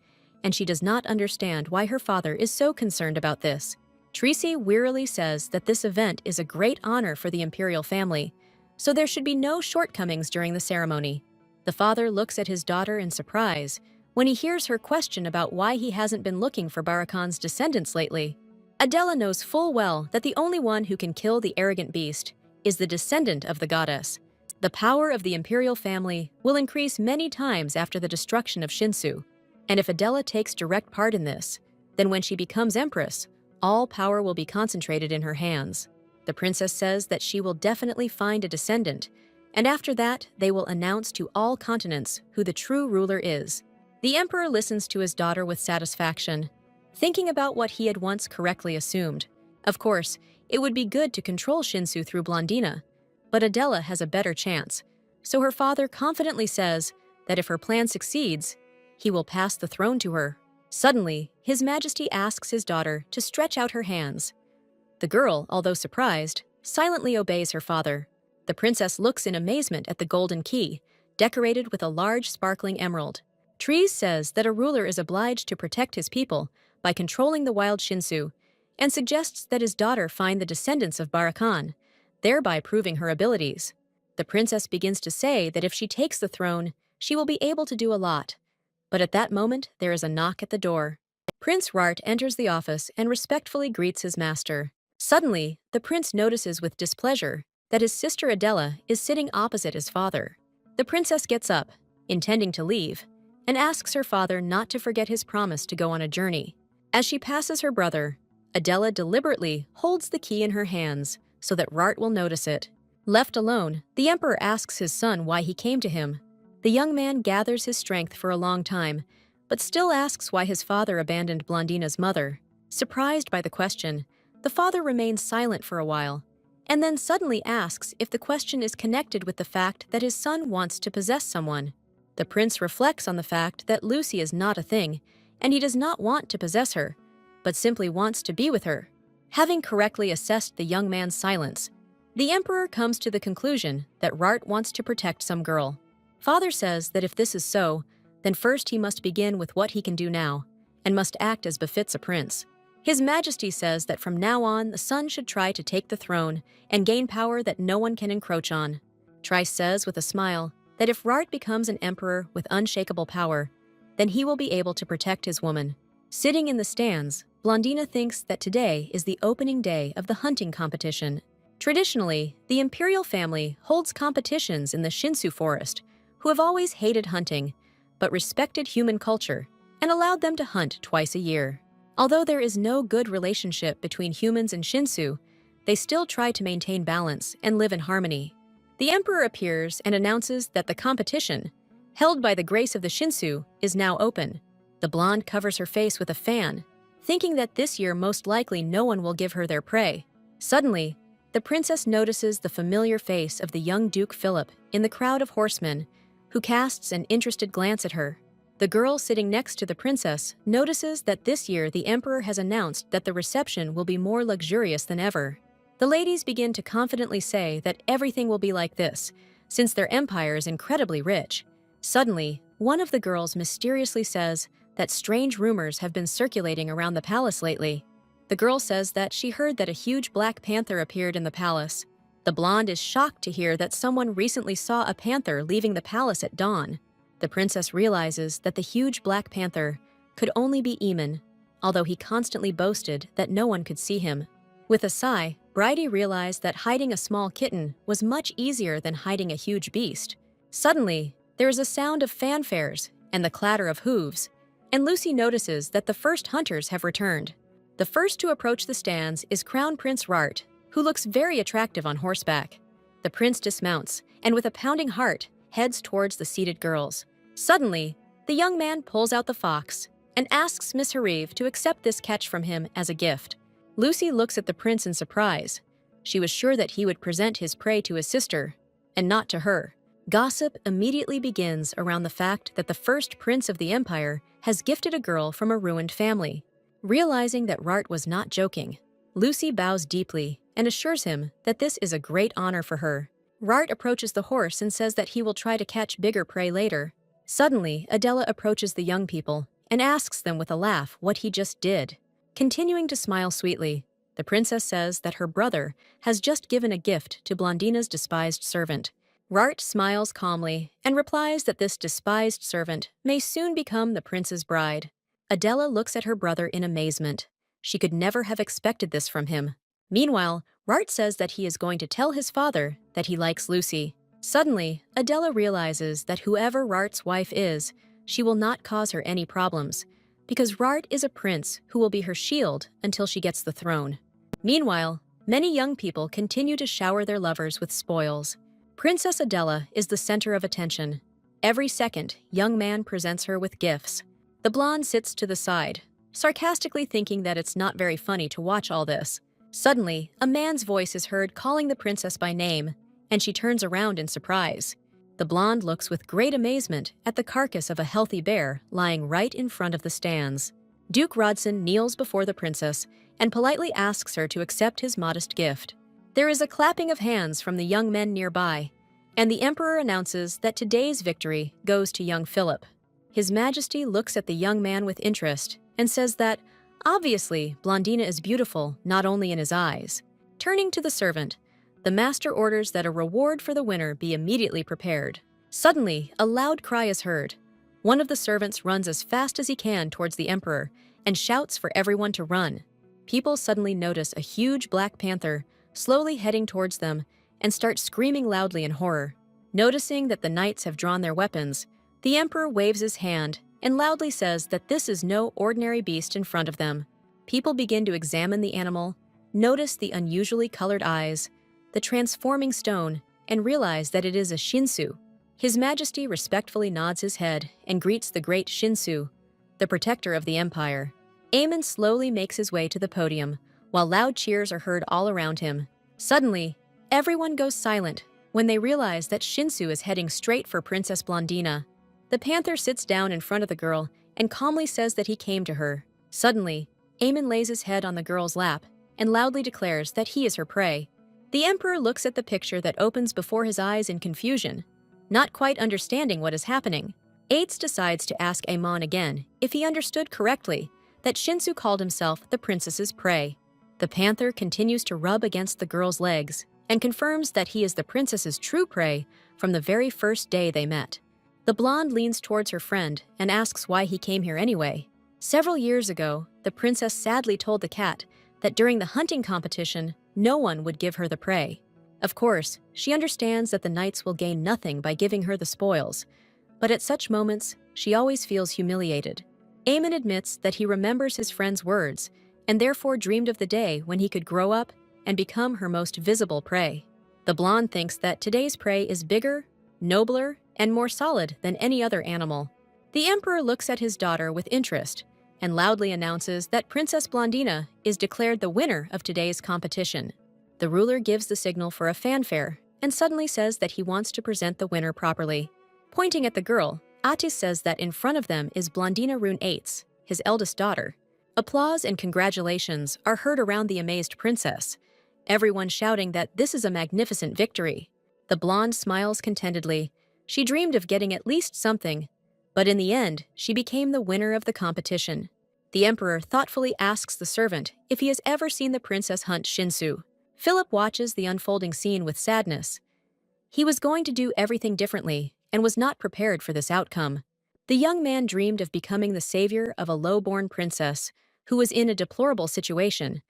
and she does not understand why her father is so concerned about this. Tracy wearily says that this event is a great honor for the imperial family, so there should be no shortcomings during the ceremony. The father looks at his daughter in surprise when he hears her question about why he hasn't been looking for Barakan's descendants lately. Adela knows full well that the only one who can kill the arrogant beast is the descendant of the goddess. The power of the imperial family will increase many times after the destruction of Shinsu, and if Adela takes direct part in this, then when she becomes empress, all power will be concentrated in her hands. The princess says that she will definitely find a descendant, and after that, they will announce to all continents who the true ruler is. The emperor listens to his daughter with satisfaction, thinking about what he had once correctly assumed. Of course, it would be good to control Shinsu through Blondina, but Adela has a better chance, so her father confidently says that if her plan succeeds, he will pass the throne to her. Suddenly, His Majesty asks his daughter to stretch out her hands. The girl, although surprised, silently obeys her father. The princess looks in amazement at the golden key, decorated with a large sparkling emerald. Trees says that a ruler is obliged to protect his people by controlling the wild Shinsu, and suggests that his daughter find the descendants of Barakan, thereby proving her abilities. The princess begins to say that if she takes the throne, she will be able to do a lot. But at that moment, there is a knock at the door. Prince Rart enters the office and respectfully greets his master. Suddenly, the prince notices with displeasure that his sister Adela is sitting opposite his father. The princess gets up, intending to leave, and asks her father not to forget his promise to go on a journey. As she passes her brother, Adela deliberately holds the key in her hands so that Rart will notice it. Left alone, the emperor asks his son why he came to him. The young man gathers his strength for a long time, but still asks why his father abandoned Blondina's mother. Surprised by the question, the father remains silent for a while, and then suddenly asks if the question is connected with the fact that his son wants to possess someone. The prince reflects on the fact that Lucy is not a thing, and he does not want to possess her, but simply wants to be with her. Having correctly assessed the young man's silence, the emperor comes to the conclusion that Rart wants to protect some girl. Father says that if this is so, then first he must begin with what he can do now, and must act as befits a prince. His Majesty says that from now on the son should try to take the throne and gain power that no one can encroach on. Trice says with a smile that if Rart becomes an emperor with unshakable power, then he will be able to protect his woman. Sitting in the stands, Blondina thinks that today is the opening day of the hunting competition. Traditionally, the imperial family holds competitions in the Shinsu forest, who have always hated hunting, but respected human culture and allowed them to hunt twice a year. Although there is no good relationship between humans and Shinsu, they still try to maintain balance and live in harmony. The emperor appears and announces that the competition, held by the grace of the Shinsu, is now open. The blonde covers her face with a fan, thinking that this year most likely no one will give her their prey. Suddenly, the princess notices the familiar face of the young Duke Philip in the crowd of horsemen, who casts an interested glance at her. The girl sitting next to the princess notices that this year the emperor has announced that the reception will be more luxurious than ever. The ladies begin to confidently say that everything will be like this, since their empire is incredibly rich. Suddenly, one of the girls mysteriously says that strange rumors have been circulating around the palace lately. The girl says that she heard that a huge black panther appeared in the palace. The blonde is shocked to hear that someone recently saw a panther leaving the palace at dawn. The princess realizes that the huge black panther could only be Eamon, although he constantly boasted that no one could see him. With a sigh, Bridie realized that hiding a small kitten was much easier than hiding a huge beast. Suddenly, there is a sound of fanfares and the clatter of hooves, and Lucy notices that the first hunters have returned. The first to approach the stands is Crown Prince Rart, who looks very attractive on horseback. The prince dismounts and, with a pounding heart, heads towards the seated girls. Suddenly, the young man pulls out the fox and asks Miss Hariv to accept this catch from him as a gift. Lucy looks at the prince in surprise. She was sure that he would present his prey to his sister, and not to her. Gossip immediately begins around the fact that the first prince of the empire has gifted a girl from a ruined family. Realizing that Rart was not joking, Lucy bows deeply and assures him that this is a great honor for her. Rart approaches the horse and says that he will try to catch bigger prey later. Suddenly, Adela approaches the young people and asks them with a laugh what he just did. Continuing to smile sweetly, the princess says that her brother has just given a gift to Blondina's despised servant. Rart smiles calmly and replies that this despised servant may soon become the prince's bride. Adela looks at her brother in amazement. She could never have expected this from him. Meanwhile, Rart says that he is going to tell his father that he likes Lucy. Suddenly, Adela realizes that whoever Rart's wife is, she will not cause her any problems, because Rart is a prince who will be her shield until she gets the throne. Meanwhile, many young people continue to shower their lovers with spoils. Princess Adela is the center of attention. Every second, young man presents her with gifts. The blonde sits to the side, sarcastically thinking that it's not very funny to watch all this. Suddenly, a man's voice is heard calling the princess by name, and she turns around in surprise. The blonde looks with great amazement at the carcass of a healthy bear lying right in front of the stands. Duke Rodson kneels before the princess and politely asks her to accept his modest gift. There is a clapping of hands from the young men nearby, and the emperor announces that today's victory goes to young Philip. His Majesty looks at the young man with interest and says that, obviously, Blondina is beautiful not only in his eyes. Turning to the servant, the master orders that a reward for the winner be immediately prepared. Suddenly, a loud cry is heard. One of the servants runs as fast as he can towards the emperor and shouts for everyone to run. People suddenly notice a huge black panther slowly heading towards them and start screaming loudly in horror. Noticing that the knights have drawn their weapons, the emperor waves his hand and loudly says that this is no ordinary beast in front of them. People begin to examine the animal, notice the unusually colored eyes, the transforming stone, and realize that it is a Shinsu. His Majesty respectfully nods his head and greets the great Shinsu, the protector of the empire. Aemon slowly makes his way to the podium, while loud cheers are heard all around him. Suddenly, everyone goes silent when they realize that Shinsu is heading straight for Princess Blondina. The panther sits down in front of the girl and calmly says that he came to her. Suddenly, Aemon lays his head on the girl's lap and loudly declares that he is her prey. The emperor looks at the picture that opens before his eyes in confusion. Not quite understanding what is happening, Aetz decides to ask Aemon again if he understood correctly that Shinsu called himself the princess's prey. The panther continues to rub against the girl's legs and confirms that he is the princess's true prey from the very first day they met. The blonde leans towards her friend and asks why he came here anyway. Several years ago, the princess sadly told the cat that during the hunting competition, no one would give her the prey. Of course, she understands that the knights will gain nothing by giving her the spoils, but at such moments, she always feels humiliated. Aemon admits that he remembers his friend's words and therefore dreamed of the day when he could grow up and become her most visible prey. The blonde thinks that today's prey is bigger, nobler, and more solid than any other animal. The emperor looks at his daughter with interest and loudly announces that Princess Blondina is declared the winner of today's competition. The ruler gives the signal for a fanfare and suddenly says that he wants to present the winner properly. Pointing at the girl, Atis says that in front of them is Blondina Rune Aetz, his eldest daughter. Applause and congratulations are heard around the amazed princess, everyone shouting that this is a magnificent victory. The blonde smiles contentedly. She dreamed of getting at least something, but in the end, she became the winner of the competition. The emperor thoughtfully asks the servant if he has ever seen the princess hunt Shinsu. Philip watches the unfolding scene with sadness. He was going to do everything differently and was not prepared for this outcome. The young man dreamed of becoming the savior of a low-born princess who was in a deplorable situation,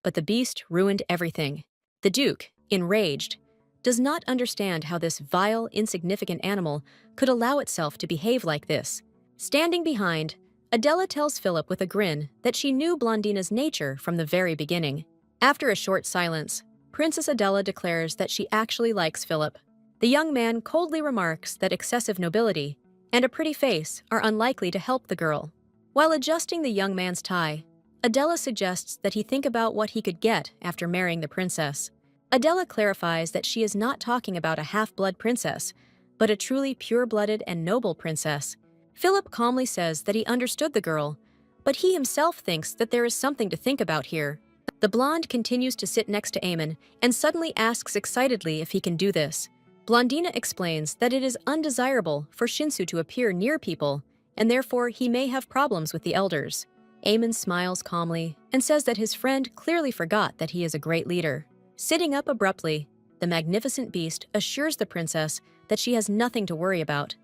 but the beast ruined everything. The Duke, enraged, does not understand how this vile, insignificant animal could allow itself to behave like this. Standing behind, Adela tells Philip with a grin that she knew Blondina's nature from the very beginning. After a short silence, Princess Adela declares that she actually likes Philip. The young man coldly remarks that excessive nobility and a pretty face are unlikely to help the girl. While adjusting the young man's tie, Adela suggests that he think about what he could get after marrying the princess. Adela clarifies that she is not talking about a half-blood princess, but a truly pure-blooded and noble princess. Philip calmly says that he understood the girl, but he himself thinks that there is something to think about here. The blonde continues to sit next to Eamon and suddenly asks excitedly if he can do this. Blondina explains that it is undesirable for Shinsu to appear near people, and therefore he may have problems with the elders. Eamon smiles calmly and says that his friend clearly forgot that he is a great leader. Sitting up abruptly, the magnificent beast assures the princess that she has nothing to worry about.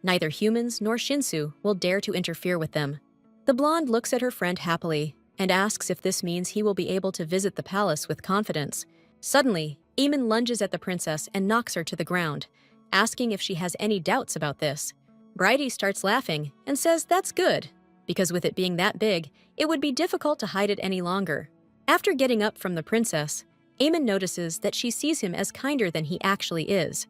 Neither humans nor Shinsu will dare to interfere with them. The blonde looks at her friend happily and asks if this means he will be able to visit the palace with confidence. Suddenly, Eamon lunges at the princess and knocks her to the ground, asking if she has any doubts about this. Bridie starts laughing and says that's good, because with it being that big, it would be difficult to hide it any longer. After getting up from the princess, Eamon notices that she sees him as kinder than he actually is,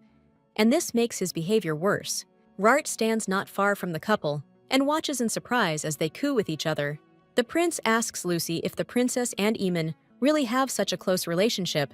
and this makes his behavior worse. Rart stands not far from the couple and watches in surprise as they coo with each other. The prince asks Lucy if the princess and Eamon really have such a close relationship,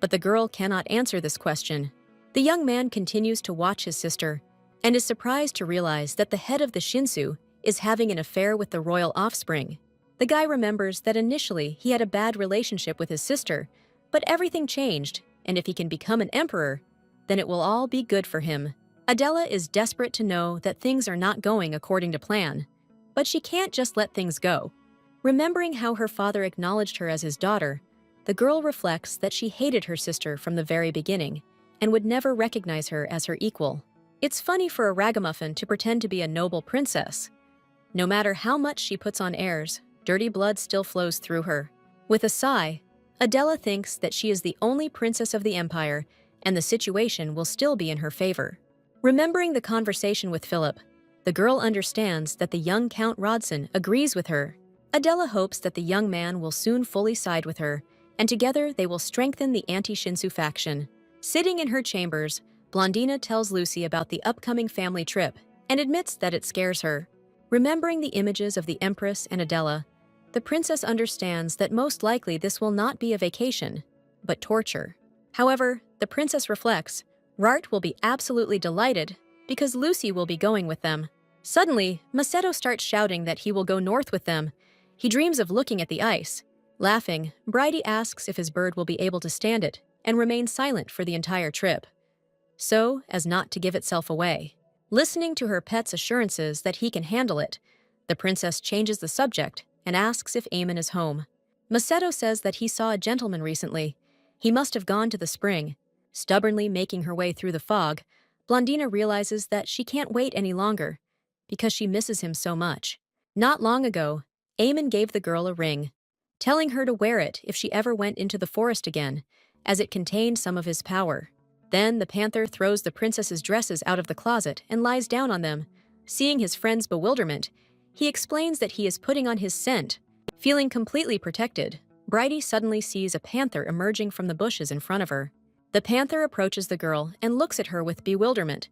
but the girl cannot answer this question. The young man continues to watch his sister and is surprised to realize that the head of the Shinsu is having an affair with the royal offspring. The guy remembers that initially he had a bad relationship with his sister, but everything changed, and if he can become an emperor, then it will all be good for him. Adela is desperate to know that things are not going according to plan, but she can't just let things go. Remembering how her father acknowledged her as his daughter, the girl reflects that she hated her sister from the very beginning and would never recognize her as her equal. It's funny for a ragamuffin to pretend to be a noble princess. No matter how much she puts on airs, dirty blood still flows through her. With a sigh, Adela thinks that she is the only princess of the empire and the situation will still be in her favor. Remembering the conversation with Philip, the girl understands that the young Count Rodson agrees with her. Adela hopes that the young man will soon fully side with her, and together they will strengthen the anti-Shinsu faction. Sitting in her chambers, Blondina tells Lucy about the upcoming family trip and admits that it scares her. Remembering the images of the Empress and Adela, the princess understands that most likely this will not be a vacation, but torture. However, the princess reflects, Rart will be absolutely delighted because Lucy will be going with them. Suddenly, Macedo starts shouting that he will go north with them. He dreams of looking at the ice. Laughing, Bridie asks if his bird will be able to stand it and remain silent for the entire trip, so as not to give itself away. Listening to her pet's assurances that he can handle it, the princess changes the subject and asks if Eamon is home. Macedo says that he saw a gentleman recently. He must have gone to the spring. Stubbornly making her way through the fog, Blondina realizes that she can't wait any longer because she misses him so much. Not long ago, Eamon gave the girl a ring, telling her to wear it if she ever went into the forest again, as it contained some of his power. Then the panther throws the princess's dresses out of the closet and lies down on them. Seeing his friend's bewilderment, he explains that he is putting on his scent. Feeling completely protected, Bridie suddenly sees a panther emerging from the bushes in front of her. The panther approaches the girl and looks at her with bewilderment,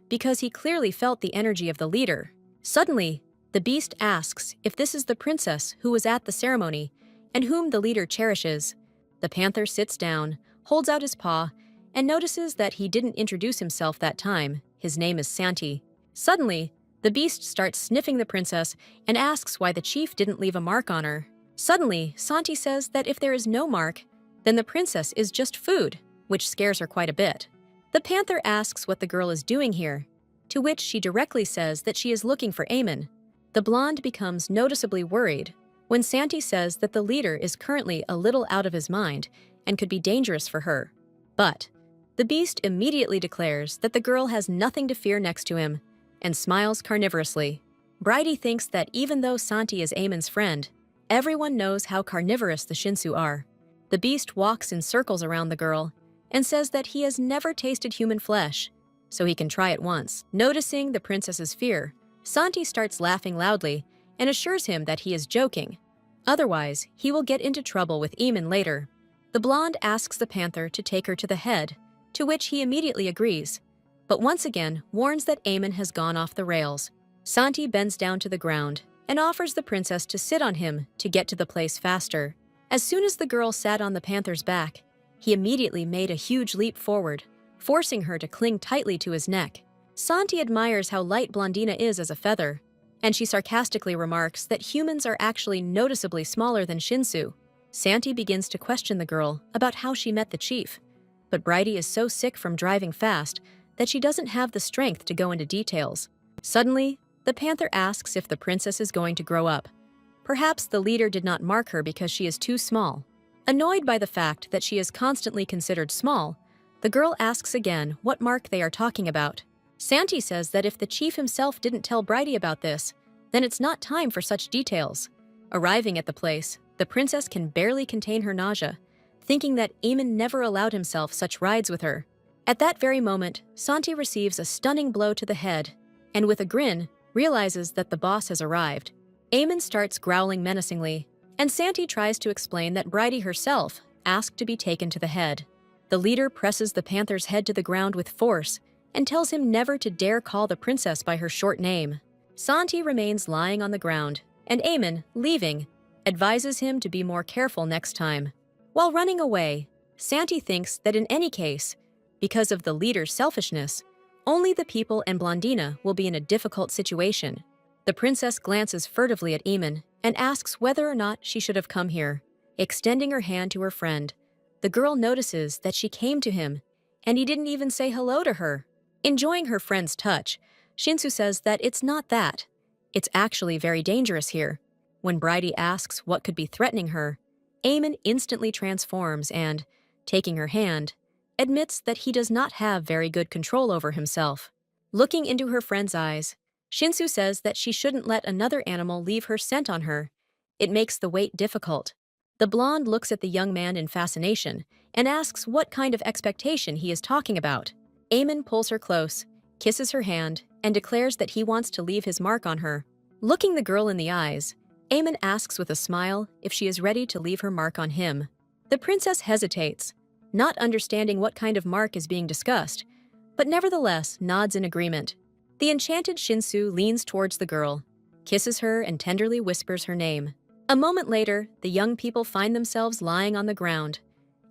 because he clearly felt the energy of the leader. Suddenly, the beast asks if this is the princess who was at the ceremony and whom the leader cherishes. The panther sits down, holds out his paw, and notices that he didn't introduce himself that time. His name is Santi. Suddenly, the beast starts sniffing the princess and asks why the chief didn't leave a mark on her. Suddenly, Santi says that if there is no mark, then the princess is just food, which scares her quite a bit. The panther asks what the girl is doing here, to which she directly says that she is looking for Eamon. The blonde becomes noticeably worried when Santi says that the leader is currently a little out of his mind and could be dangerous for her. But the beast immediately declares that the girl has nothing to fear next to him and smiles carnivorously. Bridie thinks that even though Santi is Eamon's friend, Everyone knows how carnivorous the Shinsu are. The beast walks in circles around the girl and says that he has never tasted human flesh, so he can try it once. Noticing the princess's fear, Santi starts laughing loudly and assures him that he is joking. Otherwise, he will get into trouble with Eamon later. The blonde asks the panther to take her to the head, to which he immediately agrees, but once again warns that Eamon has gone off the rails. Santi bends down to the ground and offers the princess to sit on him to get to the place faster. As soon as the girl sat on the panther's back, he immediately made a huge leap forward, forcing her to cling tightly to his neck. Santi admires how light Blondina is as a feather, and she sarcastically remarks that humans are actually noticeably smaller than Shinsu. Santi begins to question the girl about how she met the chief, but Bridie is so sick from driving fast that she doesn't have the strength to go into details. Suddenly, the panther asks if the princess is going to grow up. Perhaps the leader did not mark her because she is too small. Annoyed by the fact that she is constantly considered small, the girl asks again what mark they are talking about. Santi says that if the chief himself didn't tell Bridie about this, then it's not time for such details. Arriving at the place, the princess can barely contain her nausea, thinking that Eamon never allowed himself such rides with her. At that very moment, Santi receives a stunning blow to the head, and with a grin, realizes that the boss has arrived. Eamon starts growling menacingly, and Santi tries to explain that Bridie herself asked to be taken to the head. The leader presses the panther's head to the ground with force and tells him never to dare call the princess by her short name. Santi remains lying on the ground, and Eamon, leaving, advises him to be more careful next time. While running away, Santi thinks that in any case, because of the leader's selfishness, only the people and Blondina will be in a difficult situation. The princess glances furtively at Eamon and asks whether or not she should have come here. Extending her hand to her friend, the girl notices that she came to him, and he didn't even say hello to her. Enjoying her friend's touch, Shinsu says that it's not that. It's actually very dangerous here. When Bridie asks what could be threatening her, Eamon instantly transforms and, taking her hand, admits that he does not have very good control over himself. Looking into her friend's eyes, Shinsu says that she shouldn't let another animal leave her scent on her. It makes the wait difficult. The blonde looks at the young man in fascination and asks what kind of expectation he is talking about. Eamon pulls her close, kisses her hand, and declares that he wants to leave his mark on her. Looking the girl in the eyes, Eamon asks with a smile if she is ready to leave her mark on him. The princess hesitates, not understanding what kind of mark is being discussed, but nevertheless nods in agreement. The enchanted Shinsu leans towards the girl, kisses her, and tenderly whispers her name. A moment later, the young people find themselves lying on the ground,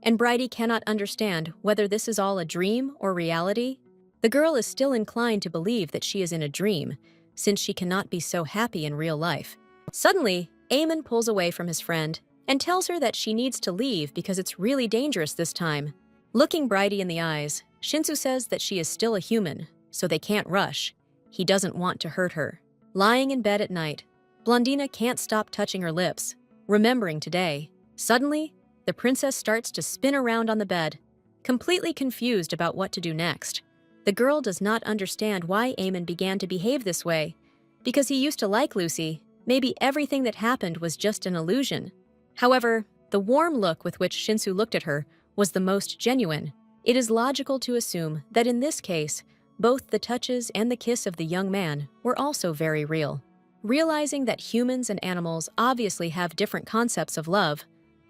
and Bridie cannot understand whether this is all a dream or reality. The girl is still inclined to believe that she is in a dream, since she cannot be so happy in real life. Suddenly, Eamon pulls away from his friend and tells her that she needs to leave because it's really dangerous this time. Looking Bridie in the eyes, Shinsu says that she is still a human, so they can't rush. He doesn't want to hurt her. Lying in bed at night, Blondina can't stop touching her lips, remembering today. Suddenly, the princess starts to spin around on the bed, completely confused about what to do next. The girl does not understand why Eamon began to behave this way. Because he used to like Lucy, maybe everything that happened was just an illusion. However, the warm look with which Shinsu looked at her was the most genuine. It is logical to assume that in this case, both the touches and the kiss of the young man were also very real. Realizing that humans and animals obviously have different concepts of love,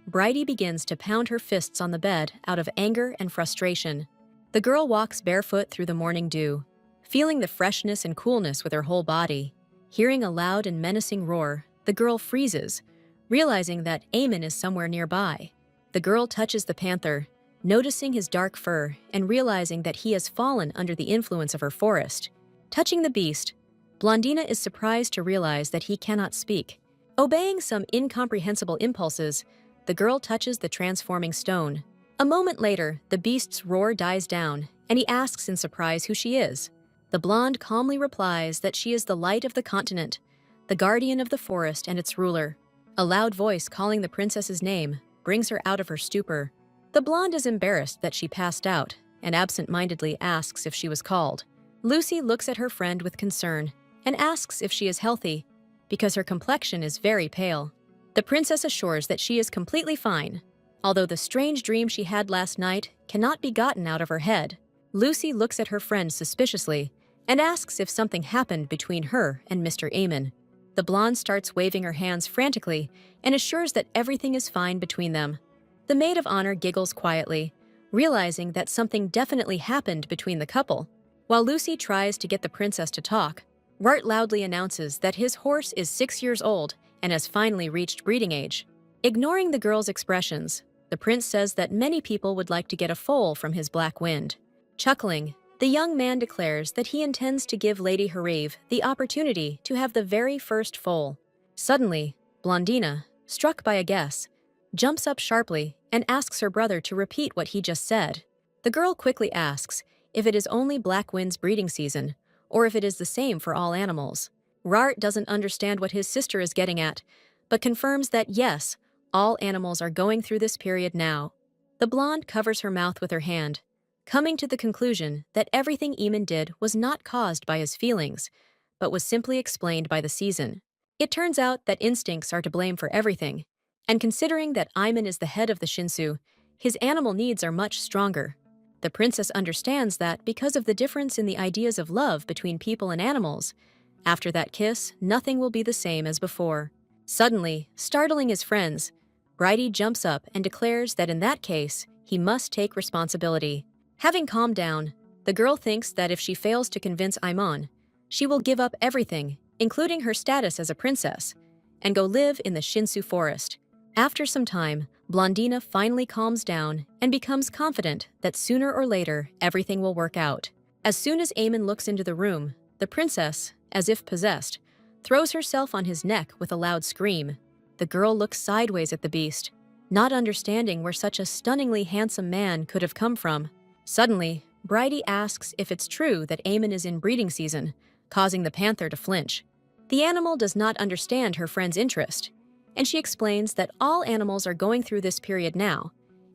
Bridie begins to pound her fists on the bed out of anger and frustration. The girl walks barefoot through the morning dew, feeling the freshness and coolness with her whole body. Hearing a loud and menacing roar, the girl freezes, realizing that Eamon is somewhere nearby. The girl touches the panther, noticing his dark fur and realizing that he has fallen under the influence of her forest. Touching the beast, Blondina is surprised to realize that he cannot speak. Obeying some incomprehensible impulses, the girl touches the transforming stone. A moment later, the beast's roar dies down, and he asks in surprise who she is. The blonde calmly replies that she is the light of the continent, the guardian of the forest and its ruler. A loud voice calling the princess's name brings her out of her stupor. The blonde is embarrassed that she passed out and absent-mindedly asks if she was called. Lucy looks at her friend with concern and asks if she is healthy, because her complexion is very pale. The princess assures that she is completely fine, although the strange dream she had last night cannot be gotten out of her head. Lucy looks at her friend suspiciously and asks if something happened between her and Mr. Amon. The blonde starts waving her hands frantically and assures that everything is fine between them. The maid of honor giggles quietly, realizing that something definitely happened between the couple. While Lucy tries to get the princess to talk, Rart loudly announces that his horse is 6 years old and has finally reached breeding age. Ignoring the girl's expressions, the prince says that many people would like to get a foal from his black wind. Chuckling, the young man declares that he intends to give Lady Harave the opportunity to have the very first foal. Suddenly, Blondina, struck by a guess, jumps up sharply and asks her brother to repeat what he just said. The girl quickly asks if it is only Black Wind's breeding season, or if it is the same for all animals. Rart doesn't understand what his sister is getting at, but confirms that yes, all animals are going through this period now. The blonde covers her mouth with her hand, coming to the conclusion that everything Eamon did was not caused by his feelings, but was simply explained by the season. It turns out that instincts are to blame for everything, and considering that Eamon is the head of the Shinsu, his animal needs are much stronger. The princess understands that because of the difference in the ideas of love between people and animals, after that kiss, nothing will be the same as before. Suddenly, startling his friends, Bridie jumps up and declares that in that case, he must take responsibility. Having calmed down, the girl thinks that if she fails to convince Aimon, she will give up everything, including her status as a princess, and go live in the Shinsu forest. After some time, Blondina finally calms down and becomes confident that sooner or later everything will work out. As soon as Aemon looks into the room, the princess, as if possessed, throws herself on his neck with a loud scream. The girl looks sideways at the beast, not understanding where such a stunningly handsome man could have come from. Suddenly, Bridie asks if it's true that Aemon is in breeding season, causing the panther to flinch. The animal does not understand her friend's interest, and she explains that all animals are going through this period now,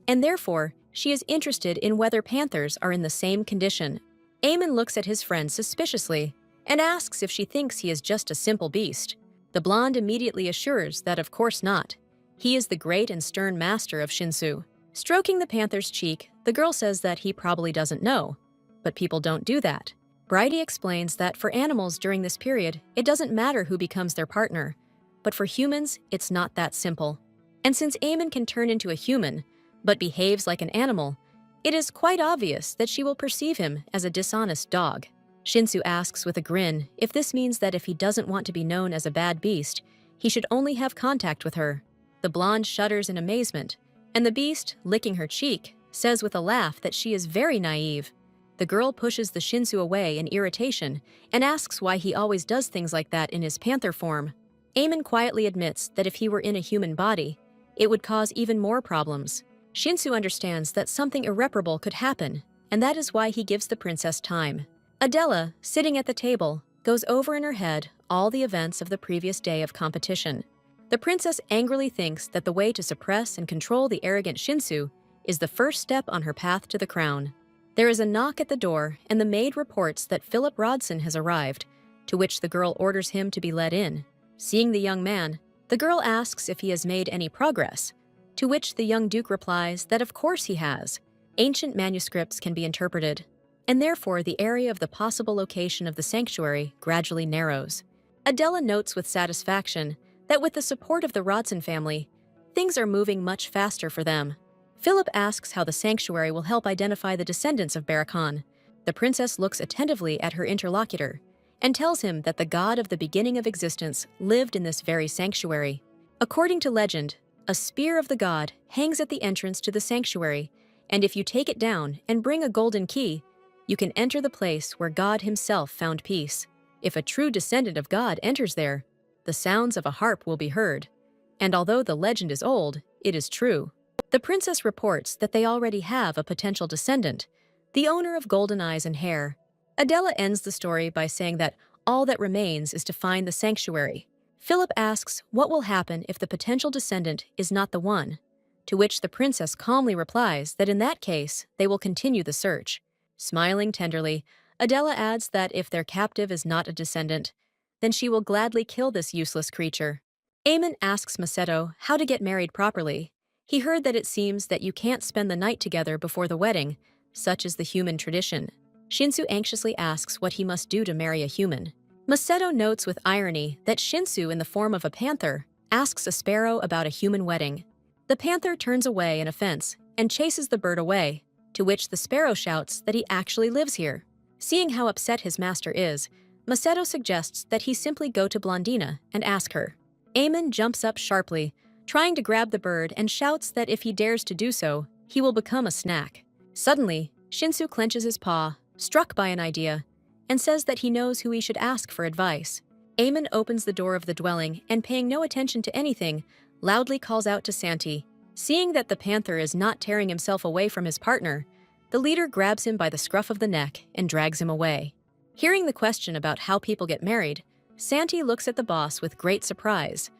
and therefore she is interested in whether panthers are in the same condition. Aemon looks at his friend suspiciously and asks if she thinks he is just a simple beast. The blonde immediately assures that of course not. He is the great and stern master of Shinsu. Stroking the panther's cheek, the girl says that he probably doesn't know, but people don't do that. Bridie explains that for animals during this period, it doesn't matter who becomes their partner, but for humans, it's not that simple. And since Aemon can turn into a human, but behaves like an animal, it is quite obvious that she will perceive him as a dishonest dog. Shinsu asks with a grin if this means that if he doesn't want to be known as a bad beast, he should only have contact with her. The blonde shudders in amazement, and the beast, licking her cheek, says with a laugh that she is very naive. The girl pushes the Shinsu away in irritation and asks why he always does things like that in his panther form. Aemon quietly admits that if he were in a human body, it would cause even more problems. Shinsu understands that something irreparable could happen, and that is why he gives the princess time. Adela, sitting at the table, goes over in her head all the events of the previous day of competition. The princess angrily thinks that the way to suppress and control the arrogant Shinsu is the first step on her path to the crown. There is a knock at the door, and the maid reports that Philip Rodson has arrived, to which the girl orders him to be let in. Seeing the young man, the girl asks if he has made any progress, to which the young duke replies that of course he has. Ancient manuscripts can be interpreted, and therefore the area of the possible location of the sanctuary gradually narrows. Adela notes with satisfaction that with the support of the Rodson family, things are moving much faster for them. Philip asks how the sanctuary will help identify the descendants of Barakan. The princess looks attentively at her interlocutor and tells him that the god of the beginning of existence lived in this very sanctuary. According to legend, a spear of the god hangs at the entrance to the sanctuary, and if you take it down and bring a golden key, you can enter the place where God himself found peace. If a true descendant of God enters there, the sounds of a harp will be heard. And although the legend is old, it is true. The princess reports that they already have a potential descendant, the owner of golden eyes and hair. Adela ends the story by saying that all that remains is to find the sanctuary. Philip asks what will happen if the potential descendant is not the one, to which the princess calmly replies that in that case, they will continue the search. Smiling tenderly, Adela adds that if their captive is not a descendant, then she will gladly kill this useless creature. Aemon asks Macedo how to get married properly. He heard that it seems that you can't spend the night together before the wedding, such is the human tradition. Shinsu anxiously asks what he must do to marry a human. Macedo notes with irony that Shinsu, in the form of a panther, asks a sparrow about a human wedding. The panther turns away in offense and chases the bird away, to which the sparrow shouts that he actually lives here. Seeing how upset his master is, Macedo suggests that he simply go to Blondina and ask her. Aemon jumps up sharply, trying to grab the bird, and shouts that if he dares to do so, he will become a snack. Suddenly, Shinsu clenches his paw, struck by an idea, and says that he knows who he should ask for advice. Aemon opens the door of the dwelling and, paying no attention to anything, loudly calls out to Santi. Seeing that the panther is not tearing himself away from his partner, the leader grabs him by the scruff of the neck and drags him away. Hearing the question about how people get married, Santi looks at the boss with great surprise,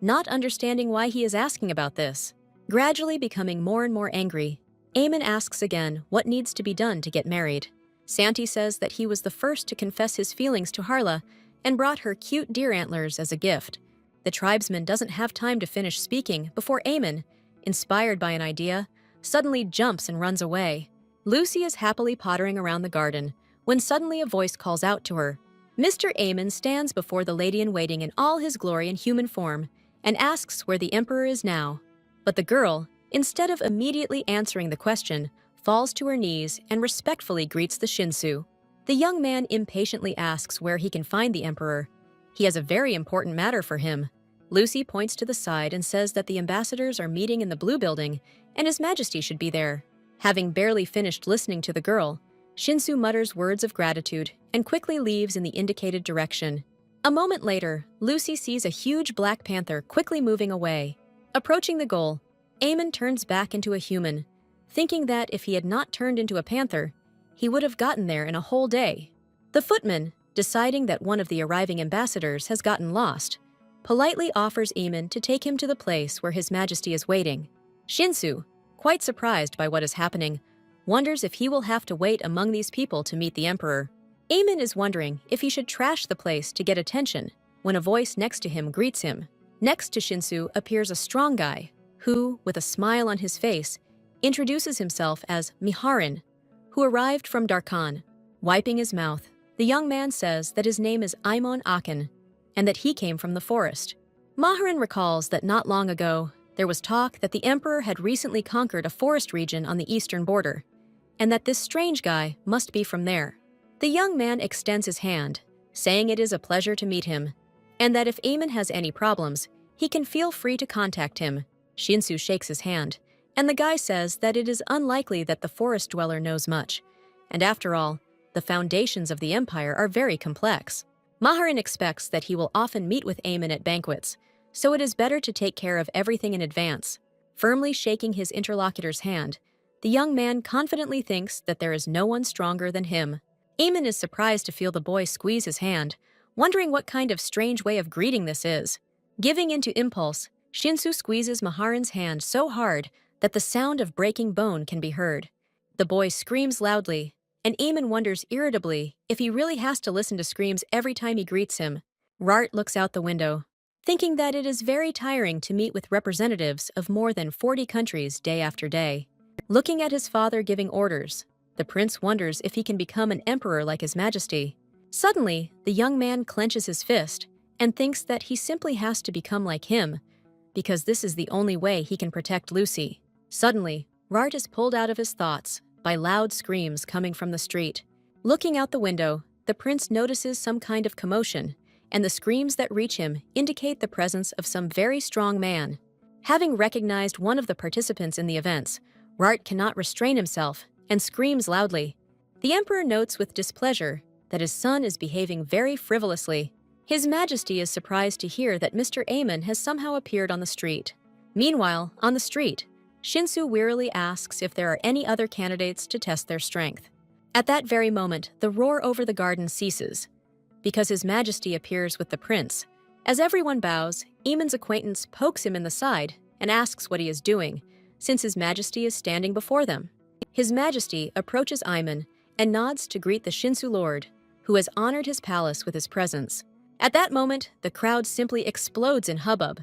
not understanding why he is asking about this. Gradually becoming more and more angry, Aemon asks again what needs to be done to get married. Santi says that he was the first to confess his feelings to Harla and brought her cute deer antlers as a gift. The tribesman doesn't have time to finish speaking before Aemon, inspired by an idea, suddenly jumps and runs away. Lucy is happily pottering around the garden when suddenly a voice calls out to her. Mr. Aemon stands before the lady-in-waiting in all his glory and human form and asks where the emperor is now. But the girl, instead of immediately answering the question, falls to her knees and respectfully greets the Shinsu. The young man impatiently asks where he can find the emperor. He has a very important matter for him. Lucy points to the side and says that the ambassadors are meeting in the Blue Building and His Majesty should be there. Having barely finished listening to the girl, Shinsu mutters words of gratitude and quickly leaves in the indicated direction. A moment later, Lucy sees a huge black panther quickly moving away. Approaching the goal, Aemon turns back into a human, thinking that if he had not turned into a panther, he would have gotten there in a whole day. The footman, deciding that one of the arriving ambassadors has gotten lost, politely offers Aemon to take him to the place where His Majesty is waiting. Shinsu, quite surprised by what is happening, wonders if he will have to wait among these people to meet the emperor. Aemon is wondering if he should trash the place to get attention when a voice next to him greets him. Next to Shinsu appears a strong guy who, with a smile on his face, introduces himself as Miharin, who arrived from Darkhan. Wiping his mouth, the young man says that his name is Aimon Aken and that he came from the forest. Miharin recalls that not long ago, there was talk that the emperor had recently conquered a forest region on the eastern border, and that this strange guy must be from there. The young man extends his hand, saying it is a pleasure to meet him, and that if Aemon has any problems, he can feel free to contact him. Shinsu shakes his hand, and the guy says that it is unlikely that the forest dweller knows much, and after all, the foundations of the empire are very complex. Miharin expects that he will often meet with Aemon at banquets, so it is better to take care of everything in advance. Firmly shaking his interlocutor's hand, the young man confidently thinks that there is no one stronger than him. Aemon is surprised to feel the boy squeeze his hand, wondering what kind of strange way of greeting this is. Giving in to impulse, Shinsu squeezes Miharin's hand so hard that the sound of breaking bone can be heard. The boy screams loudly, and Aemon wonders irritably if he really has to listen to screams every time he greets him. Rart looks out the window, thinking that it is very tiring to meet with representatives of more than 40 countries day after day. Looking at his father giving orders, the prince wonders if he can become an emperor like His Majesty. Suddenly, the young man clenches his fist and thinks that he simply has to become like him, because this is the only way he can protect Lucy. Suddenly, Rart is pulled out of his thoughts by loud screams coming from the street. Looking out the window, the prince notices some kind of commotion, and the screams that reach him indicate the presence of some very strong man. Having recognized one of the participants in the events, Rart cannot restrain himself and screams loudly. The emperor notes with displeasure that his son is behaving very frivolously. His Majesty is surprised to hear that Mr. Aemon has somehow appeared on the street. Meanwhile, on the street, Shinsu wearily asks if there are any other candidates to test their strength. At that very moment, the roar over the garden ceases, because His Majesty appears with the prince. As everyone bows, Aemon's acquaintance pokes him in the side and asks what he is doing, since His Majesty is standing before them. His Majesty approaches Aemon and nods to greet the Shinsu lord, who has honored his palace with his presence. At that moment, the crowd simply explodes in hubbub.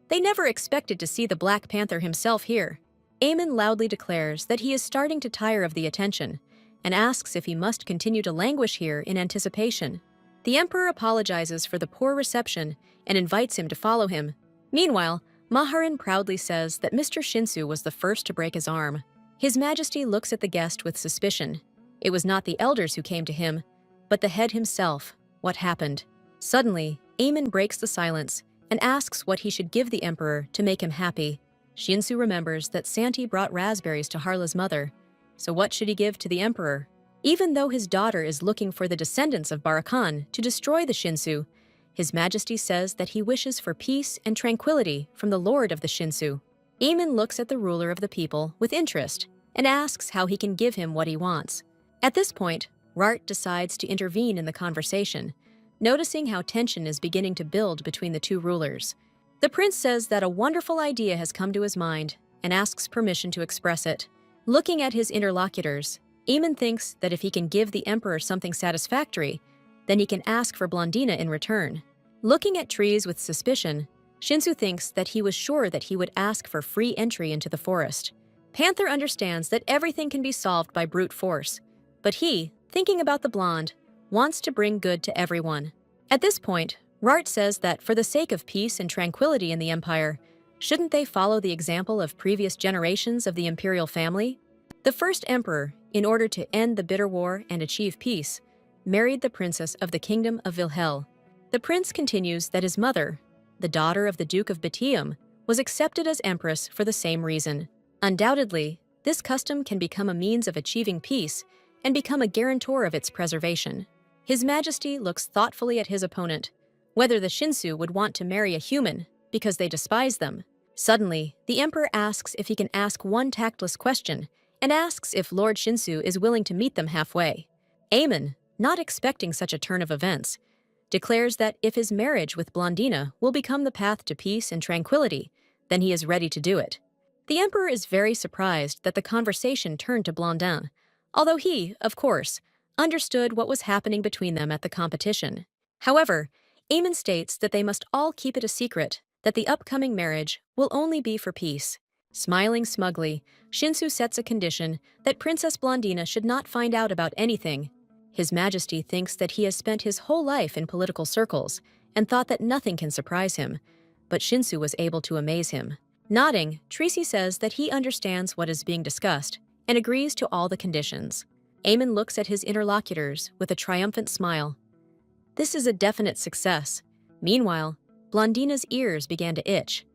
They never expected to see the Black Panther himself here. Aemon loudly declares that he is starting to tire of the attention and asks if he must continue to languish here in anticipation. The Emperor apologizes for the poor reception and invites him to follow him. Meanwhile, Maharan proudly says that Mr. Shinsu was the first to break his arm. His Majesty looks at the guest with suspicion. It was not the elders who came to him, but the head himself. What happened? Suddenly, Aemon breaks the silence and asks what he should give the Emperor to make him happy. Shinsu remembers that Santi brought raspberries to Harla's mother. So what should he give to the Emperor? Even though his daughter is looking for the descendants of Barakan to destroy the Shinsu, His Majesty says that he wishes for peace and tranquility from the Lord of the Shinsu. Aemon looks at the ruler of the people with interest and asks how he can give him what he wants. At this point, Rart decides to intervene in the conversation, noticing how tension is beginning to build between the two rulers. The prince says that a wonderful idea has come to his mind and asks permission to express it. Looking at his interlocutors, Aemon thinks that if he can give the emperor something satisfactory, then he can ask for Blondina in return. Looking at trees with suspicion, Shinsu thinks that he was sure that he would ask for free entry into the forest. Panther understands that everything can be solved by brute force, but he, thinking about the blonde, wants to bring good to everyone. At this point, Rart says that for the sake of peace and tranquility in the empire, shouldn't they follow the example of previous generations of the imperial family? The first emperor, in order to end the bitter war and achieve peace, married the princess of the kingdom of Vilhel. The prince continues that his mother, the daughter of the Duke of Bitium, was accepted as empress for the same reason. Undoubtedly, this custom can become a means of achieving peace and become a guarantor of its preservation. His Majesty looks thoughtfully at his opponent, whether the Shinsu would want to marry a human because they despise them. Suddenly, the emperor asks if he can ask one tactless question and asks if Lord Shinsu is willing to meet them halfway. Aemon, not expecting such a turn of events, declares that if his marriage with Blondina will become the path to peace and tranquility, then he is ready to do it. The emperor is very surprised that the conversation turned to Blondin, although he, of course, understood what was happening between them at the competition. However, Aemon states that they must all keep it a secret, that the upcoming marriage will only be for peace. Smiling smugly, Shinsu sets a condition that Princess Blondina should not find out about anything. His Majesty thinks that he has spent his whole life in political circles and thought that nothing can surprise him, but Shinsu was able to amaze him. Nodding, Tracy says that he understands what is being discussed and agrees to all the conditions. Aemon looks at his interlocutors with a triumphant smile. This is a definite success. Meanwhile, Blondina's ears began to itch.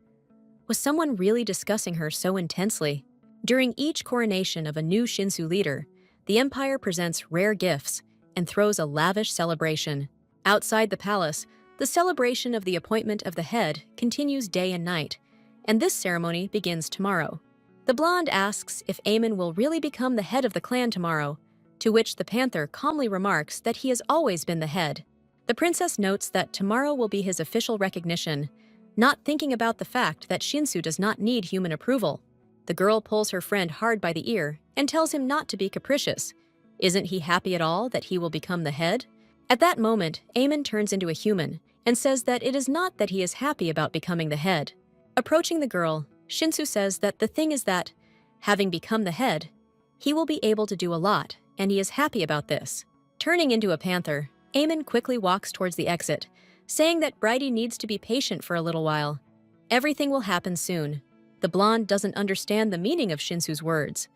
Was someone really discussing her so intensely? During each coronation of a new Shinsu leader, the Empire presents rare gifts and throws a lavish celebration. Outside the palace, the celebration of the appointment of the head continues day and night, and this ceremony begins tomorrow. The blonde asks if Aemon will really become the head of the clan tomorrow, to which the panther calmly remarks that he has always been the head. The princess notes that tomorrow will be his official recognition, not thinking about the fact that Shinsu does not need human approval. The girl pulls her friend hard by the ear and tells him not to be capricious. Isn't he happy at all that he will become the head? At that moment, Aemon turns into a human and says that it is not that he is happy about becoming the head. Approaching the girl, Shinsu says that the thing is that, having become the head, he will be able to do a lot, and he is happy about this. Turning into a panther, Aemon quickly walks towards the exit, saying that Bridie needs to be patient for a little while. Everything will happen soon. The blonde doesn't understand the meaning of Shinsu's words,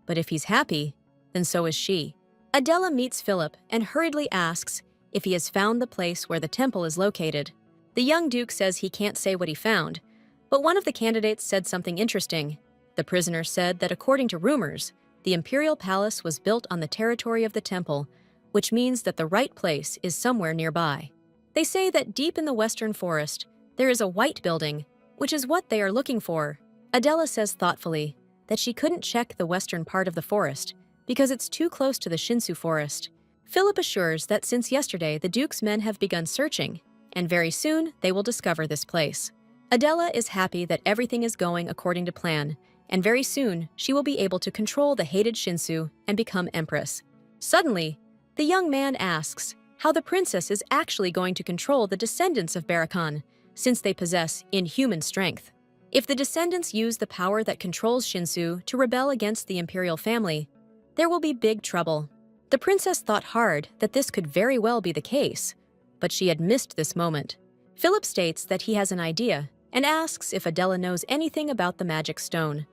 but if he's happy, then so is she. Adela meets Philip and hurriedly asks if he has found the place where the temple is located. The young duke says he can't say what he found, but one of the candidates said something interesting. The prisoner said that according to rumors, the imperial palace was built on the territory of the temple, which means that the right place is somewhere nearby. They say that deep in the western forest, there is a white building, which is what they are looking for. Adela says thoughtfully that she couldn't check the western part of the forest because it's too close to the Shinsu forest. Philip assures that since yesterday the Duke's men have begun searching, and very soon they will discover this place. Adela is happy that everything is going according to plan, and very soon she will be able to control the hated Shinsu and become empress. Suddenly, the young man asks how the princess is actually going to control the descendants of Barakan, since they possess inhuman strength. If the descendants use the power that controls Shinsu to rebel against the imperial family, there will be big trouble. The princess thought hard that this could very well be the case, but she had missed this moment. Philip states that he has an idea and asks if Adela knows anything about the magic stone.